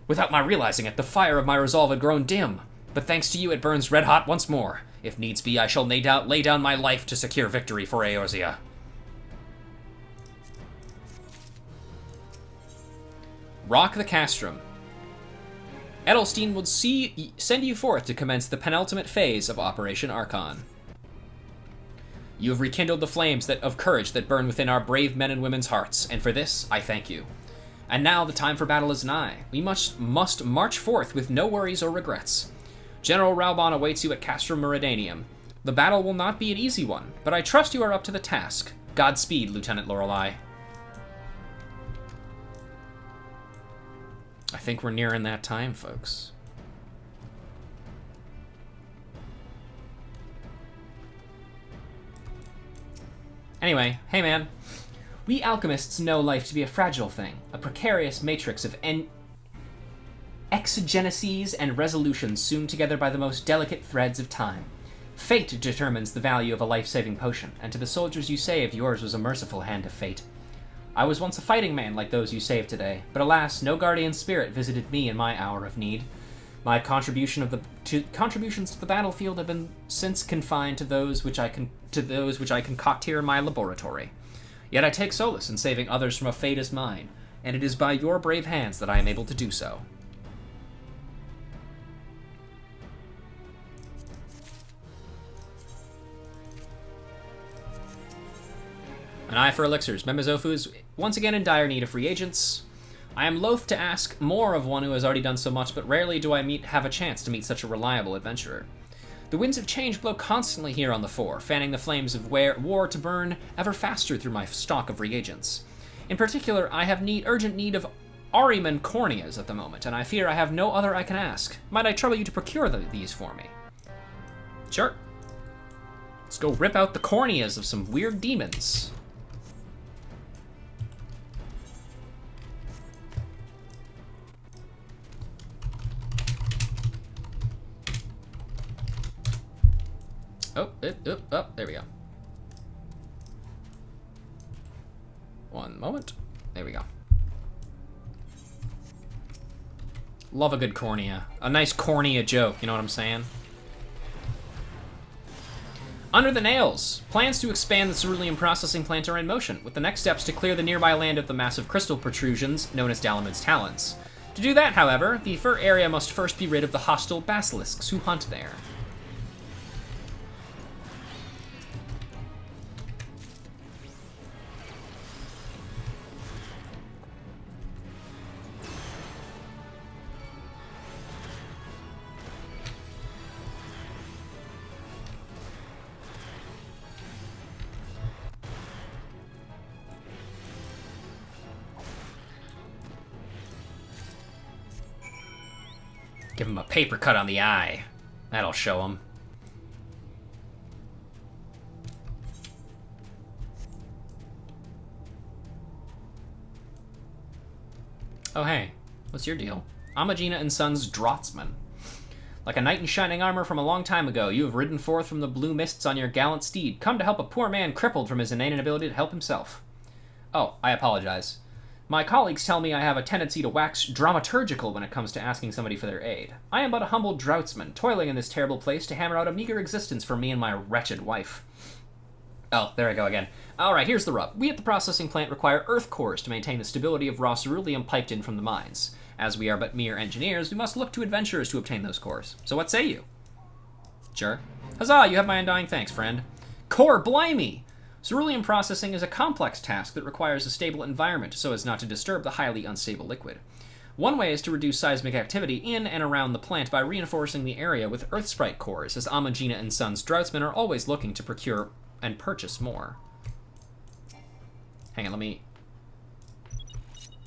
Without my realizing it, the fire of my resolve had grown dim. But thanks to you, it burns red hot once more. If needs be, I shall lay down my life to secure victory for Eorzea. Rock the Castrum. Edelstein would send you forth to commence the penultimate phase of Operation Archon. You have rekindled the flames of courage that burn within our brave men and women's hearts, and for this, I thank you. And now the time for battle is nigh. We must march forth with no worries or regrets. General Raubon awaits you at Castrum Meridanium. The battle will not be an easy one, but I trust you are up to the task. Godspeed, Lieutenant Lorelei. I think we're nearing that time, folks. Anyway, hey man. We alchemists know life to be a fragile thing, a precarious matrix of exigencies and resolutions sewn together by the most delicate threads of time. Fate determines the value of a life-saving potion, and to the soldiers you saved, yours was a merciful hand of fate. I was once a fighting man like those you saved today, but alas, no guardian spirit visited me in my hour of need. My contributions to the battlefield have been since confined to those which I concoct here in my laboratory. Yet I take solace in saving others from a fate as mine. and it is by your brave hands that I am able to do so. An eye for elixirs. Memezofu is once again in dire need of free agents. I am loath to ask more of one who has already done so much, but rarely do I have a chance to meet such a reliable adventurer. The winds of change blow constantly here on the Four, fanning the flames of war to burn ever faster through my stock of reagents. In particular, I have urgent need of Ahriman corneas at the moment, and I fear I have no other I can ask. Might I trouble you to procure these for me? Sure. Let's go rip out the corneas of some weird demons. Oh, there we go. One moment. There we go. Love a good cornea. A nice cornea joke, you know what I'm saying? Under the nails. Plans to expand the cerulean processing plant are in motion, with the next steps to clear the nearby land of the massive crystal protrusions known as Dalamud's Talons. To do that, however, the fur area must first be rid of the hostile basilisks who hunt there. Give him a paper cut on the eye. That'll show him. Oh, hey. What's your deal? Amagina and Sons Draughtsman. Like a knight in shining armor from a long time ago, you have ridden forth from the blue mists on your gallant steed, come to help a poor man crippled from his inane inability to help himself. Oh, I apologize. My colleagues tell me I have a tendency to wax dramaturgical when it comes to asking somebody for their aid. I am but a humble draughtsman, toiling in this terrible place to hammer out a meager existence for me and my wretched wife. Oh, there I go again. Alright, here's the rub. We at the processing plant require earth cores to maintain the stability of raw ceruleum piped in from the mines. As we are but mere engineers, we must look to adventurers to obtain those cores. So what say you? Sure. Huzzah, you have my undying thanks, friend. Core blimey! Ceruleum processing is a complex task that requires a stable environment so as not to disturb the highly unstable liquid. One way is to reduce seismic activity in and around the plant by reinforcing the area with earth sprite cores, as Amagina and Sons Draughtsmen are always looking to procure and purchase more. Hang on, let me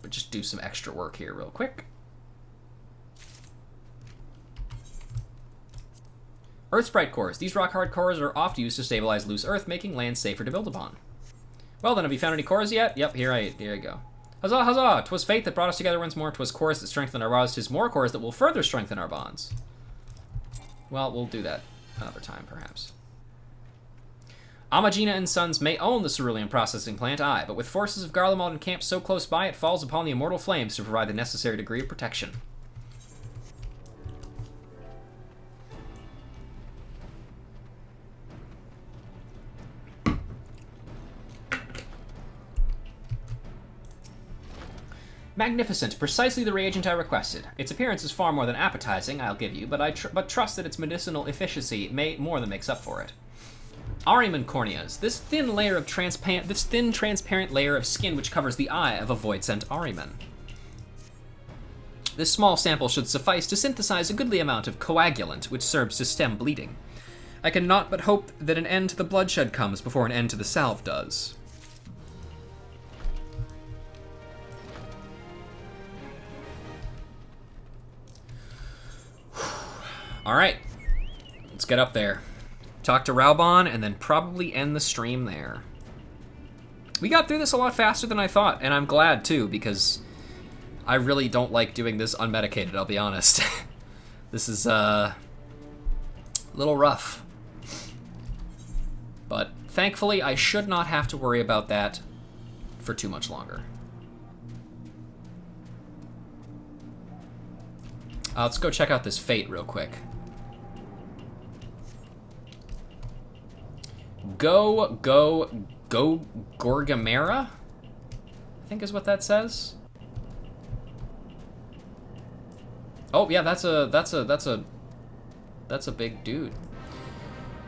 just do some extra work here real quick. Earth sprite cores. These rock-hard cores are oft used to stabilize loose earth, making land safer to build upon. Well then, have you found any cores yet? Yep, here you go. Huzzah, huzzah! 'Twas fate that brought us together once more. 'Twas cores that strengthened our bonds. 'Tis more cores that will further strengthen our bonds. Well, we'll do that another time, perhaps. Amagina and Sons may own the cerulean processing plant, aye, but with forces of Garlemald encamped so close by, it falls upon the immortal flames to provide the necessary degree of protection. Magnificent, precisely the reagent I requested. Its appearance is far more than appetizing, I'll give you, but trust that its medicinal efficacy more than makes up for it. Ahriman corneas. This thin, transparent layer of skin which covers the eye of a void-sent Ahriman. This small sample should suffice to synthesize a goodly amount of coagulant, which serves to stem bleeding. I cannot but hope that an end to the bloodshed comes before an end to the salve does. Alright, let's get up there. Talk to Raubon, and then probably end the stream there. We got through this a lot faster than I thought, and I'm glad too, because I really don't like doing this unmedicated, I'll be honest. This is a little rough. But thankfully, I should not have to worry about that for too much longer. Let's go check out this fate real quick. Go, Gorgamera? I think is what that says. Oh yeah, that's a big dude.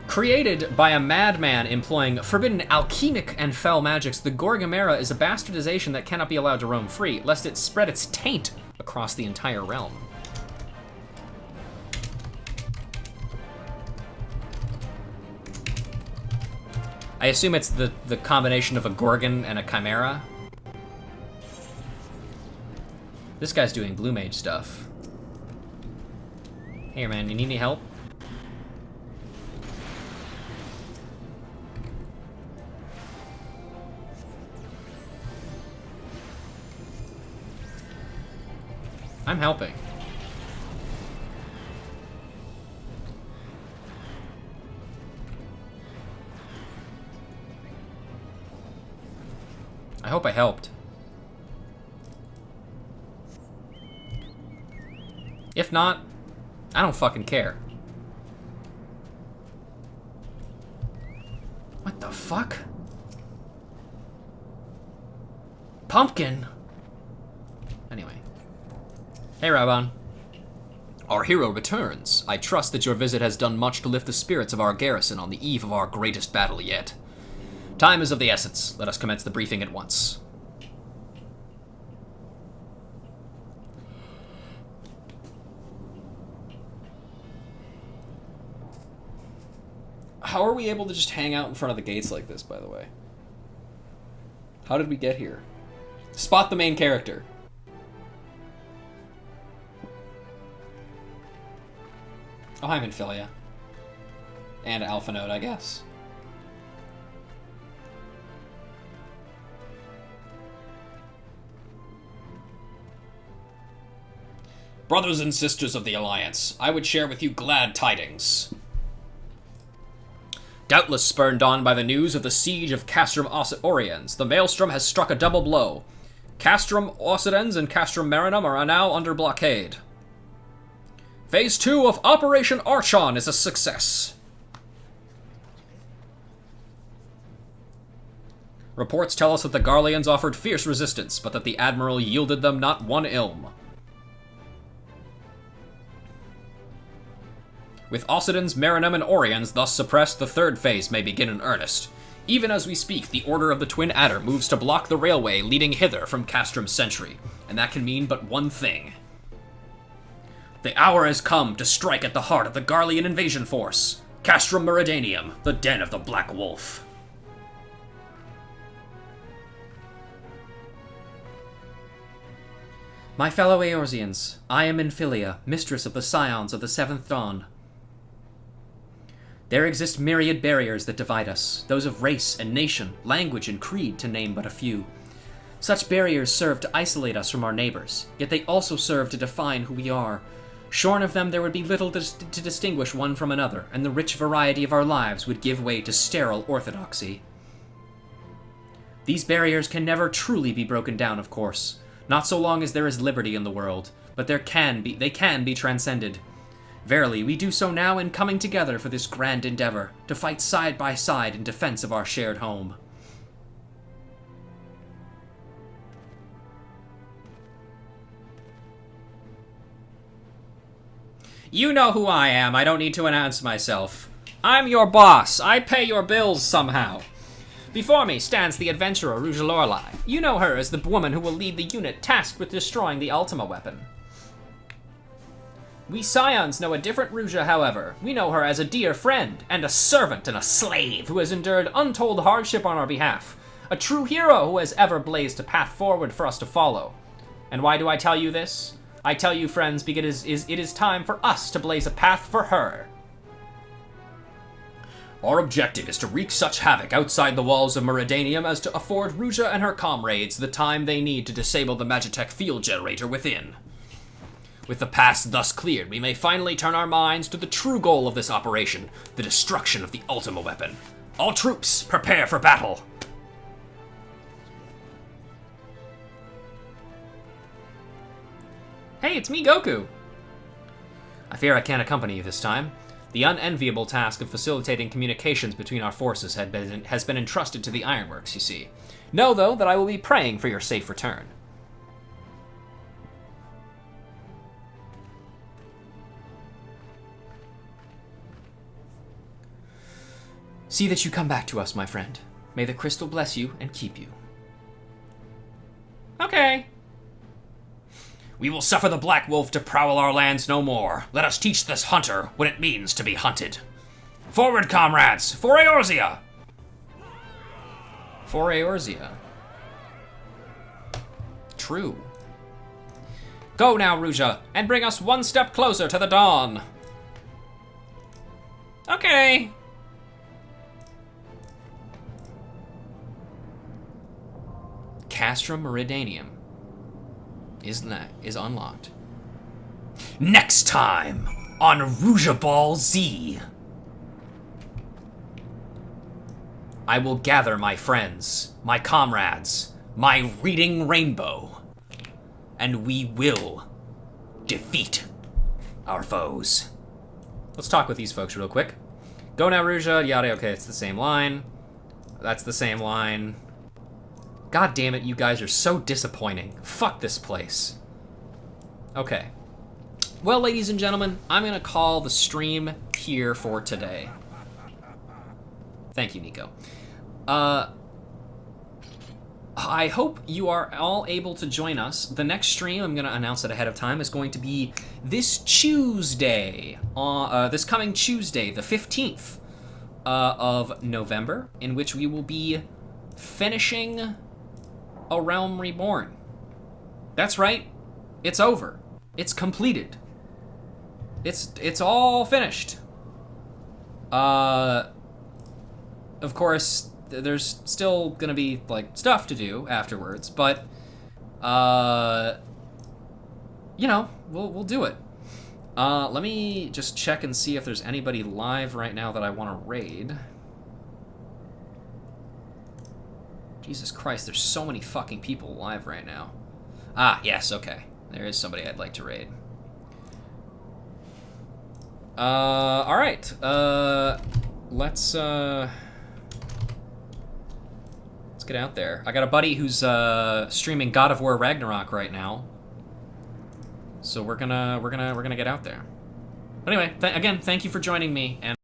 Created by a madman employing forbidden alchemic and fell magics, the Gorgamera is a bastardization that cannot be allowed to roam free, lest it spread its taint across the entire realm. I assume it's the combination of a Gorgon and a Chimera. This guy's doing Blue Mage stuff. Hey man, you need any help? I'm helping. I hope I helped. If not, I don't fucking care. What the fuck? Pumpkin? Anyway. Hey, Raban. Our hero returns. I trust that your visit has done much to lift the spirits of our garrison on the eve of our greatest battle yet. Time is of the essence. Let us commence the briefing at once. How are we able to just hang out in front of the gates like this, by the way? How did we get here? Spot the main character. Oh, I'm in Philia. And Alpha Node, I guess. Brothers and sisters of the Alliance, I would share with you glad tidings. Doubtless spurred on by the news of the siege of Castrum Oriens, the Maelstrom has struck a double blow. Castrum Occidens and Castrum Marinum are now under blockade. Phase 2 of Operation Archon is a success. Reports tell us that the Garleans offered fierce resistance, but that the Admiral yielded them not one ilm. With Occidens, Marinum, and Oriens thus suppressed, the third phase may begin in earnest. Even as we speak, the Order of the Twin Adder moves to block the railway leading hither from Castrum's Sentry, and that can mean but one thing. The hour has come to strike at the heart of the Garlean invasion force, Castrum Meridanium, the den of the Black Wolf. My fellow Eorzeans, I am Infilia, mistress of the Scions of the Seventh Dawn. There exist myriad barriers that divide us, those of race and nation, language and creed, to name but a few. Such barriers serve to isolate us from our neighbors, yet they also serve to define who we are. Shorn of them, there would be little to distinguish one from another, and the rich variety of our lives would give way to sterile orthodoxy. These barriers can never truly be broken down, of course, not so long as there is liberty in the world, but they can be transcended. Verily, we do so now in coming together for this grand endeavor, to fight side by side in defense of our shared home. You know who I am. I don't need to announce myself. I'm your boss. I pay your bills somehow. Before me stands the adventurer Rouge Lorelei. You know her as the woman who will lead the unit tasked with destroying the Ultima weapon. We Scions know a different Rouge, however. We know her as a dear friend, and a servant and a slave who has endured untold hardship on our behalf. A true hero who has ever blazed a path forward for us to follow. And why do I tell you this? I tell you, friends, because it is time for us to blaze a path for her. Our objective is to wreak such havoc outside the walls of Meridanium as to afford Rouge and her comrades the time they need to disable the Magitech field generator within. With the pass thus cleared, we may finally turn our minds to the true goal of this operation, the destruction of the Ultima weapon. All troops, prepare for battle! Hey, it's me, Goku! I fear I can't accompany you this time. The unenviable task of facilitating communications between our forces has been entrusted to the Ironworks, you see. Know, though, that I will be praying for your safe return. See that you come back to us, my friend. May the crystal bless you and keep you. Okay. We will suffer the Black Wolf to prowl our lands no more. Let us teach this hunter what it means to be hunted. Forward, comrades! For Eorzea! For Eorzea. True. Go now, Ruja, and bring us one step closer to the dawn. Okay. Castrum Meridianium is unlocked. Next time on Rouge Ball Z. I will gather my friends, my comrades, my reading rainbow, and we will defeat our foes. Let's talk with these folks real quick. Go now, Ruja. Yada. Okay, it's the same line. That's the same line. God damn it, you guys are so disappointing. Fuck this place. Okay. Well, ladies and gentlemen, I'm gonna call the stream here for today. Thank you, Nico. I hope you are all able to join us. The next stream, I'm going to announce it ahead of time, is going to be this Tuesday, this coming Tuesday, the 15th of November, in which we will be finishing A Realm Reborn. That's right. It's over. It's completed. It's all finished. Of course, there's still gonna be, like, stuff to do afterwards, but, you know, we'll do it. Let me just check and see if there's anybody live right now that I want to raid. Jesus Christ, there's so many fucking people live right now. Ah, yes, okay. There is somebody I'd like to raid. Alright, let's get out there. I got a buddy who's streaming God of War Ragnarok right now, so we're gonna get out there. But anyway, again, thank you for joining me, and